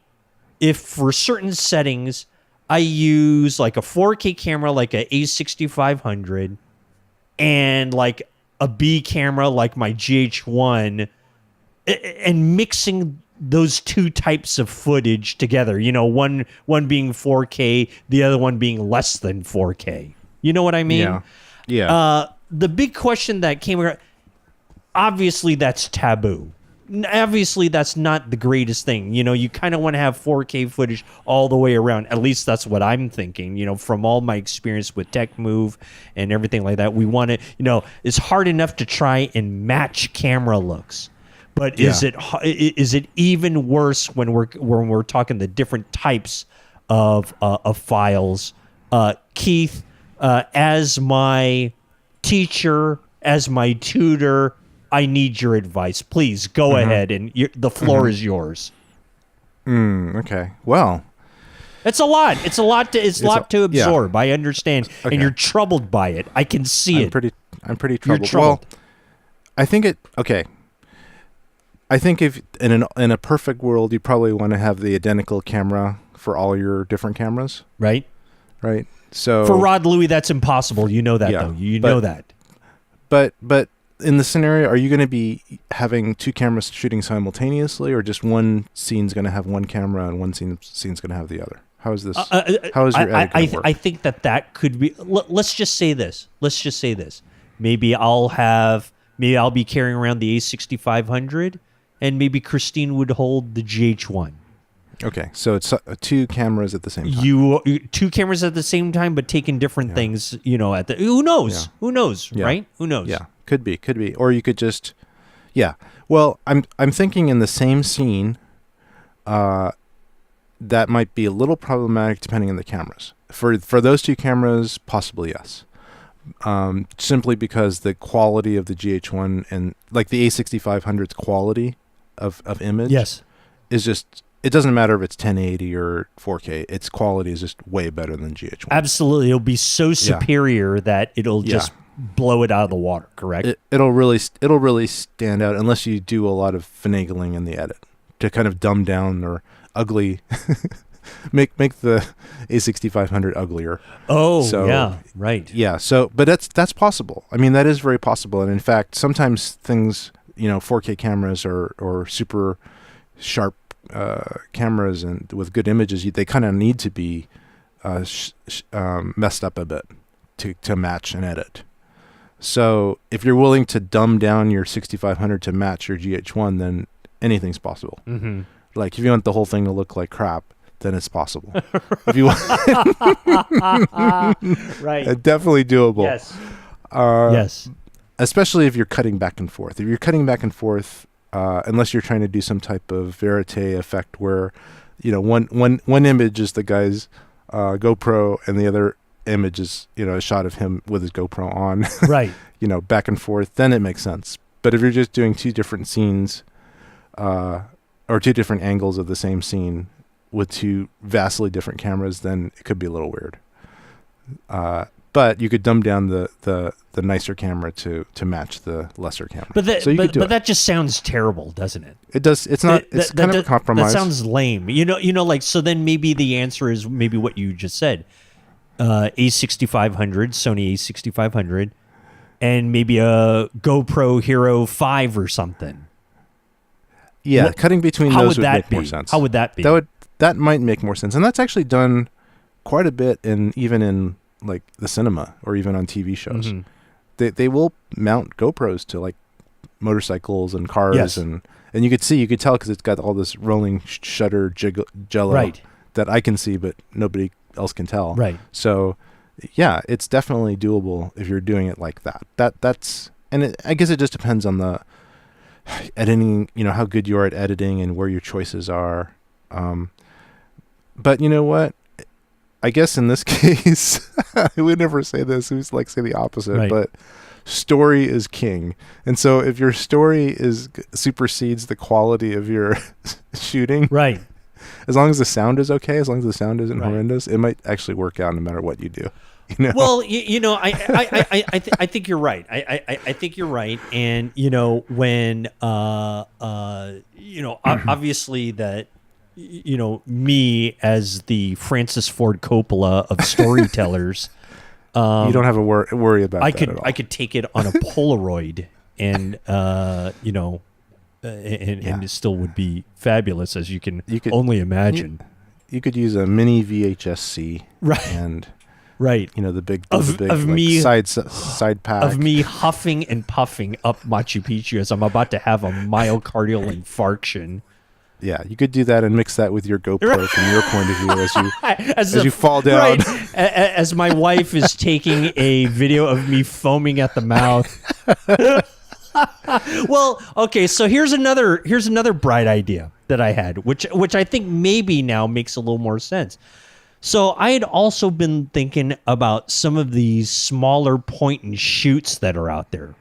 if for certain settings I use like a 4K camera like a A6500 and like a B camera like my GH1 and mixing those two types of footage together, one being 4K, the other one being less than 4K. You know what I mean? Yeah. The big question that came around, obviously that's taboo. Obviously that's not the greatest thing. You kind of want to have 4K footage all the way around. At least that's what I'm thinking, from all my experience with TechMove and everything like that. We want to, it's hard enough to try and match camera looks. But is it even worse when we're talking the different types of files? Keith, as my teacher, as my tutor, I need your advice. Please go ahead, and the floor is yours. Okay. Well, it's a lot. It's a lot to absorb. I understand, okay. And you're troubled by it. I can see it. I'm pretty troubled. You're troubled. Well, I think it. Okay. I think if in a perfect world, you probably want to have the identical camera for all your different cameras. Right. So for Rod Louie, that's impossible. You know that, though. You know that. But in the scenario, are you going to be having two cameras shooting simultaneously, or just one scene's going to have one camera and one scene's going to have the other? How is this? How is your edit going to work? I think that could be. Let's just say this. Maybe I'll be carrying around the A6500. And maybe Christine would hold the GH1. Okay, so it's two cameras at the same time. Two cameras at the same time, but taking different things. Who knows? Yeah. Who knows? Yeah. Right? Who knows? Yeah, could be, or you could just, Well, I'm thinking in the same scene, that might be a little problematic depending on the cameras. For those two cameras, possibly yes. Simply because the quality of the GH1 and like the A6500's quality of image is just, it doesn't matter if it's 1080 or 4K, its quality is just way better than GH1. Absolutely. It'll be so superior that it'll just blow it out of the water, correct? It'll really stand out unless you do a lot of finagling in the edit to kind of dumb down or ugly make the A6500 uglier. Oh, so, yeah, right. Yeah, so but that's possible. I mean, that is very possible. And in fact, sometimes things, 4K cameras or super sharp cameras and with good images, they kind of need to be messed up a bit to match and edit. So if you're willing to dumb down your 6500 to match your GH1, then anything's possible. Mm-hmm. Like if you want the whole thing to look like crap, then it's possible. If you want, right, definitely doable. Yes. Yes. Especially if you're cutting back and forth. If you're cutting back and forth, unless you're trying to do some type of verite effect where, one image is the guy's GoPro and the other image is, a shot of him with his GoPro on. Right. Back and forth, then it makes sense. But if you're just doing two different scenes, or two different angles of the same scene with two vastly different cameras, then it could be a little weird. But you could dumb down the nicer camera to match the lesser camera. But that just sounds terrible, doesn't it? It does. It's not. It's kind of a compromise. That sounds lame. Like, so then maybe the answer is maybe what you just said. A6500, Sony A6500, and maybe a GoPro Hero 5 or something. Yeah, cutting between those would make more sense. How would that be? That might make more sense, and that's actually done quite a bit even in like the cinema or even on TV shows. Mm-hmm. They will mount GoPros to like motorcycles and cars, and you could tell because it's got all this rolling shutter jello that I can see, but nobody else can tell. Right. So, yeah, it's definitely doable if you're doing it like that. I guess it just depends on the editing, how good you are at editing and where your choices are. But you know what? I guess in this case, I would never say this. Who's like say the opposite, but story is king. And so if your story supersedes the quality of your shooting, right? As long as the sound is okay, as long as the sound isn't horrendous, it might actually work out no matter what you do. Well, I think you're right. I think you're right. And when obviously that me as the Francis Ford Coppola of storytellers, you don't have a worry about that at all. I could take it on a Polaroid and and it still would be fabulous, as you could only imagine. You could use a mini VHS-C, and the big side pack of me huffing and puffing up Machu Picchu as I'm about to have a myocardial infarction. Yeah, you could do that and mix that with your GoPro from your point of view as you fall down. Right. As my wife is taking a video of me foaming at the mouth. Well, okay, so here's another bright idea that I had, which I think maybe now makes a little more sense. So I had also been thinking about some of these smaller point and shoots that are out there,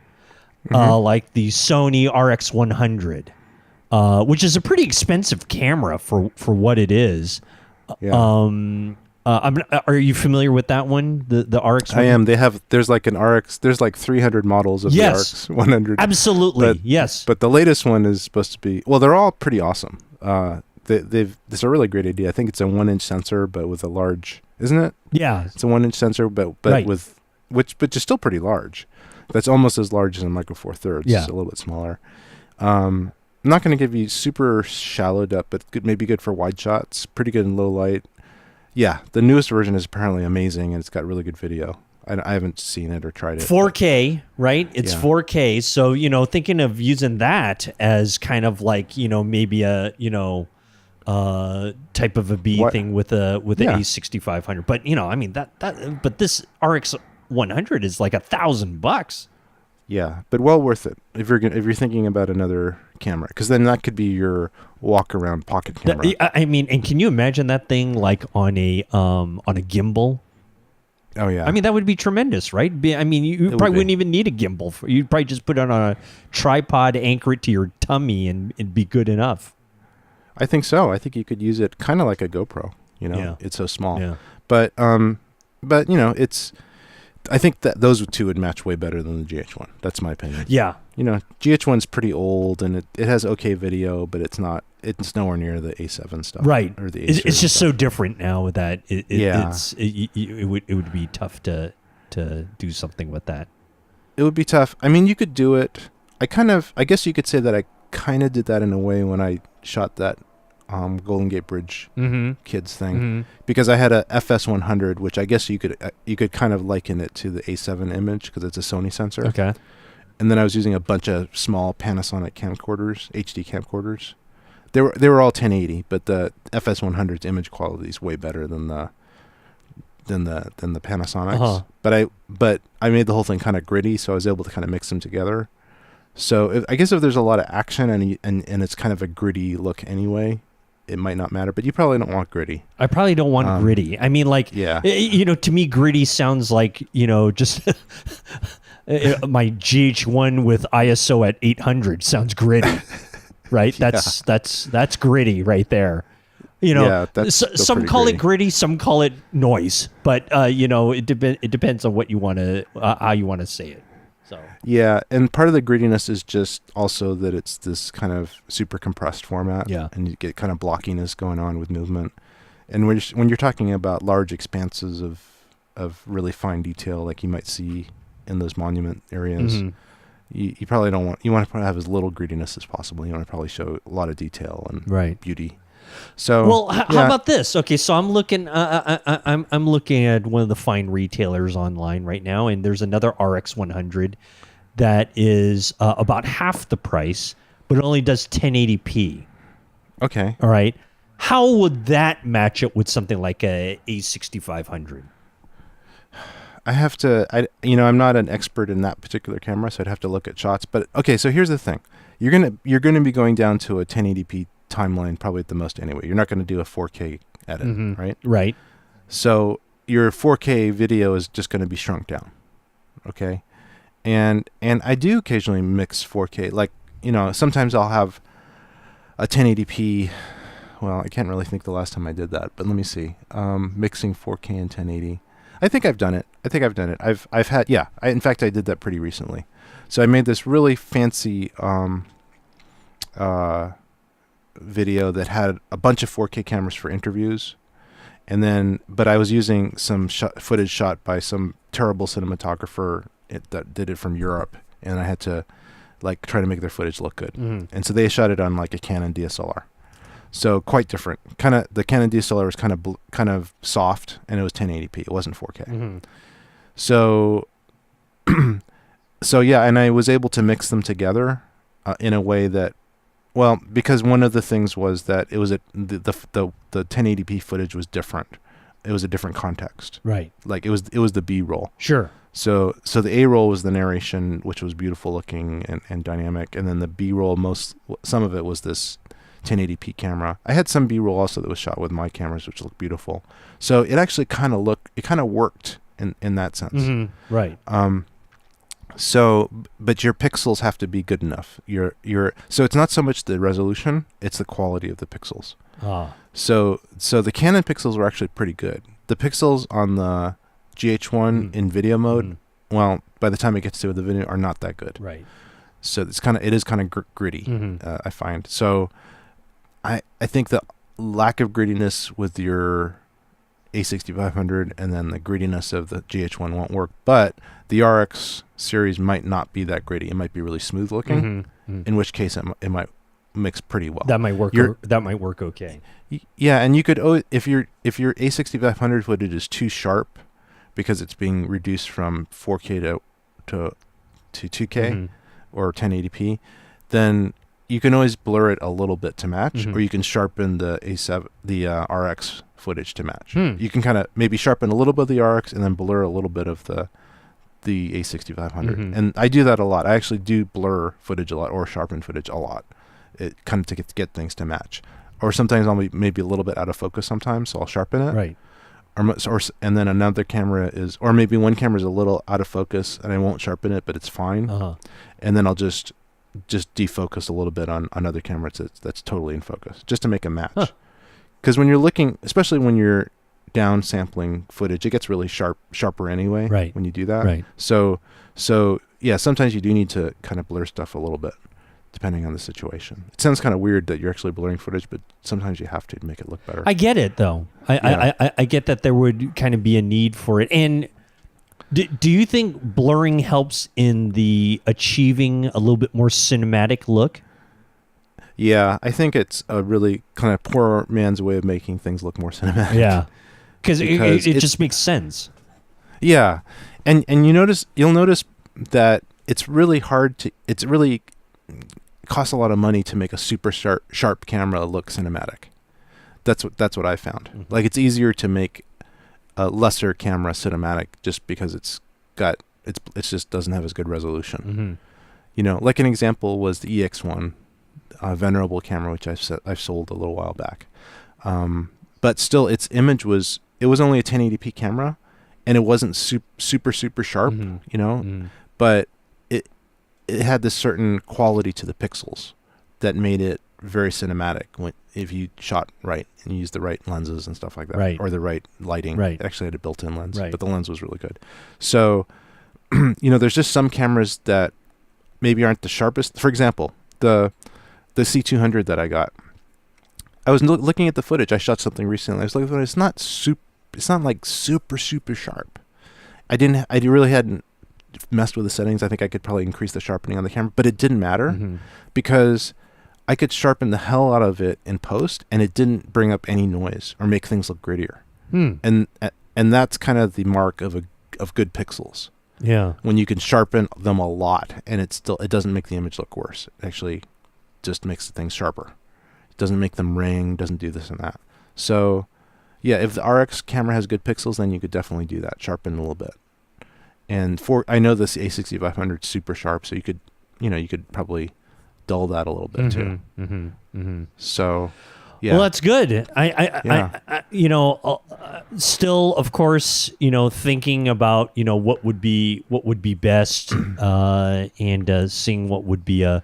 like the Sony RX100, which is a pretty expensive camera for what it is. Yeah. Are you familiar with that one? The RX? I am. There's like an RX. There's like 300 models of the RX 100. Absolutely. Yes. But the latest one is supposed to be. Well, they're all pretty awesome. It's a really great idea. I think it's a 1-inch sensor, but with a large, isn't it? Yeah. It's a 1-inch sensor, but with but just still pretty large. That's almost as large as a Micro Four Thirds. Yeah. It's a little bit smaller. I'm not going to give you super shallow depth, but maybe good for wide shots. Pretty good in low light. Yeah, the newest version is apparently amazing, and it's got really good video. I haven't seen it or tried it. 4K, right? It's 4K. So, thinking of using that as kind of like, maybe a, type of a B thing with the A6500. But, but this RX 100 is like $1,000. Yeah, but well worth it if you're thinking about another camera, because then that could be your walk around pocket camera. And can you imagine that thing like on a gimbal? Oh yeah. I mean, that would be tremendous, right? You probably wouldn't even need a gimbal. You'd probably just put it on a tripod, anchor it to your tummy, and it'd be good enough. I think so. I think you could use it kind of like a GoPro. It's so small. Yeah. But it's. I think that those two would match way better than the GH1. That's my opinion. Yeah. GH1's pretty old and it has okay video, but it's nowhere near the A7 stuff. Right. Or the it's just so different now with that. It would be tough to do something with that. It would be tough. I mean, you could do it. I guess you could say that I kind of did that in a way when I shot that Golden Gate Bridge kids thing, because I had a FS100, which I guess you could kind of liken it to the A7 image because it's a Sony sensor. Okay. And then I was using a bunch of small Panasonic camcorders, HD camcorders. They were all 1080, but the FS100's image quality is way better than the Panasonics. But I made the whole thing kind of gritty, so I was able to kind of mix them together. So I guess if there's a lot of action and it's kind of a gritty look anyway, it might not matter, but you probably don't want gritty. I probably don't want gritty. I mean, like, to me, gritty sounds like, just my GH1 with ISO at 800 sounds gritty, right? That's gritty right there. Some call it gritty, some call it noise, but it depends on what you want to, how you want to say it. So. Yeah, and part of the grittiness is just also that it's this kind of super compressed format, and you get kind of blockiness going on with movement. And when you're talking about large expanses of really fine detail, like you might see in those monument areas, you probably don't want, you want to have as little greediness as possible. You want to probably show a lot of detail and beauty. So, well, how about this? Okay, so I'm looking. I'm looking at one of the fine retailers online right now, and there's another RX 100 that is about half the price, but it only does 1080p. Okay. All right. How would that match up with something like a A6500? I have to. I'm not an expert in that particular camera, so I'd have to look at shots. But okay, so here's the thing: you're gonna be going down to a 1080p timeline probably at the most anyway. You're not going to do a 4K edit, right? Right. So your 4K video is just going to be shrunk down, okay? And I do occasionally mix 4K. Like, sometimes I'll have a 1080p. Well, I can't really think the last time I did that, but let me see. Mixing 4K and 1080. I think I've done it. I've had, in fact, I did that pretty recently. So I made this really fancy video that had a bunch of 4K cameras for interviews, but I was using some footage shot by some terrible cinematographer that did it from Europe, and I had to try to make their footage look good. And so they shot it on a Canon DSLR, so quite different. The Canon DSLR was kind of soft, and it was 1080p. It wasn't 4K. So yeah, and I was able to mix them together in a way that. Well, because one of the things was that it was the 1080p footage was different. It was a different context. Right. It was the B-roll. Sure. So the A-roll was the narration, which was beautiful looking and dynamic, and then the B-roll, some of it was this 1080p camera. I had some B-roll also that was shot with my cameras, which looked beautiful. So it actually kind of worked in that sense. Right. So, but your pixels have to be good enough. So it's not so much the resolution, it's the quality of the pixels. So the Canon pixels were actually pretty good. The pixels on the GH1 in video mode, well, by the time it gets to the video, are not that good. Right. So it is kind of gritty, I find. So I think the lack of grittiness with your A6500 and then the grittiness of the GH1 won't work, but the RX series might not be that gritty. It might be really smooth looking, in which case it might mix pretty well. That might work. That might work okay. Yeah, and you could if your A6500 footage is too sharp because it's being reduced from 4K to 2K or 1080p, then you can always blur it a little bit to match, or you can sharpen the RX footage to match. You can kind of maybe sharpen a little bit of the RX and then blur a little bit of the A6500. And I do that a lot. I actually do blur footage a lot or sharpen footage a lot. It kind of to get things to match. Or sometimes I'll be maybe a little bit out of focus sometimes, so I'll sharpen it. Right. And then another camera or maybe one camera is a little out of focus and I won't sharpen it, but it's fine. And then I'll just defocus a little bit on another camera that's totally in focus, just to make a match. Because when you're looking, especially when you're down sampling footage, it gets really sharper anyway. Right. When you do that. Right. So yeah, sometimes you do need to kind of blur stuff a little bit, depending on the situation. It sounds kind of weird that you're actually blurring footage, but sometimes you have to make it look better. I get it though. I get that there would kind of be a need for it. And do you think blurring helps in the achieving a little bit more cinematic look? Yeah, I think it's a really kind of poor man's way of making things look more cinematic. Yeah, because it just makes sense. Yeah, and you'll notice that it's really costs a lot of money to make a super sharp camera look cinematic. That's what I found. Like it's easier to make a lesser camera cinematic just because it just doesn't have as good resolution. Like an example was the EX1. Venerable camera, which I've sold a little while back, but still its image was only a 1080p camera, and it wasn't super sharp, but it had this certain quality to the pixels that made it very cinematic if you shot right and used the right lenses and stuff like that, or the right lighting. It actually had a built-in lens, but the lens was really good. So there's just some cameras that maybe aren't the sharpest. For example, the C200 that I got. I was looking at the footage. I shot something recently. I was looking at it. It's not like super sharp. I really hadn't messed with the settings, I think I could probably increase the sharpening on the camera, but it didn't matter because I could sharpen the hell out of it in post, and it didn't bring up any noise or make things look grittier. And that's kind of the mark of good pixels. Yeah. When you can sharpen them a lot, and it doesn't make the image look worse. It actually just makes the things sharper. It doesn't make them ring, doesn't do this and that. So, yeah, if the RX camera has good pixels, then you could definitely do that, sharpen a little bit. And I know this A6500 is super sharp, so you could probably dull that a little bit too. So, yeah. Well, that's good. I still, of course, thinking about, what would be best, and seeing what would be a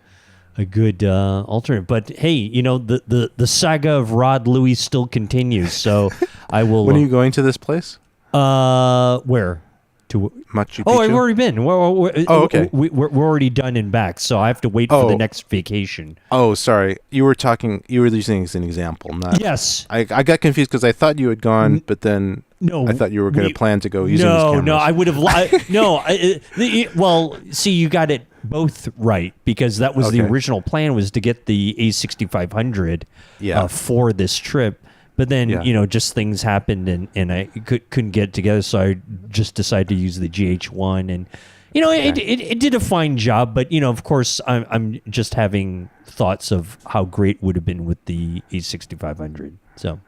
good alternate. But hey, the saga of Rod Louie still continues. So I will. When are you going to this place? Where? To Machu Picchu? Oh, I've already been. Okay. We're already done and back, so I have to wait for the next vacation. Oh, sorry. You were using as an example. Yes. I got confused because I thought you had gone, but then I thought you were going to plan to go using these cameras. No, I would have. Well, see, you got it both right, because that was the original plan, was to get the A6500 for this trip. But then, just things happened, and I couldn't get it together, so I just decided to use the GH1, and it did a fine job. But of course, I'm just having thoughts of how great would have been with the A6500. So,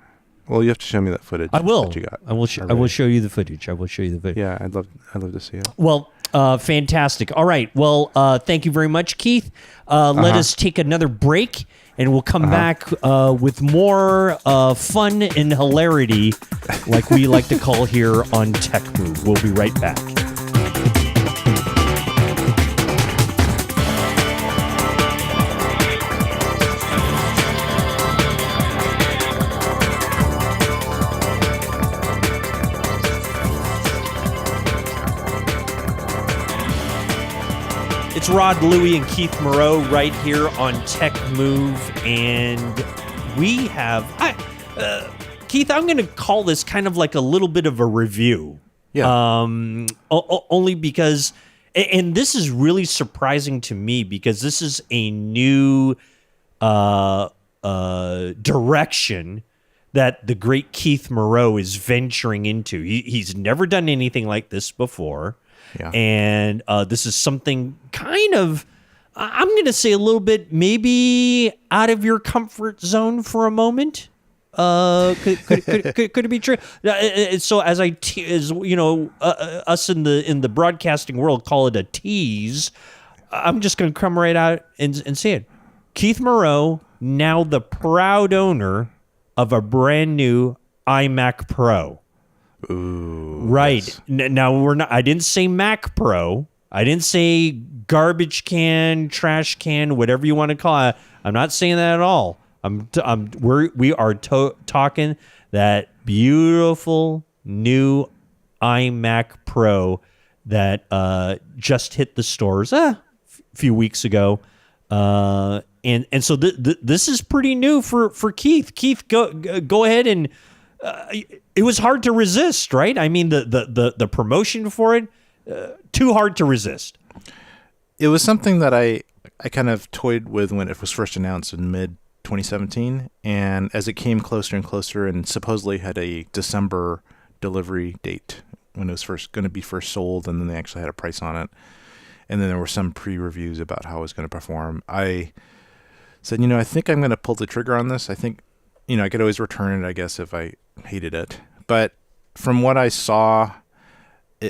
well, you have to show me that footage. I will. That you got. I will show you the footage. Yeah, I'd love to see it. Well, fantastic. All right. Well, thank you very much, Keith. Let us take another break. And we'll come back with more fun and hilarity, like we like to call here on Tech Move. We'll be right back. It's Rod Louie and Keith Moreau right here on Tech Move, and we have Keith. I'm going to call this kind of like a little bit of a review, only because, and this is really surprising to me because this is a new direction that the great Keith Moreau is venturing into. He's never done anything like this before. Yeah. And this is something kind of, I'm going to say a little bit maybe out of your comfort zone for a moment. Could it be true? So as us in the broadcasting world call it a tease, I'm just going to come right out and say it. Keith Moreau, now the proud owner of a brand new iMac Pro. Ooh, right. Yes. Now we're not. I didn't say Mac Pro. I didn't say garbage can, trash can, whatever you want to call it. I'm not saying that at all. We are talking that beautiful new iMac Pro that just hit the stores a few weeks ago, and so this is pretty new for Keith. Keith, go ahead and. It was hard to resist, right? I mean, the promotion for it, too hard to resist. It was something that I kind of toyed with when it was first announced in mid-2017, and as it came closer and closer and supposedly had a December delivery date when it was going to be first sold, and then they actually had a price on it, and then there were some pre-reviews about how it was going to perform, I said, I think I'm going to pull the trigger on this. I think, I could always return it, I guess, if I hated it. But from what I saw,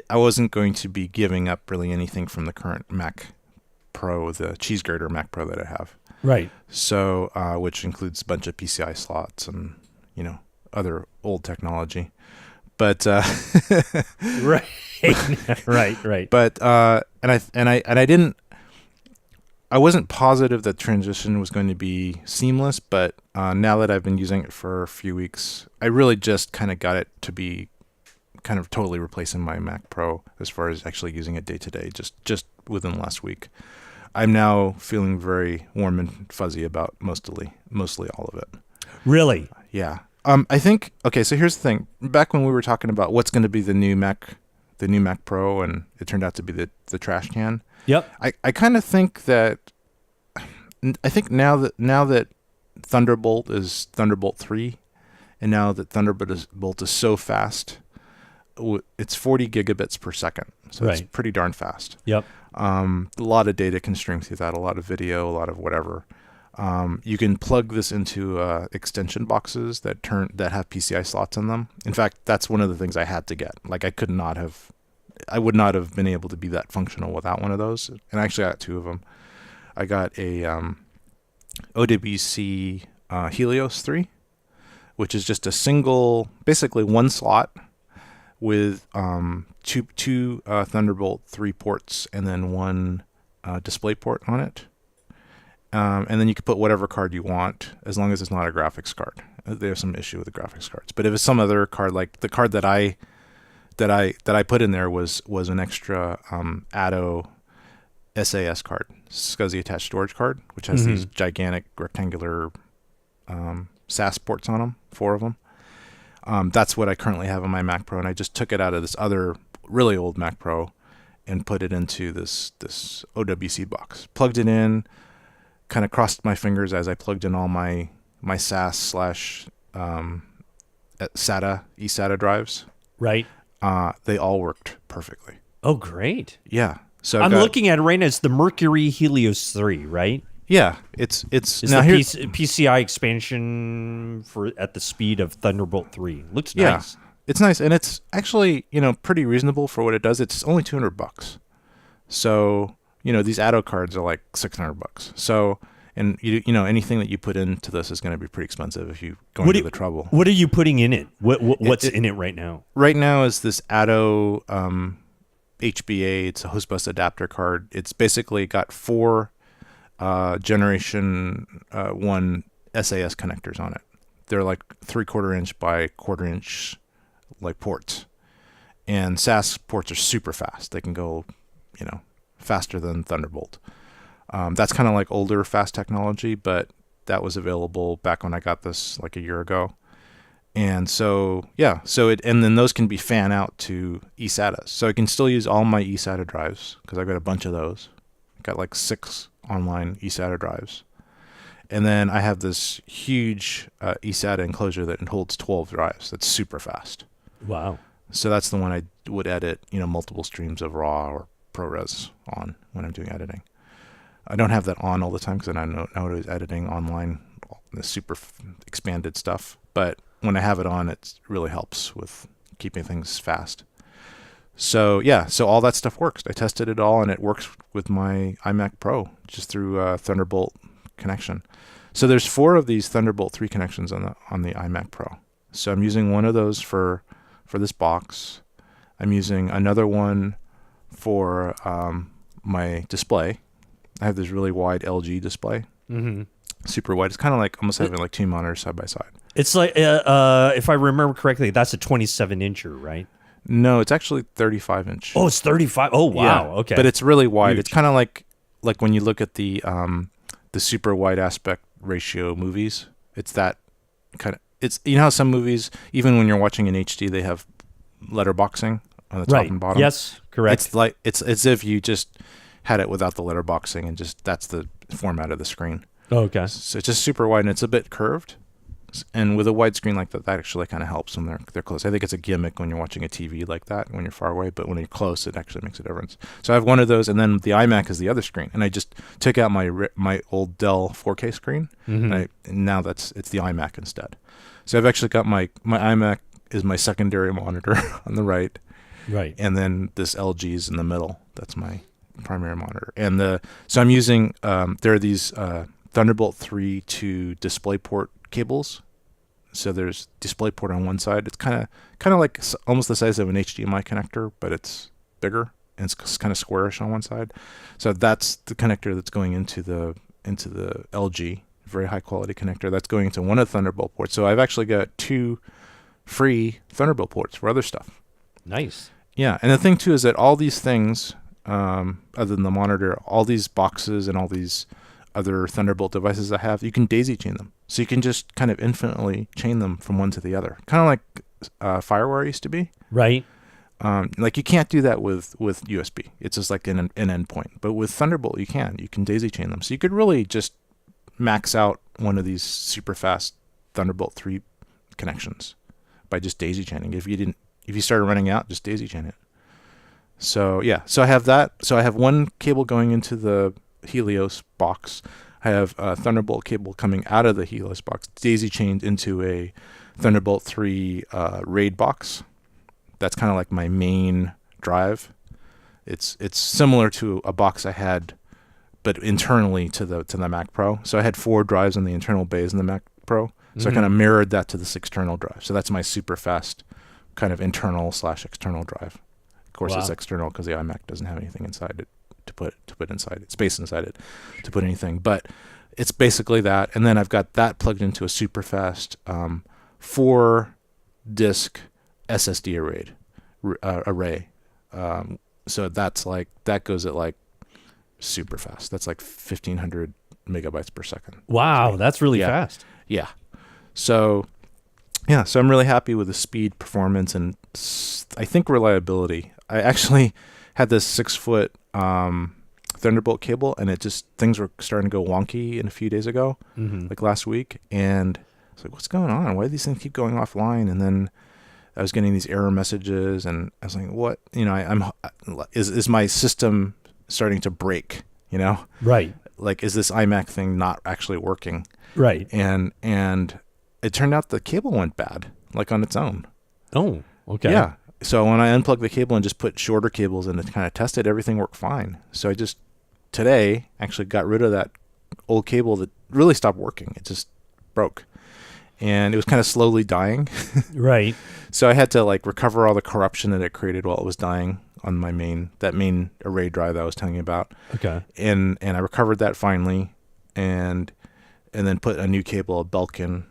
I wasn't going to be giving up really anything from the current Mac Pro, the cheese grater Mac Pro that I have. Right. So, which includes a bunch of PCI slots and, other old technology. But right. Right. But I wasn't positive that transition was going to be seamless, but now that I've been using it for a few weeks, I really just kind of got it to be kind of totally replacing my Mac Pro as far as actually using it day to day, just within the last week. I'm now feeling very warm and fuzzy about mostly all of it. Really? Yeah. I think, okay, so here's the thing. Back when we were talking about what's going to be the new Mac new Mac Pro, and it turned out to be the trash can. Yep. I kind of think that now that Thunderbolt is Thunderbolt 3, and now that Thunderbolt is so fast, it's 40 gigabits per second, so it's pretty darn fast. Yep. A lot of data can stream through that, a lot of video, a lot of whatever. You can plug this into extension boxes that have PCI slots in them. In fact, that's one of the things I had to get. Like I would not have been able to be that functional without one of those. And I actually got two of them. I got a OWC Helios 3, which is just a single, basically one slot with two Thunderbolt 3 ports and then one display port on it. And then you can put whatever card you want, as long as it's not a graphics card. There's some issue with the graphics cards, but if it's some other card, like the card that I put in there was an extra Atto SAS card, SCSI attached storage card, which has these gigantic rectangular SAS ports on them, 4 of them. That's what I currently have on my Mac Pro, and I just took it out of this other really old Mac Pro and put it into this OWC box. Plugged it in, kind of crossed my fingers as I plugged in all my SAS / eSATA drives. Right. They all worked perfectly. Oh, great. Yeah. So I'm looking at it right now. It's the Mercury Helios 3, right? Yeah. It's now the PCI expansion at the speed of Thunderbolt 3. Looks nice. Yeah. It's nice, and it's actually, pretty reasonable for what it does. It's only $200. So, these Atto cards are like $600. So, and anything that you put into this is going to be pretty expensive if you go into the trouble. What are you putting in it? What's in it right now? Right now is this Atto HBA. It's a host bus adapter card. It's basically got 4 generation 1 SAS connectors on it. They're like 3/4 inch by 1/4 inch like ports, and SAS ports are super fast. They can go, faster than Thunderbolt. That's kind of like older fast technology, but that was available back when I got this like a year ago. And so, yeah, and then those can be fan out to eSATAs. So I can still use all my eSATA drives because I've got a bunch of those. I've got like 6 online eSATA drives. And then I have this huge eSATA enclosure that holds 12 drives. That's super fast. Wow. So that's the one I would edit, multiple streams of RAW or ProRes on when I'm doing editing. I don't have that on all the time because I'm not always editing online, the super expanded stuff. But when I have it on, it really helps with keeping things fast. So yeah, so all that stuff works. I tested it all, and it works with my iMac Pro just through a Thunderbolt connection. So there's 4 of these Thunderbolt 3 connections on the iMac Pro. So I'm using one of those for this box. I'm using another one for my display. I have this really wide LG display, super wide. It's kind of like almost having like 2 monitors side by side. It's like, if I remember correctly, that's a 27-incher, right? No, it's actually 35 inch. Oh, it's 35. Oh, wow. Yeah, okay. But it's really wide. Huge. It's kind of like when you look at the super wide aspect ratio movies. It's that kind of. It's how some movies, even when you're watching in HD, they have letterboxing on the top and bottom. Yes, correct. It's as if you just had it without the letterboxing, and just that's the format of the screen. Oh, okay. So it's just super wide, and it's a bit curved. And with a wide screen like that actually kind of helps when they're close. I think it's a gimmick when you're watching a TV like that when you're far away, but when you're close, it actually makes a difference. So I have one of those, and then the iMac is the other screen. And I just took out my old Dell 4K screen, and now it's the iMac instead. So I've actually got my iMac is my secondary monitor on the right, and then this LG is in the middle. That's my primary monitor. And so I'm using there are these Thunderbolt 3 to DisplayPort cables. So there's DisplayPort on one side. It's kind of like almost the size of an HDMI connector, but it's bigger and it's kind of squarish on one side. So that's the connector that's going into the LG, very high quality connector. That's going into one of the Thunderbolt ports. So I've actually got 2 free Thunderbolt ports for other stuff. Nice. Yeah, and the thing too is that all these things, other than the monitor, all these boxes and all these other Thunderbolt devices I have, you can daisy chain them. So you can just kind of infinitely chain them from one to the other. Kind of like FireWire used to be. Right. Like you can't do that with USB. It's just like an endpoint. But with Thunderbolt, you can daisy chain them. So you could really just max out one of these super fast Thunderbolt 3 connections by just daisy chaining. If you started running out, just daisy chain it. So yeah, so I have that. So I have one cable going into the Helios box. I have a Thunderbolt cable coming out of the Helios box, daisy chained into a Thunderbolt 3 RAID box. That's kind of like my main drive. It's similar to a box I had, but internally to the Mac Pro. So I had 4 drives in the internal bays in the Mac Pro. So I kind of mirrored that to this external drive. So that's my super fast kind of internal/external drive. Of course, it's external because the iMac doesn't have anything inside it to put inside it, space inside it to put anything. But it's basically that. And then I've got that plugged into a super fast 4-disc SSD array. So that's like, that goes at like super fast. That's like 1,500 megabytes per second. Wow, that's really fast. Yeah. So yeah, so I'm really happy with the speed, performance, and I think reliability. I actually had this 6-foot Thunderbolt cable, and things were starting to go wonky a few days ago, like last week, and I was like, what's going on? Why do these things keep going offline? And then I was getting these error messages, and I was like, what? Is my system starting to break? Right. Like, is this iMac thing not actually working? Right. And it turned out the cable went bad, like on its own. Oh, okay. Yeah. So when I unplugged the cable and just put shorter cables in to kind of test it, everything worked fine. So I just today actually got rid of that old cable that really stopped working. It just broke. And it was kind of slowly dying. Right. So I had to like recover all the corruption that it created while it was dying on my main array drive that I was telling you about. Okay. And I recovered that finally, and then put a new cable, a Belkin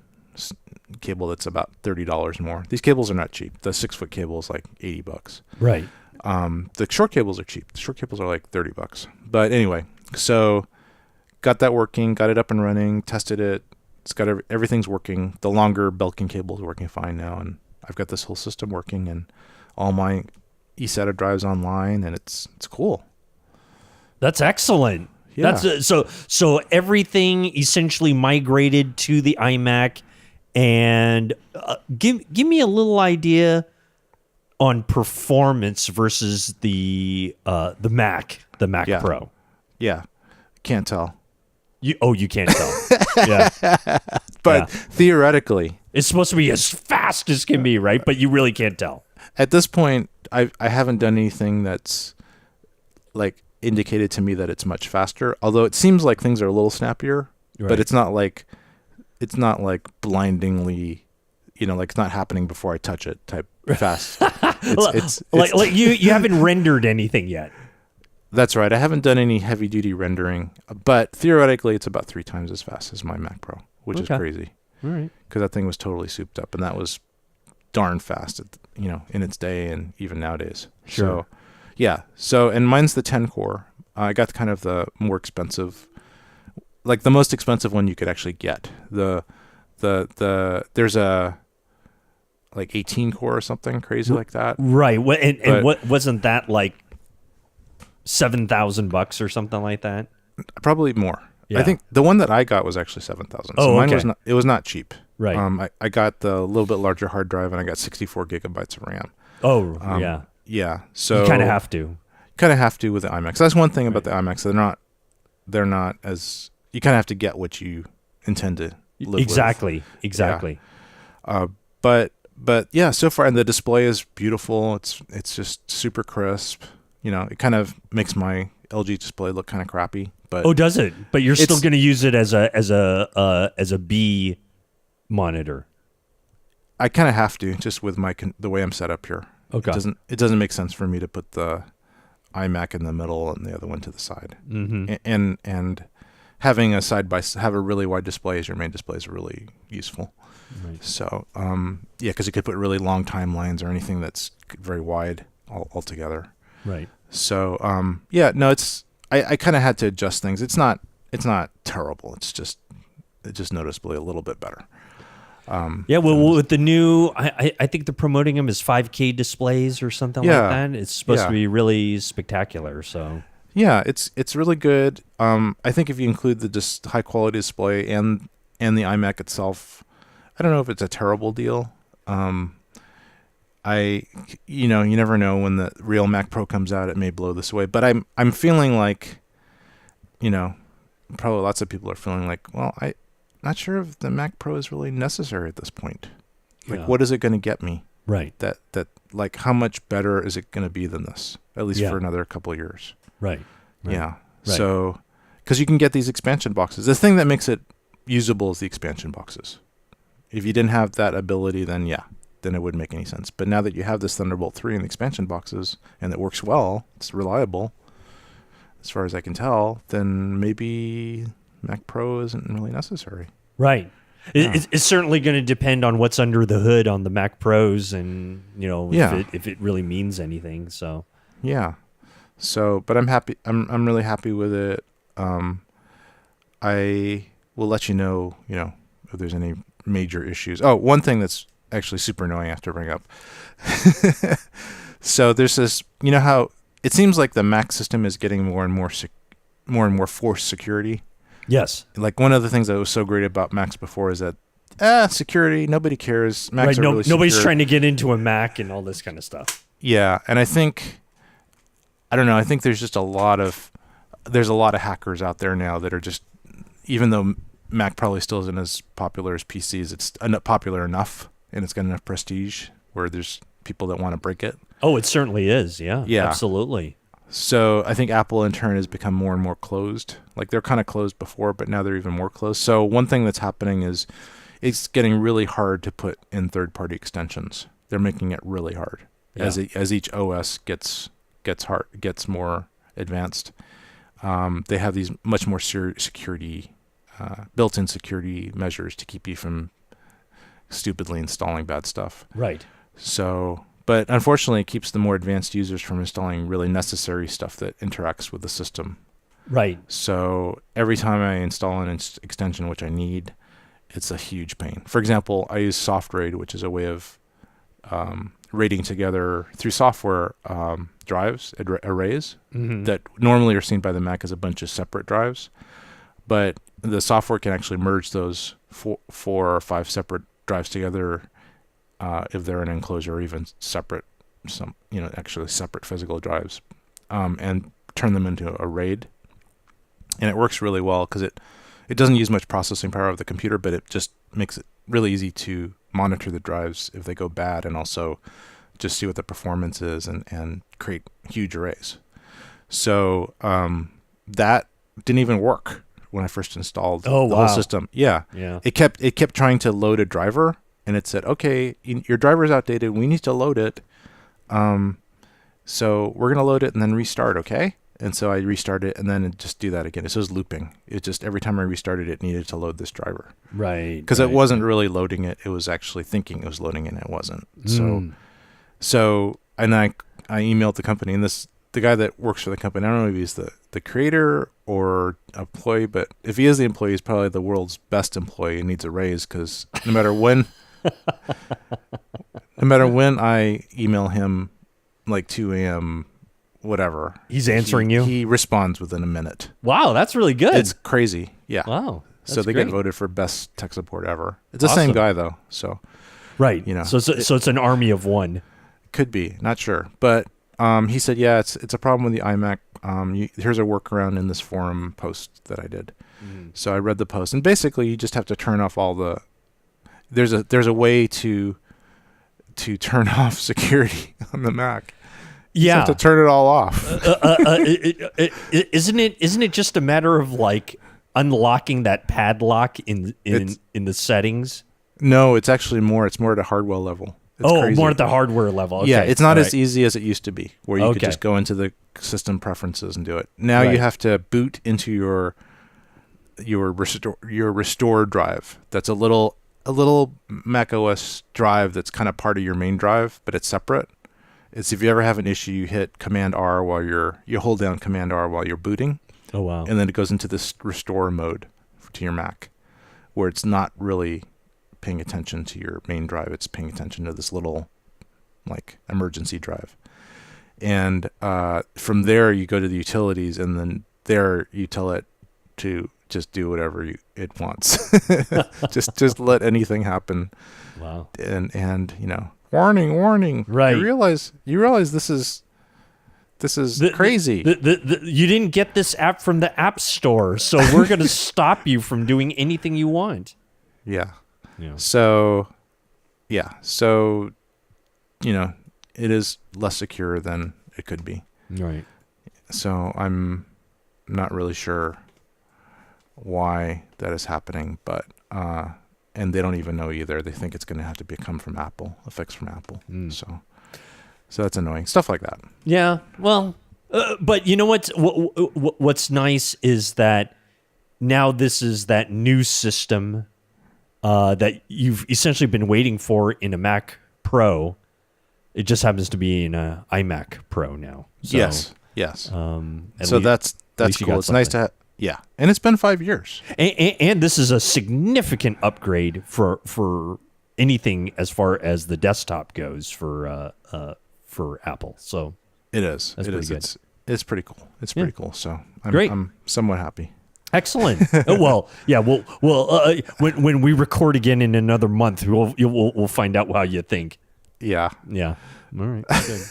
cable that's about $30 more. These cables are not cheap. The 6-foot cable is like $80. Right. The short cables are cheap. The short cables are like $30. But anyway, so got that working, got it up and running, tested it. It's got everything's working. The longer Belkin cable is working fine now, and I've got this whole system working, and all my eSATA drives online, and it's cool. That's excellent. Yeah. That's so everything essentially migrated to the iMac, and give me a little idea on performance versus the Mac Pro. Yeah, can't tell. You can't tell. Yeah. But theoretically, it's supposed to be as fast as can be, right? But you really can't tell. At this point, I haven't done anything that's like indicated to me that it's much faster. Although it seems like things are a little snappier, right. But it's not like blindingly, like it's not happening before I touch it type fast. It's like you haven't rendered anything yet. That's right. I haven't done any heavy duty rendering, but theoretically it's about 3 times as fast as my Mac Pro, which is crazy. All right. Because that thing was totally souped up, and that was darn fast, in its day and even nowadays. Sure. So, yeah. So, and mine's the 10 core. I got kind of the more expensive, like the most expensive one you could actually get. There's a like 18 core or something crazy like that. Right. And what wasn't that like $7,000 or something like that? Probably more. Yeah. I think the one that I got was actually 7,000. So mine was not cheap. Right. I got the little bit larger hard drive, and I got 64 gigabytes of RAM. Oh, yeah. Yeah. So you kind of have to. Kind of have to with the iMac. So that's one thing about the iMacs. They're not as, you kind of have to get what you intend to live Exactly. with. Exactly. Yeah. But yeah, so far, and the display is beautiful. It's just super crisp. It kind of makes my LG display look kind of crappy. But does it? But you're still going to use it as a B monitor. I kind of have to, just with the way I'm set up here. Okay. It doesn't make sense for me to put the iMac in the middle and the other one to the side. Mm-hmm. And having a have a really wide display as your main display is really useful. Right. So because you could put really long timelines or anything that's very wide altogether. Right. So it's I kind of had to adjust things. It's not terrible. It's just noticeably a little bit better. Well, with the new, I think they're promoting them as 5K displays or something like that. It's supposed to be really spectacular. So yeah, it's really good. I think if you include the just high quality display and the iMac itself, I don't know if it's a terrible deal. You never know when the real Mac Pro comes out, it may blow this away. But I'm feeling like, probably lots of people are feeling like, well, I'm not sure if the Mac Pro is really necessary at this point. Like, what is it going to get me? Right. That like, how much better is it going to be than this? At least for another couple of years. Right. Yeah. Right. So, because you can get these expansion boxes. The thing that makes it usable is the expansion boxes. If you didn't have that ability, then it wouldn't make any sense. But now that you have this Thunderbolt 3 in the expansion boxes and it works well, it's reliable, as far as I can tell, then maybe Mac Pro isn't really necessary. Right. Yeah. It's certainly going to depend on what's under the hood on the Mac Pros and, if it really means anything. So, yeah. So, but I'm happy. I'm really happy with it. I will let you know, if there's any major issues. Oh, one thing that's actually super annoying I have to bring up. So there's this, how it seems like the Mac system is getting more and more forced security. Yes. Like one of the things that was so great about Macs before is that security, nobody cares. Macs are really nobody's secure. trying to get into a Mac and all this kind of stuff. Yeah, and I think there's just a lot of hackers out there now that are just, even though Mac probably still isn't as popular as PCs, it's popular enough and it's got enough prestige where there's people that want to break it. Oh, it certainly is. Yeah, absolutely. So I think Apple in turn has become more and more closed. Like they're kind of closed before, but now they're even more closed. So one thing that's happening is it's getting really hard to put in third-party extensions. They're making it really hard as each OS gets more advanced. They have these much more security, built-in security measures to keep you from stupidly installing bad stuff. Right. So, but unfortunately, it keeps the more advanced users from installing really necessary stuff that interacts with the system. Right. So every time I install an extension, which I need, it's a huge pain. For example, I use SoftRAID, which is a way of raiding together through software drives, arrays that normally are seen by the Mac as a bunch of separate drives. But the software can actually merge those four or five separate drives together if they're an enclosure, or even separate, actually separate physical drives, and turn them into a RAID. And it works really well because it doesn't use much processing power of the computer, but it just makes it really easy to monitor the drives if they go bad, and also just see what the performance is and create huge arrays. So that didn't even work when I first installed the whole system. Yeah. It kept trying to load a driver, and it said, okay, your driver is outdated. We need to load it. So we're going to load it and then restart, okay? And so I restarted it and then it just do that again. So it was looping. It just, every time I restarted it, needed to load this driver. Right. Because it wasn't really loading it. It was actually thinking it was loading it, and it wasn't. So and I emailed the company, and the guy that works for the company, I don't know if he's the creator or employee, but if he is the employee, he's probably the world's best employee and needs a raise, because no matter when I email him, like 2 a.m., whatever, he's answering you. He responds within a minute. Wow, that's really good. It's crazy. Yeah. Wow. So they get voted for best tech support ever. It's the same guy though. So right. So it's an army of one. Could be, not sure, but he said, yeah, it's a problem with the iMac. Here's a workaround in this forum post that I did. So I read the post, and basically you just have to turn off all the. There's a way to turn off security on the Mac. You have to turn it all off. Isn't it just a matter of like unlocking that padlock in the settings? No, it's actually more. It's more at a hardware level. It's crazy. More at the hardware level. Okay. Yeah, it's not as easy as it used to be, where you could just go into the system preferences and do it. Now you have to boot into your restore drive. That's a little Mac OS drive that's kind of part of your main drive, but it's separate. It's if you ever have an issue, you hit Command R while you hold down Command R while you're booting. Oh wow! And then it goes into this restore mode to your Mac, where it's not really paying attention to your main drive. It's paying attention to this little like emergency drive. And from there, you go to the utilities, and then there you tell it to just do whatever it wants. just let anything happen. Wow. And you know, warning. Right. You realize this is crazy. You didn't get this app from the App Store, so we're going to stop you from doing anything you want. Yeah. So, you know, it is less secure than it could be. Right. So I'm not really sure why that is happening, but and they don't even know either. They think it's going to have to come from Apple, a fix from Apple. So that's annoying. Stuff like that. Yeah. Well, but you know what's nice is that now this is that new system that you've essentially been waiting for in a Mac Pro. It just happens to be in a iMac Pro now. So, yes. So that's cool. It's nice to have. Yeah, and it's been 5 years. And this is a significant upgrade for anything as far as the desktop goes for Apple. So it is. That's pretty good. It's pretty cool. It's pretty cool. So I'm somewhat happy. Excellent. Well, yeah. When we record again in another month, we'll find out how you think. Yeah. All right. Good.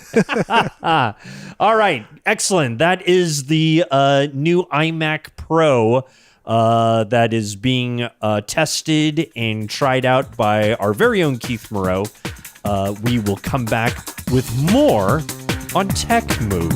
All right. Excellent. That is the new iMac Pro that is being tested and tried out by our very own Keith Moreau. We will come back with more on Tech Move.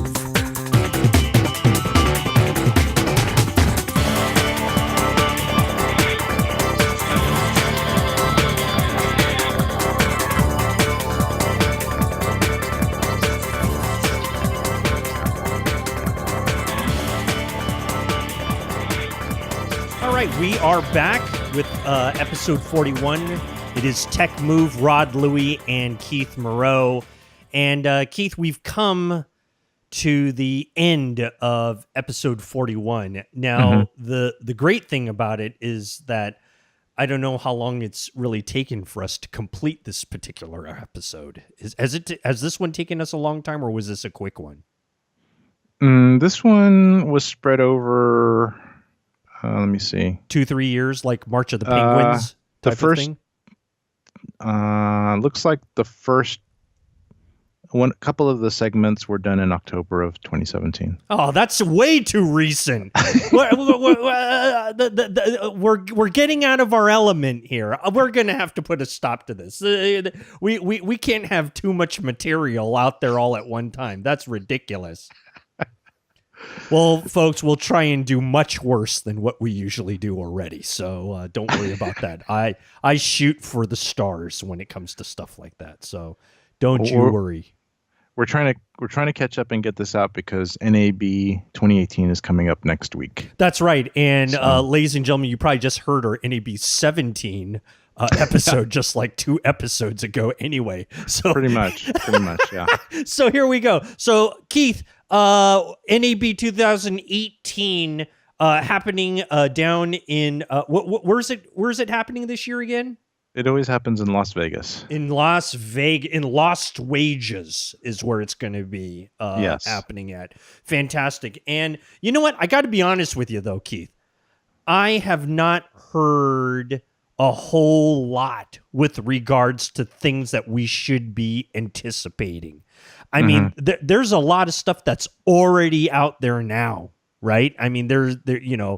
We are back with episode 41. It is Tech Move, Rod Louie and Keith Moreau. And Keith, we've come to the end of episode 41. Now, the great thing about it is that I don't know how long it's really taken for us to complete this particular episode. Has this one taken us a long time, or was this a quick one? This one was spread over... let me see. 2-3 years, like March of the Penguins type the first, of thing? Looks like the first couple of the segments were done in October of 2017. Oh, that's way too recent. We're getting out of our element here. We're going to have to put a stop to this. We can't have too much material out there all at one time. That's ridiculous. Well, folks, we'll try and do much worse than what we usually do already. So don't worry about that. I shoot for the stars when it comes to stuff like that. So don't you worry. We're trying to catch up and get this out because NAB 2018 is coming up next week. That's right. And ladies and gentlemen, you probably just heard our NAB 17 episode just like 2 episodes ago anyway. So pretty much, yeah. So here we go. So Keith, NAB 2018 happening down in where's it happening this year again? It always happens in Las Vegas. In Las Vegas, in Lost Wages is where it's going to be happening at. Fantastic. And you know what? I got to be honest with you though, Keith. I have not heard a whole lot with regards to things that we should be anticipating. I mean, there's a lot of stuff that's already out there now, right? I mean, there's a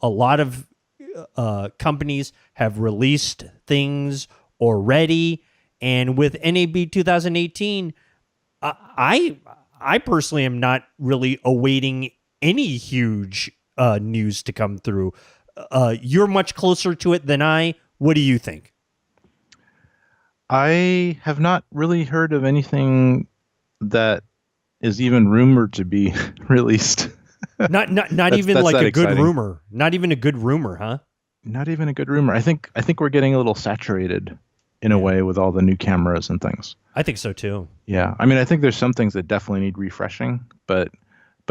lot of companies have released things already, and with NAB 2018, I personally am not really awaiting any huge news to come through. You're much closer to it than I. What do you think? I have not really heard of anything that is even rumored to be released. Not even like a good rumor. Not even a good rumor, huh? Not even a good rumor. I think we're getting a little saturated in a way with all the new cameras and things. I think so too. Yeah. I mean, I think there's some things that definitely need refreshing, but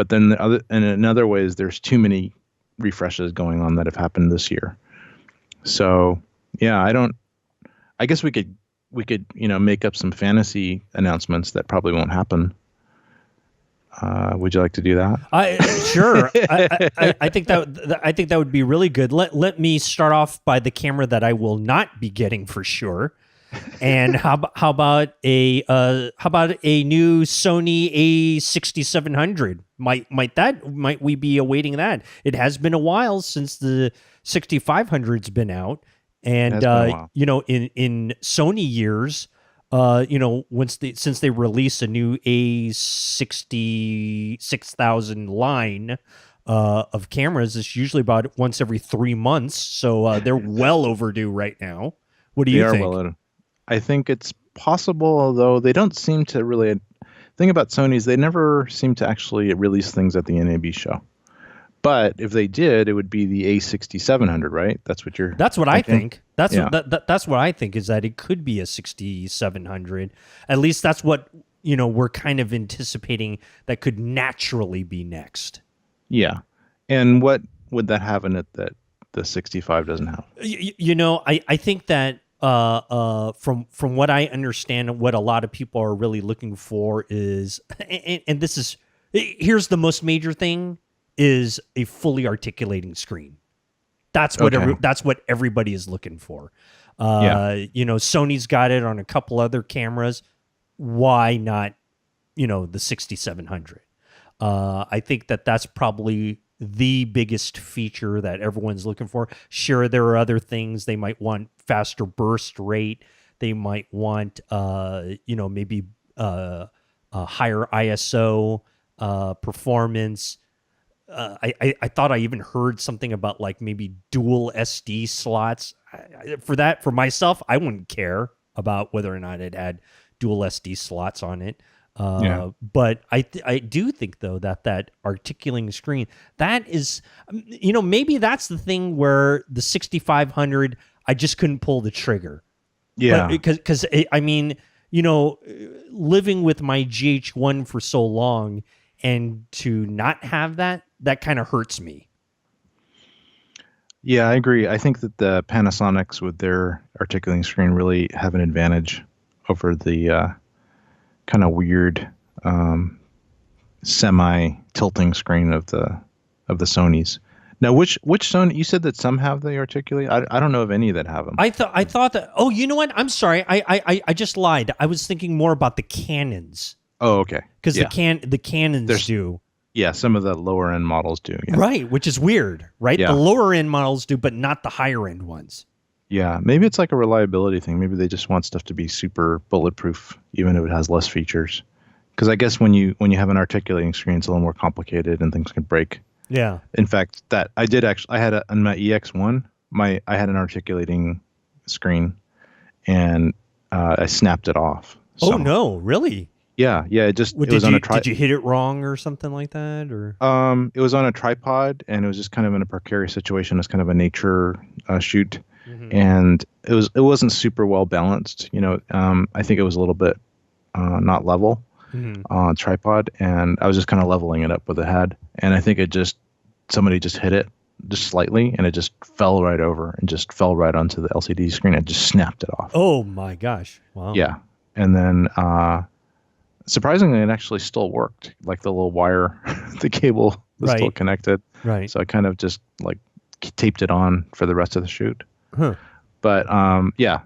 then in other ways there's too many refreshes going on that have happened this year. So yeah, I guess we could make up some fantasy announcements that probably won't happen. Would you like to do that? Sure. I think that would be really good. Let me start off by the camera that I will not be getting for sure. And how about a new Sony A6700? Might we be awaiting that? It has been a while since the 6500's been out, and in Sony years, since they release a new A66,000 line of cameras, it's usually about once every 3 months. So they're well overdue right now. What do you think? I think it's possible, although they don't seem to really. The thing about Sony is they never seem to actually release things at the NAB show. But if they did, it would be the A6700, right? That's what you're. That's what thinking? I think. That's what I think, is that it could be a 6700. At least that's what we're kind of anticipating that could naturally be next. Yeah, and what would that have in it that the 65 doesn't have? I think that. From what I understand, what a lot of people are really looking for is, and here's the most major thing, is a fully articulating screen. That's what that's what everybody is looking for. Sony's got it on a couple other cameras. Why not, the 6700? I think that's probably the biggest feature that everyone's looking for. Sure, there are other things. They might want faster burst rate. They might want, maybe a higher ISO performance. I thought I even heard something about like maybe dual SD slots. For myself, I wouldn't care about whether or not it had dual SD slots on it. But I do think, though, that articulating screen, that is, maybe that's the thing where the 6500, I just couldn't pull the trigger. Yeah. Because living with my GH1 for so long and to not have that kind of hurts me. Yeah, I agree. I think that the Panasonics with their articulating screen really have an advantage over the kind of weird semi-tilting screen of the Sonys. Now, which Sony? You said that some have the articulate. I don't know of any that have them. I thought that. Oh, you know what? I'm sorry. I just lied. I was thinking more about the Canons. Oh, okay. Because the Canons do. Yeah, some of the lower end models do. Yeah. Right, which is weird, right? Yeah. The lower end models do, but not the higher end ones. Yeah, maybe it's like a reliability thing. Maybe they just want stuff to be super bulletproof, even if it has less features. Because I guess when you have an articulating screen, it's a little more complicated and things can break. Yeah. In fact, I had on my EX1, I had an articulating screen, and I snapped it off. So, oh no, really? Yeah. It was on a tripod. Did you hit it wrong or something like that, or? It was on a tripod, and it was just kind of in a precarious situation. It was kind of a nature shoot. Mm-hmm. And it wasn't super well balanced. I think it was a little bit not level on tripod, and I was just kind of leveling it up with a head, and I think somebody just hit it just slightly, and it just fell right over and just fell right onto the LCD screen and just snapped it off. Oh my gosh! Wow. Yeah, and then surprisingly, it actually still worked. Like the little wire, the cable was still connected. Right. So I kind of just like taped it on for the rest of the shoot. Huh. But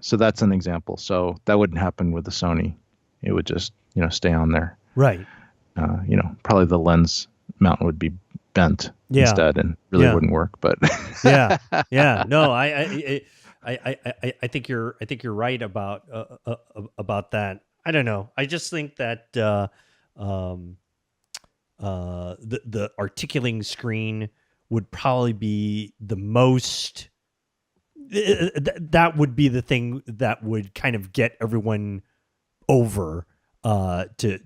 so that's an example. So that wouldn't happen with the Sony. It would just stay on there. Right. Probably the lens mount would be bent instead, and really wouldn't work. But yeah. No, I think you're right about that. I don't know. I just think that the articulating screen would probably be the most. That would be the thing that would kind of get everyone over to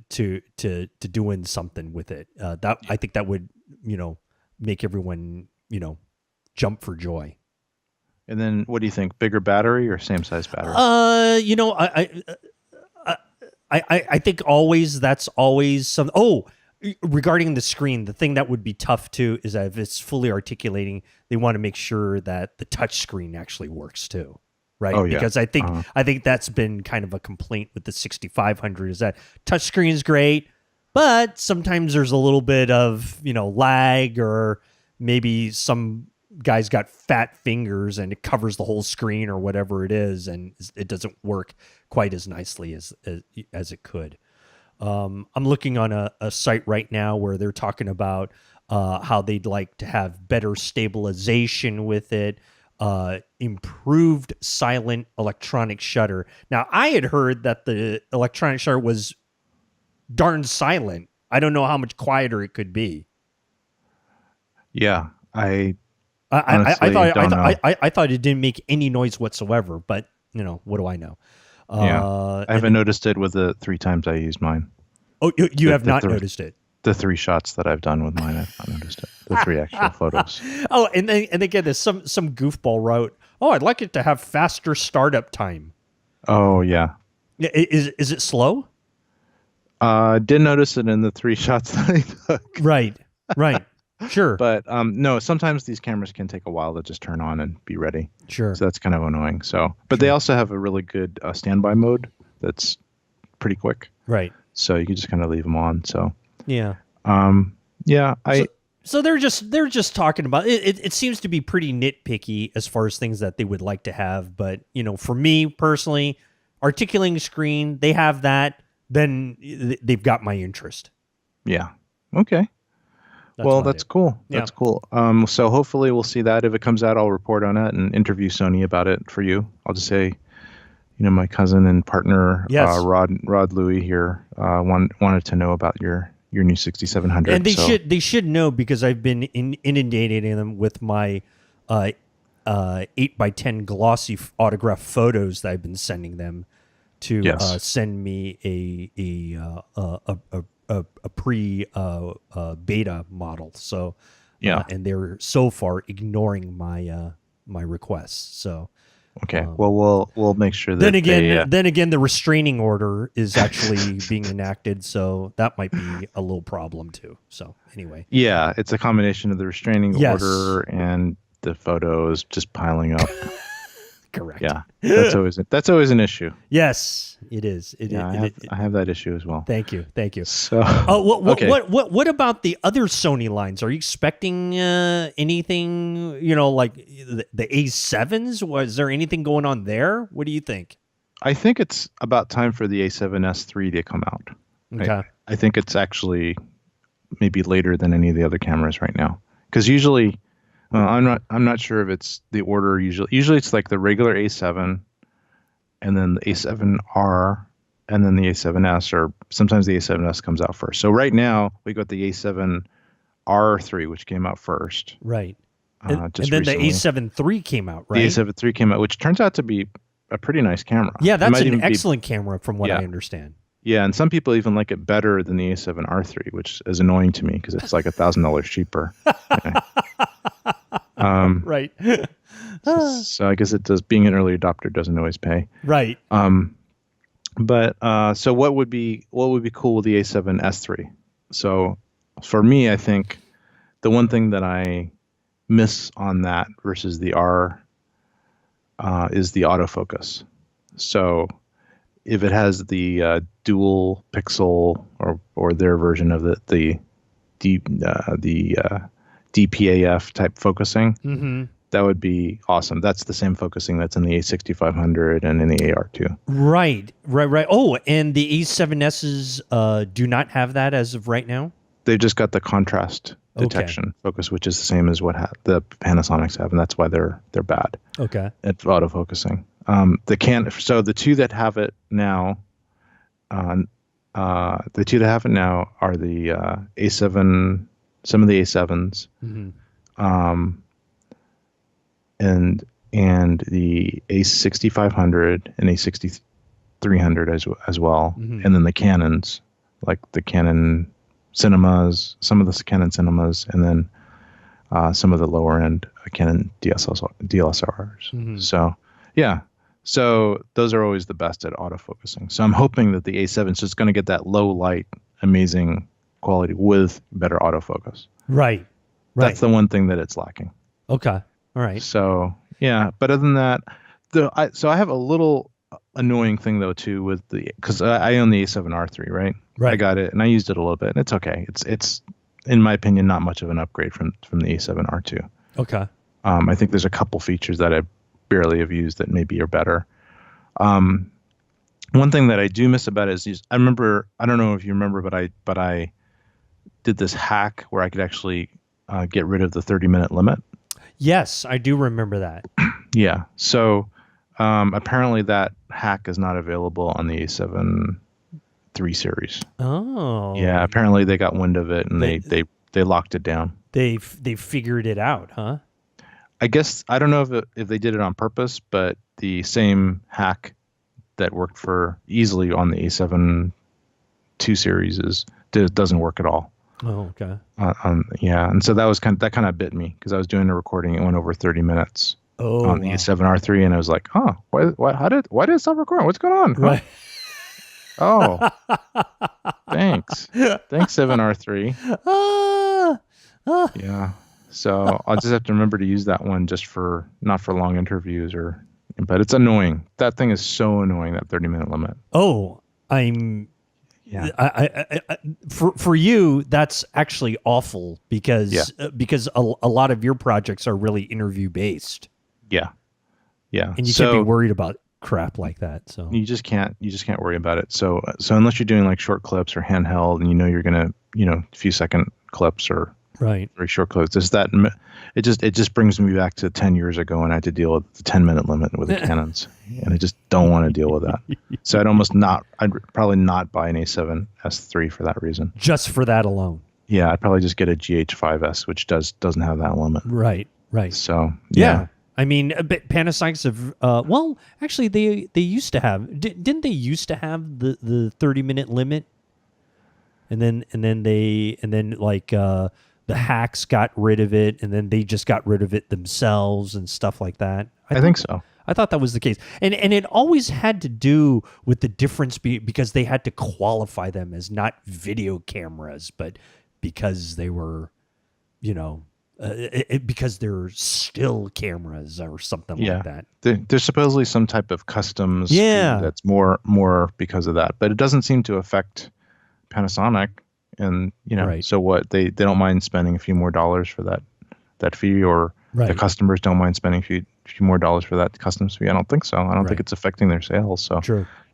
doing something with it. I think that would make everyone jump for joy. And then, what do you think? Bigger battery or same size battery? I think always that's always some. Oh, regarding the screen, the thing that would be tough too is that if it's fully articulating, they want to make sure that the touch screen actually works too, right? Oh, yeah. Because I think that's been kind of a complaint with the 6500 is that touch screen is great, but sometimes there's a little bit of, lag, or maybe some guy's got fat fingers and it covers the whole screen or whatever it is, and it doesn't work quite as nicely as it could. I'm looking on a site right now where they're talking about how they'd like to have better stabilization with it, improved silent electronic shutter. Now, I had heard that the electronic shutter was darn silent. I don't know how much quieter it could be. Yeah, I thought it didn't make any noise whatsoever, but what do I know? Yeah, I haven't noticed it with the 3 times I used mine. Oh, you have not noticed it? The 3 shots that I've done with mine, I've not noticed it. The 3 actual photos. Oh, and again, there's some goofball wrote, "Oh, I'd like it to have faster startup time." Oh, yeah. Is it slow? Didn't notice it in the 3 shots that I took. Right. Sure. But no, sometimes these cameras can take a while to just turn on and be ready. Sure. So that's kind of annoying. But they also have a really good standby mode that's pretty quick. Right. So you can just kind of leave them on. So yeah. So they're just talking about it. It seems to be pretty nitpicky as far as things that they would like to have. But for me personally, articulating screen, they have that. Then they've got my interest. Yeah. Okay. That's cool. That's cool. So hopefully we'll see that. If it comes out, I'll report on it and interview Sony about it for you. I'll just say, my cousin and partner, Rod Louie here, wanted to know about your new 6700. And they should know, because I've been inundating them with my 8x10 glossy autograph photos that I've been sending them to send me a pre beta model. So and they're so far ignoring my my requests. So okay, well we'll make sure that then again the restraining order is actually being enacted, so that might be a little problem too. So anyway, it's a combination of the restraining order and the photos just piling up. Correct. Yeah, that's always an issue. Yes, it is. I have that issue as well. Thank you. So, what about the other Sony lines? Are you expecting anything? Like the A7s? Was there anything going on there? What do you think? I think it's about time for the A7S III to come out. Okay. I think it's actually maybe later than any of the other cameras right now, because usually. I'm not sure if it's the order. Usually it's like the regular A7, and then the A7R, and then the A7S, or sometimes the A7S comes out first. So right now we got the A7R3, which came out first. Right. And then recently. The A7 III came out, right? The A7 III came out, which turns out to be a pretty nice camera. Yeah, that's an excellent camera from what I understand. Yeah, and some people even like it better than the A7R3, which is annoying to me because it's like $1,000 cheaper. Right. So I guess it does. Being an early adopter doesn't always pay. Right. But so what would be cool with the A7S III? So for me, I think the one thing that I miss on that versus the R is the autofocus. So if it has the dual pixel or their version of the DPAF type focusing, that would be awesome. That's the same focusing that's in the A6500 and in the AR2. Right. Oh, and the A7Ss do not have that as of right now? They've just got the contrast detection focus, which is the same as what the Panasonics have, and that's why they're bad. Okay. At autofocusing. So the two that have it now, are the A7, some of the A7s, and the A6500 and A6300 as well, and then the Canons, like the Canon Cinemas, some of the Canon Cinemas, and then some of the lower end Canon DSLRs. So yeah. So those are always the best at autofocusing. So I'm hoping that the A7 is just going to get that low light, amazing quality with better autofocus. Right. That's the one thing that it's lacking. Okay. All right. So yeah, but other than that, so I have a little annoying thing though too with because I own the A7R3, right? Right. I got it and I used it a little bit, and it's okay. It's in my opinion not much of an upgrade from the A7R2. Okay. I think there's a couple features that I barely have used that maybe are better. One thing that I do miss about it is I don't know if you remember, but I did this hack where I could actually get rid of the 30-minute limit. Yes, I do remember that. Yeah. So apparently that hack is not available on the A7 III series. Oh. Yeah. Apparently they got wind of it and they locked it down. They figured it out, huh? I guess I don't know if they did it on purpose, but the same hack that worked for easily on the A7 II series doesn't work at all. Oh, okay. Yeah, and so that kind of bit me because I was doing a recording. It went over 30 minutes on the A7R3, and I was like, "Oh, why did it stop recording? What's going on?" Right. Oh, thanks 7R3. Yeah. So I'll just have to remember to use that one not for long interviews but it's annoying. That thing is so annoying, that 30-minute limit. Oh, yeah. For you, that's actually awful because a lot of your projects are really interview based. Yeah. Yeah. And you can't be worried about crap like that. So you just can't worry about it. So unless you're doing like short clips or handheld and you're going to, a few second clips or right, very short clips, it just brings me back to 10 years ago when I had to deal with the 10-minute limit with the Canons, and I just don't want to deal with that. So I'd probably not buy an A7S III for that reason. Just for that alone. Yeah, I'd probably just get a GH5S, which doesn't have that limit. Right. So yeah. I mean, Panasonic's have. Well, actually, they used to have. Didn't they used to have the 30-minute limit? And then the hacks got rid of it, and then they just got rid of it themselves and stuff like that. I think so. I thought that was the case, and it always had to do with the difference because they had to qualify them as not video cameras, but because they were, because they're still cameras or something like that. There's supposedly some type of customs fee that's more because of that, but it doesn't seem to affect Panasonic. And so what they don't mind spending a few more dollars for that fee, or the customers don't mind spending a few more dollars for that customs fee. I don't think so. I don't think it's affecting their sales. So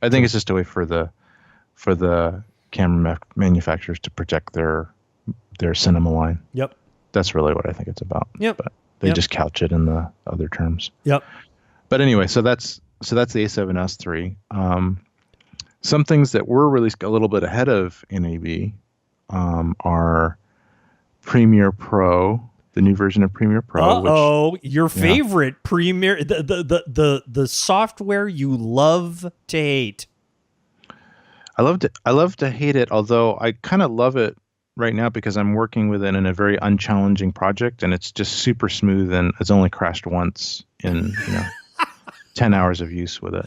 I think it's just a way for the camera manufacturers to protect their cinema line. Yep, that's really what I think it's about. Yep, but they just couch it in the other terms. Yep. But anyway, so that's the A7S III. Some things that we're really a little bit ahead of NAB. Are Premiere Pro, the new version of Premiere Pro. Your favorite Premiere, the software you love to hate. I love to hate it, although I kind of love it right now because I'm working with it in a very unchallenging project, and it's just super smooth, and it's only crashed once in 10 hours of use with it,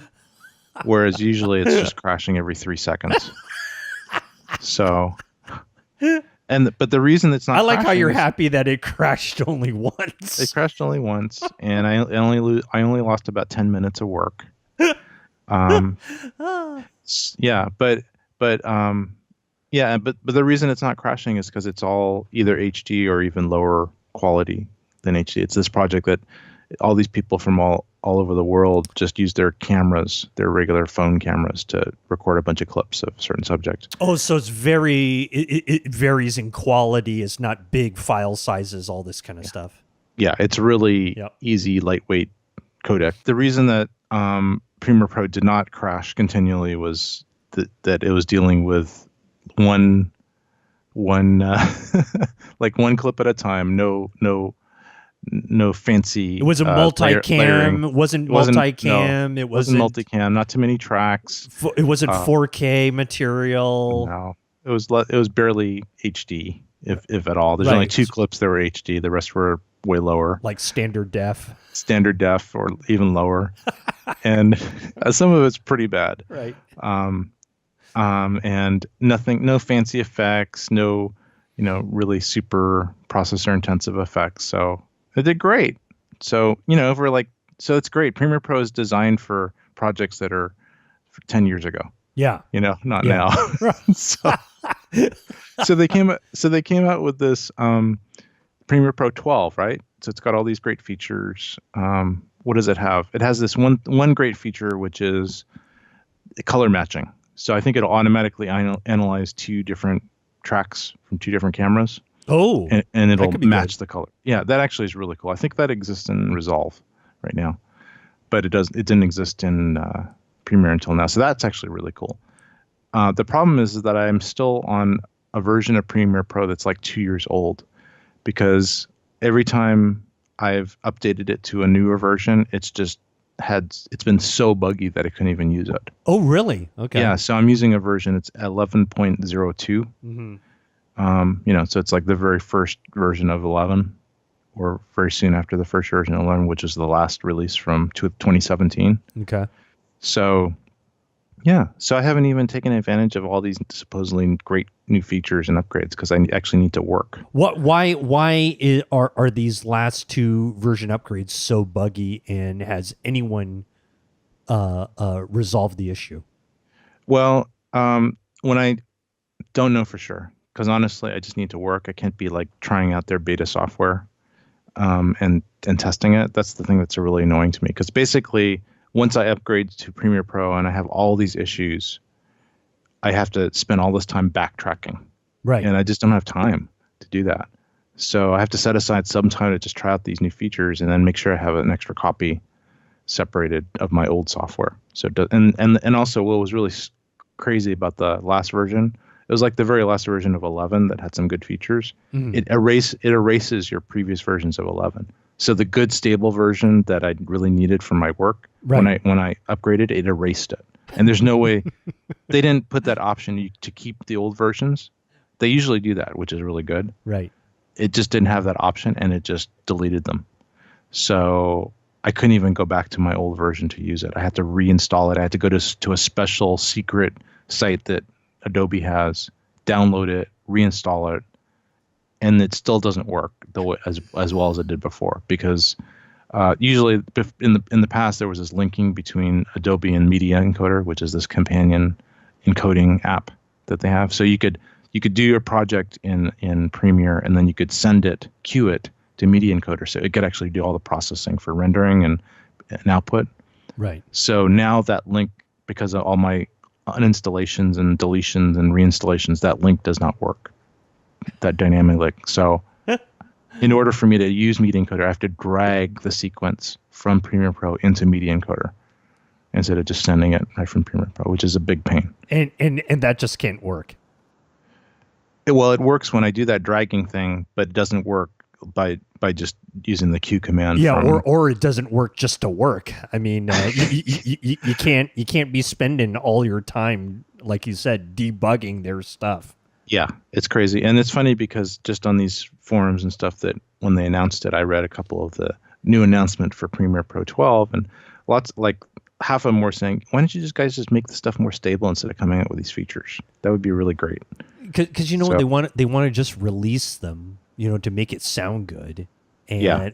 whereas usually it's just crashing every 3 seconds. So. But the reason it's not, I like how you're happy that it crashed only once. It crashed only once, and I only lost about 10 minutes of work. But the reason it's not crashing is because it's all either HD or even lower quality than HD. It's this project that all these people from all over the world just use their cameras, their regular phone cameras, to record a bunch of clips of a certain subject. Oh, so it's it varies in quality. It's not big file sizes, all this kind of stuff. Yeah, it's really easy, lightweight codec. The reason that Premiere Pro did not crash continually was that it was dealing with one like one clip at a time. No fancy. It was a multicam. It wasn't multicam. No, it wasn't multicam. Not too many tracks. It wasn't 4K material. No, it was barely HD, if at all. There's only 2 clips that were HD. The rest were way lower, like standard def, or even lower. And some of it's pretty bad. Right. and no fancy effects, no, really super processor intensive effects. So it did great. So, so it's great. Premiere Pro is designed for projects that are 10 years ago. Yeah. Not now. so they came out with this Premiere Pro 12, right? So it's got all these great features. What does it have? It has this one great feature, which is color matching. So I think it'll automatically analyze 2 different tracks from 2 different cameras. Oh, and it'll match the color. Yeah, that actually is really cool. I think that exists in Resolve right now, but it didn't exist in Premiere until now. So that's actually really cool. The problem is that I'm still on a version of Premiere Pro that's like 2 years old, because every time I've updated it to a newer version, it's been so buggy that I couldn't even use it. Oh, really? Okay. Yeah. So I'm using a version. It's 11.02. Mm-hmm. So it's like the very first version of 11, or very soon after the first version of 11, which is the last release from 2017. Okay. So, yeah. So I haven't even taken advantage of all these supposedly great new features and upgrades, because I actually need to work. Why are these last 2 version upgrades so buggy, and has anyone resolved the issue? Well, when I don't know for sure, because honestly, I just need to work. I can't be like trying out their beta software and testing it. That's the thing that's really annoying to me, because basically, once I upgrade to Premiere Pro and I have all these issues, I have to spend all this time backtracking. Right. And I just don't have time to do that. So I have to set aside some time to just try out these new features, and then make sure I have an extra copy separated of my old software. So and also, what was really crazy about the last version, it was like the very last version of 11 that had some good features. Mm-hmm. It erases your previous versions of 11. So the good stable version that I really needed for my work, right, when I upgraded, it erased it. And there's no way they didn't put that option to keep the old versions. They usually do that, which is really good. Right. It just didn't have that option, and it just deleted them. So I couldn't even go back to my old version to use it. I had to reinstall it. I had to go to a special secret site that Adobe has, download it, reinstall it, and it still doesn't work as well as it did before, because usually in the past there was this linking between Adobe and Media Encoder, which is this companion encoding app that they have. So you could do your project in Premiere, and then you could queue it to Media Encoder, so it could actually do all the processing for rendering and output. Right. So now that link, because of all my uninstallations and deletions and reinstallations, that link does not work, that dynamic link. So in order for me to use Media Encoder, I have to drag the sequence from Premiere Pro into Media Encoder instead of just sending it right from Premiere Pro, which is a big pain. And that just can't work. It works when I do that dragging thing, but it doesn't work by just using the Q command. Yeah, or it doesn't work just to work. I mean, you can't be spending all your time, like you said, debugging their stuff. Yeah, it's crazy. And it's funny because just on these forums and stuff, that when they announced it, I read a couple of the new announcement for Premiere Pro 12, and half of them were saying, why don't you guys just make the stuff more stable instead of coming out with these features? That would be really great. Because what they want to just release them, to make it sound good, and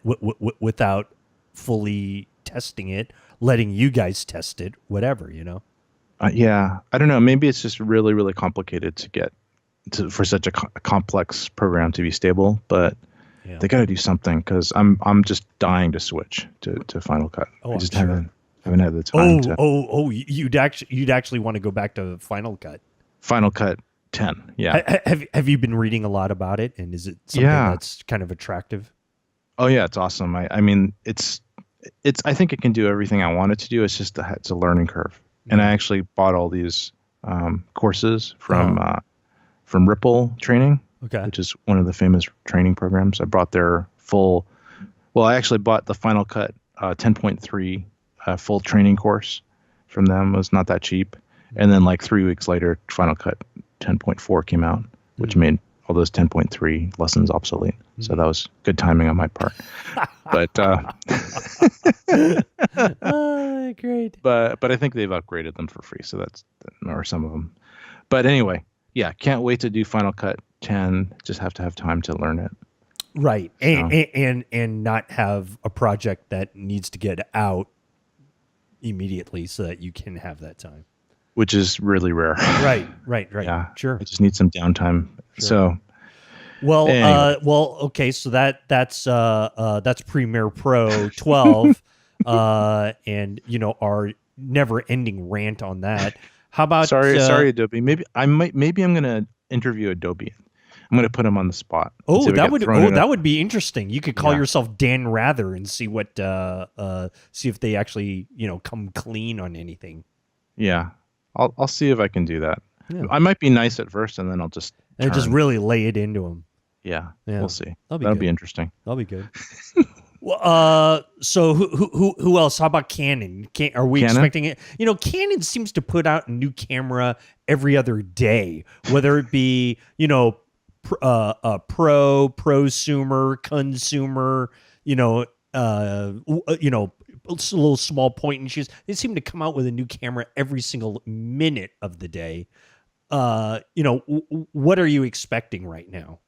without fully testing it, letting you guys test it, whatever, Yeah, I don't know. Maybe it's just really, really complicated to get for such a complex program to be stable, but they got to do something, because I'm just dying to switch to Final Cut. Oh, I just haven't had the time. You'd actually want to go back to Final Cut. Final Cut 10. Yeah. Have you been reading a lot about it, and is it something that's kind of attractive? Oh yeah, it's awesome. I mean, it's I think it can do everything I want it to do. It's just it's a learning curve. Mm-hmm. And I actually bought all these courses from Ripple Training, which is one of the famous training programs. I bought their full. Well, I actually bought the Final Cut 10.3 full training course from them. It was not that cheap. And then 3 weeks later, Final Cut 10.4 came out, which made all those 10.3 lessons obsolete. So that was good timing on my part. But great. But I think they've upgraded them for free. So or some of them. But anyway, yeah, can't wait to do Final Cut 10. Just have to have time to learn it. Right. And not have a project that needs to get out immediately so that you can have that time. Which is really rare. Right. Yeah. Sure. I just need some downtime. Sure. So well, anyway. Okay, so that's Premiere Pro 12 and our never-ending rant on that. How about sorry Adobe. Maybe I'm going to interview Adobe. I'm going to put him on the spot. That would be interesting. You could call yourself Dan Rather and see what see if they actually, come clean on anything. Yeah. I'll see if I can do that. Yeah. I might be nice at first and then I'll just really lay it into them. Yeah. We'll see. That'll be interesting. That'll be good. Well, so who else? How about Canon? Are we expecting it? Canon seems to put out a new camera every other day, whether it be prosumer, consumer, little small point and shoots. They seem to come out with a new camera every single minute of the day. What are you expecting right now?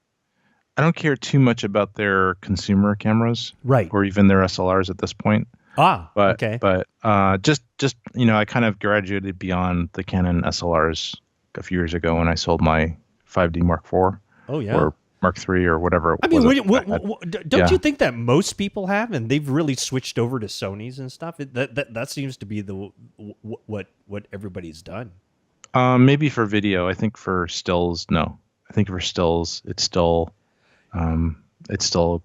I don't care too much about their consumer cameras, right, or even their SLRs at this point. Okay. But just I kind of graduated beyond the Canon SLRs a few years ago when I sold my 5D Mark IV. Oh yeah. Or Mark III or whatever. Don't you think that most people have, and they've really switched over to Sonys and stuff? That seems to be what everybody's done. Maybe for video. I think for stills, no. I think for stills, it's still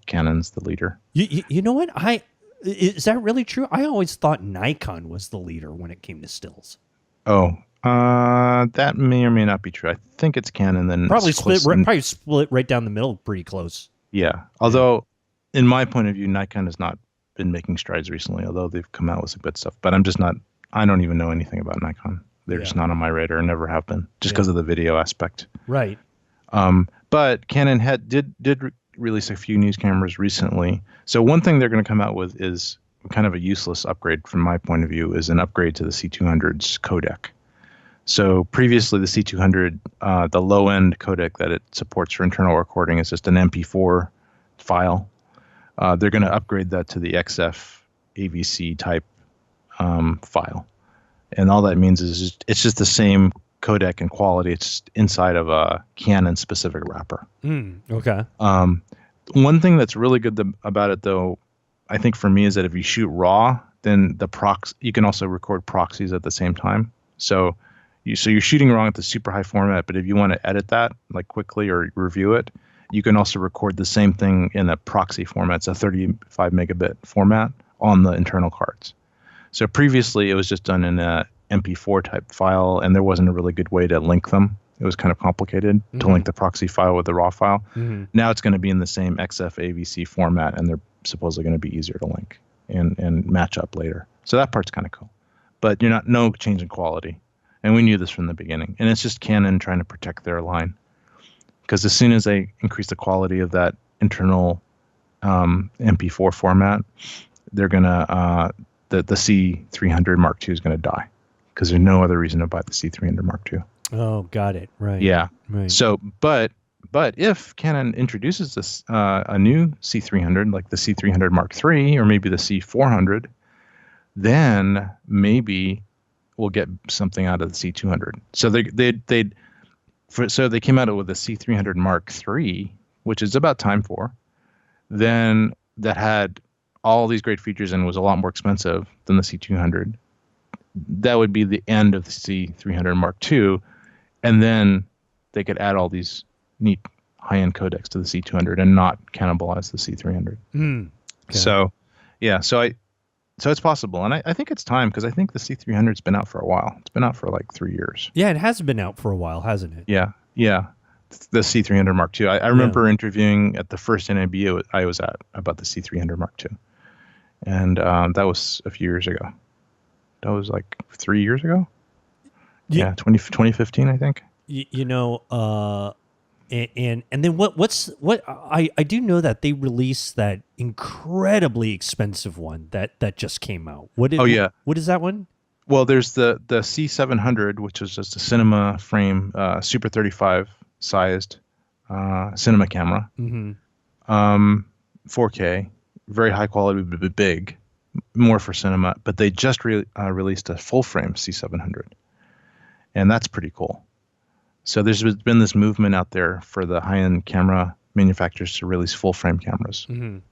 Canon's the leader. You know what? Is that really true? I always thought Nikon was the leader when it came to stills. Oh, that may or may not be true. I think it's Canon. Then probably split right down the middle, pretty close. Yeah. Although, in my point of view, Nikon has not been making strides recently. Although they've come out with some good stuff, but I'm just not. I don't even know anything about Nikon. They're just not on my radar. Never have been, just because of the video aspect. Right. But Canon did release a few news cameras recently. So one thing they're going to come out with is kind of a useless upgrade from my point of view, is an upgrade to the C200's codec. So previously the C200, the low-end codec that it supports for internal recording is just an MP4 file. They're going to upgrade that to the XF AVC type file. And all that means is it's just the same codec and quality. It's inside of a Canon specific wrapper. Okay. One thing that's really good about it, though, I think for me, is that if you shoot RAW, then you can also record proxies at the same time. So you're shooting RAW at the super high format, but if you want to edit that like quickly or review it, you can also record the same thing in a proxy format. It's a 35 megabit format on the internal cards. So previously it was just done in a MP4 type file, and there wasn't a really good way to link them. It was kind of complicated to link the proxy file with the RAW file. Now it's going to be in the same XF AVC format, and they're supposedly going to be easier to link and match up later. So that part's kind of cool. But no change in quality. And we knew this from the beginning. And it's just Canon trying to protect their line. Because as soon as they increase the quality of that internal MP4 format, they're going to, the C300 Mark II is going to die. Because there's no other reason to buy the C300 Mark II. Oh, got it. Right. Yeah. Right. So, but if Canon introduces this a new C300, like the C300 Mark III or maybe the C400, then maybe we'll get something out of the C200. So they came out with the C300 Mark III, which is about time for. Then that had all these great features and was a lot more expensive than the C200. That would be the end of the C300 Mark II, and then they could add all these neat high-end codecs to the C200 and not cannibalize the C300. Okay. So it's possible, and I think it's time, because I think the C300's been out for a while. It's been out for like 3 years. Yeah, it has been out for a while, hasn't it? Yeah. The C300 Mark II. I remember interviewing at the first NAB I was at about the C300 Mark II, and that was a few years ago. That was like 3 years ago. Yeah, 2015, I think. And then what I do know that they released that incredibly expensive one that just came out. What is that one? Well, there's the C700, which is just a cinema frame, Super 35 sized cinema camera. 4K, very high quality, but big, more for cinema. But they just released a full frame C700, and that's pretty cool. So there's been this movement out there for the high-end camera manufacturers to release full frame cameras. And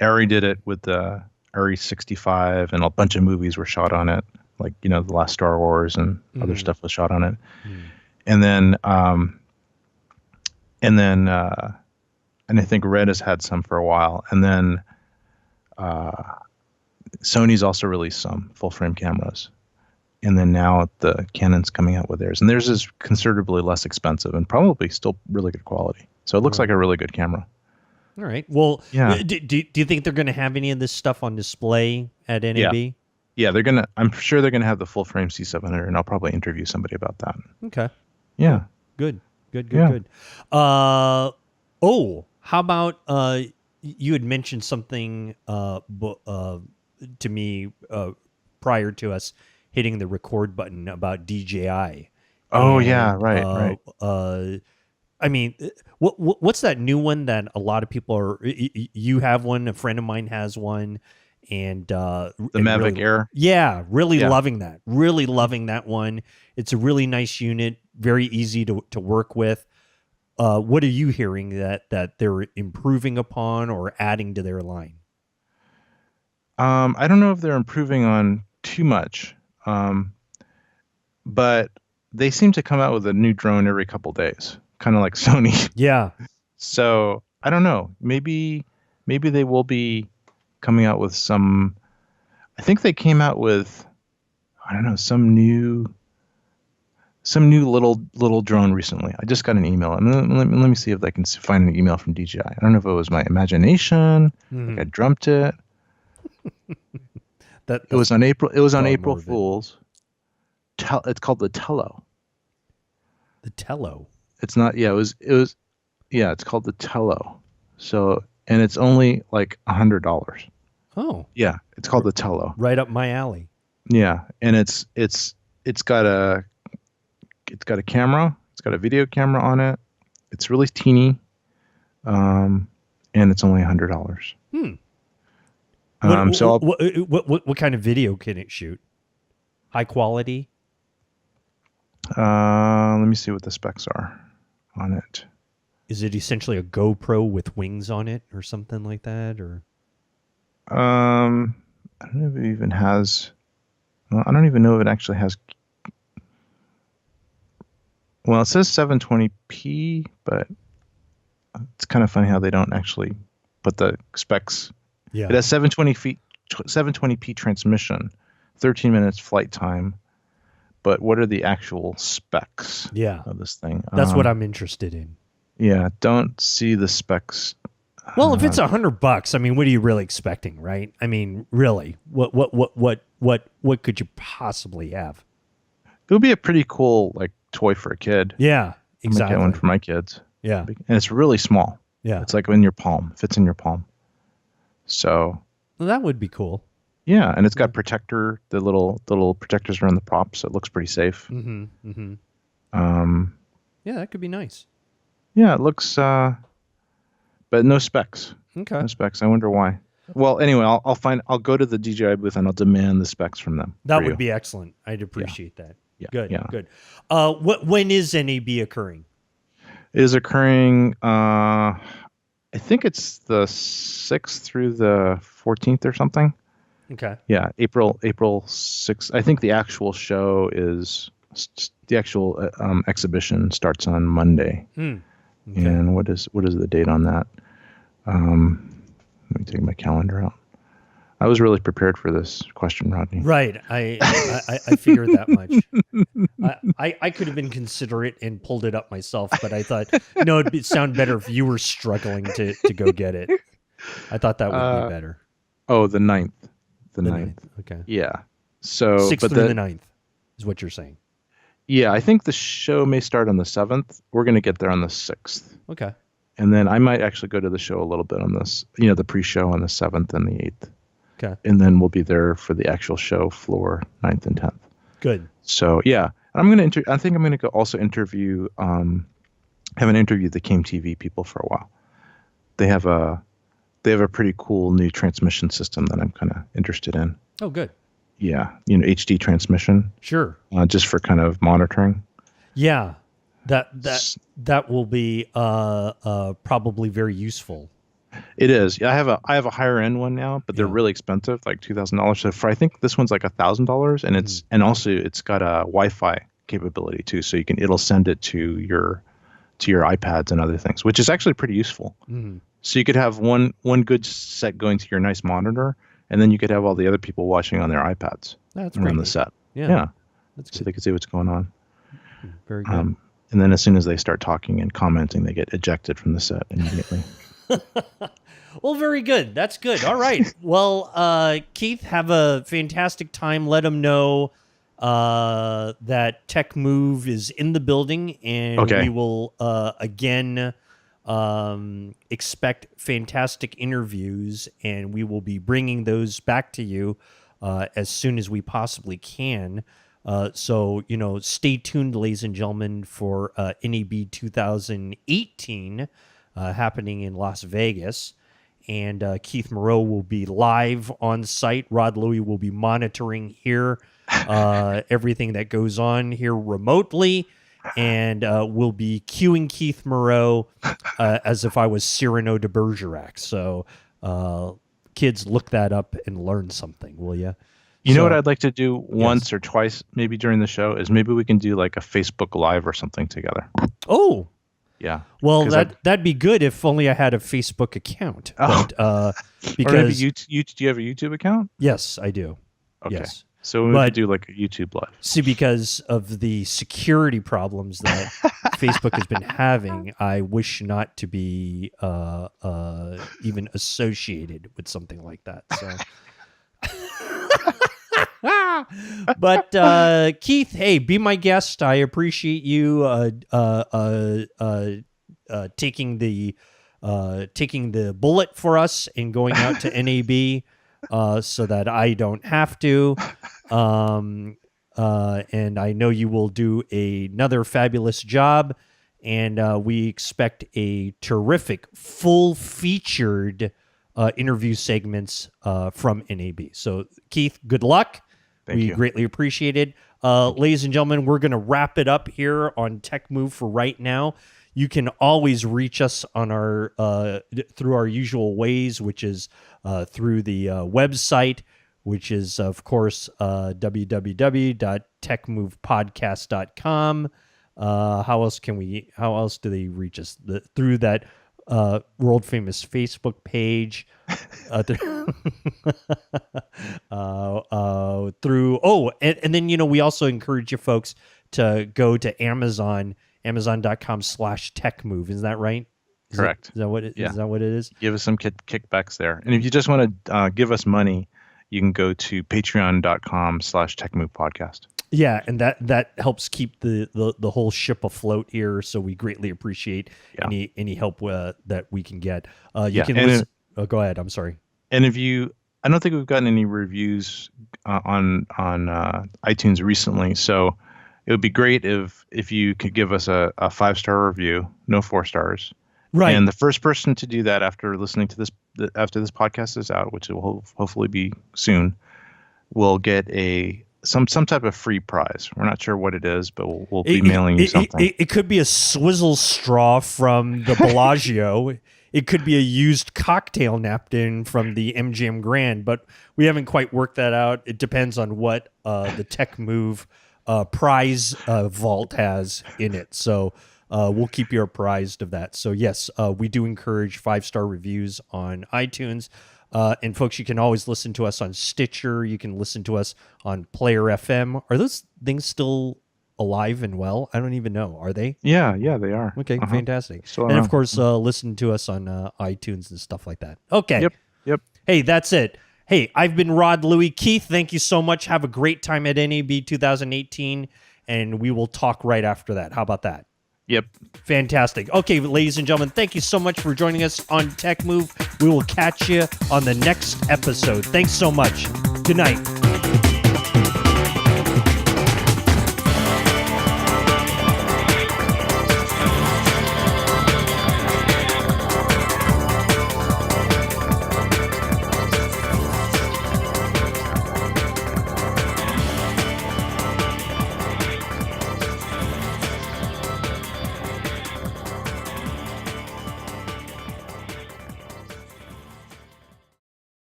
Arri did it with the Arri 65, and a bunch of movies were shot on it, like, you know, the last Star Wars and other stuff was shot on it. And then and I think Red has had some for a while, and then Sony's also released some full frame cameras, and then now the Canon's coming out with theirs, and theirs is considerably less expensive and probably still really good quality. So it looks like a really good camera. All right. Well, yeah. Do you think they're going to have any of this stuff on display at NAB? Yeah, they're gonna. I'm sure they're gonna have the full frame C700, and I'll probably interview somebody about that. Okay. Yeah. Good. How about you had mentioned something to me prior to us hitting the record button about DJI. Oh, yeah, right. I mean, what's that new one that a lot of people are? You have one. A friend of mine has one, and the Mavic Air. Yeah, really loving that. Really loving that one. It's a really nice unit. Very easy to work with. What are you hearing that they're improving upon or adding to their line? I don't know if they're improving on too much, but they seem to come out with a new drone every couple days, kind of like Sony. Yeah. So I don't know. Maybe they will be coming out with some. I think they came out with, I don't know, some new little drone recently. I just got an email. Let me see if I can find an email from DJI. I don't know if it was my imagination. Like I dreamt it. It was on April Fool's. It's called the Tello. The Tello. It's not. Yeah, it was. Yeah, it's called the Tello. So, and it's only like $100. Oh. Yeah, it's called the Tello. Right up my alley. Yeah, and it's got a camera. It's got a video camera on it. It's really teeny, and it's only $100. What kind of video can it shoot? High quality? Let me see what the specs are on it. Is it essentially a GoPro with wings on it or something like that? Or I don't know if it even has. Well, I don't even know if it actually has. Well, it says 720p, but it's kind of funny how they don't actually put the specs. Yeah. It has 720p transmission, 13 minutes flight time, but what are the actual specs of this thing? That's what I'm interested in. Yeah, don't see the specs. Well, if it's $100, I mean, what are you really expecting, right? I mean, really, what could you possibly have? It would be a pretty cool toy for a kid. Yeah, exactly. I might get one for my kids. Yeah, and it's really small. Yeah, it's like in your palm. Fits in your palm. So that would be cool. Yeah, and it's got protector. The little protectors around the prop, so it looks pretty safe. Yeah, that could be nice. Yeah, it looks. But no specs. Okay. No specs. I wonder why. Well, anyway, I'll go to the DJI booth and I'll demand the specs from them. That would be excellent. I'd appreciate that. Yeah. Good. When is NAB occurring? It is occurring. I think it's the 6th through the 14th or something. Okay. Yeah, April 6th. I think the actual show is the actual exhibition starts on Monday. Okay. And what is the date on that? Let me take my calendar out. I was really prepared for this question, Rodney. Right. I figured that much. I could have been considerate and pulled it up myself, but I thought, it'd sound better if you were struggling to go get it. I thought that would be better. Oh, the 9th. The 9th. Okay. Yeah. So 6th through the 9th is what you're saying. Yeah, I think the show may start on the 7th. We're going to get there on the 6th. Okay. And then I might actually go to the show a little bit on this, the pre-show on the 7th and the 8th. Okay. And then we'll be there for the actual show floor 9th and 10th. Good. So yeah, I think I'm gonna go also interview. Haven't interviewed the Came TV people for a while. They have a pretty cool new transmission system that I'm kind of interested in. Oh, good. Yeah, HD transmission. Sure. Just for kind of monitoring. Yeah, that will be probably very useful. It is. Yeah, I have a higher end one now, but they're really expensive, like $2,000. So for I think this one's like $1,000, and and also it's got a Wi-Fi capability too, so it'll send it to your iPads and other things, which is actually pretty useful. Mm-hmm. So you could have one good set going to your nice monitor, and then you could have all the other people watching on their iPads around the set. Yeah. That's good. So they could see what's going on. Very good. And then as soon as they start talking and commenting, they get ejected from the set immediately. Well, very good. That's good. All right. Well, Keith, have a fantastic time. Let them know that Tech Move is in the building, and we will again expect fantastic interviews, and we will be bringing those back to you as soon as we possibly can. So, stay tuned, ladies and gentlemen, for NAB 2018 happening in Las Vegas. And Keith Moreau will be live on site. Rod Louie will be monitoring here everything that goes on here remotely. And we'll be cueing Keith Moreau as if I was Cyrano de Bergerac. So, kids, look that up and learn something, will you? You know what I'd like to do once or twice, maybe during the show, is maybe we can do like a Facebook Live or something together. Oh, yeah. Well, that'd be good if only I had a Facebook account. But, because or maybe do you have a YouTube account? Yes, I do. Okay. Yes. So we could do like a YouTube Live. See, because of the security problems that Facebook has been having, I wish not to be even associated with something like that. So. But Keith, hey, be my guest. I appreciate you taking the bullet for us and going out to NAB so that I don't have to. And I know you will do another fabulous job. And we expect a terrific full-featured interview segments from NAB. So, Keith, good luck. Thank you. We greatly appreciate it. Ladies and gentlemen, we're going to wrap it up here on Tech Move for right now. You can always reach us on our through our usual ways, which is through the website, which is, of course, www.techmovepodcast.com. How else do they reach us? Through that world famous Facebook page, and then we also encourage you folks to go to amazon.com/techmove. Is that right? Correct. Is that what it is? Give us some kickbacks there, and if you just want to give us money, you can go to patreon.com/techmovepodcast. Yeah, and that helps keep the whole ship afloat here. So we greatly appreciate any help that we can get. You can listen. Go ahead. I'm sorry. And I don't think we've gotten any reviews on iTunes recently. So it would be great if you could give us a 5-star review, no 4 stars. Right. And the first person to do that after listening to after this podcast is out, which will hopefully be soon, will get some type of free prize. We're not sure what it is, but we'll be mailing you something. It could be a swizzle straw from the Bellagio. It could be a used cocktail napkin from the MGM Grand, but we haven't quite worked that out. It depends on what the Tech Move prize vault has in it. So we'll keep you apprised of that. So yes, we do encourage 5-star reviews on iTunes. And folks, you can always listen to us on Stitcher. You can listen to us on Player FM. Are those things still alive and well? I don't even know. Are they? Yeah, they are. Okay, fantastic. Still and around. of course, listen to us on iTunes and stuff like that. Okay. Yep. Hey, that's it. Hey, I've been Rod Louie. Keith, thank you so much. Have a great time at NAB 2018, and we will talk right after that. How about that? Yep. Fantastic. Okay, ladies and gentlemen, thank you so much for joining us on Tech Move. We will catch you on the next episode. Thanks so much. Good night.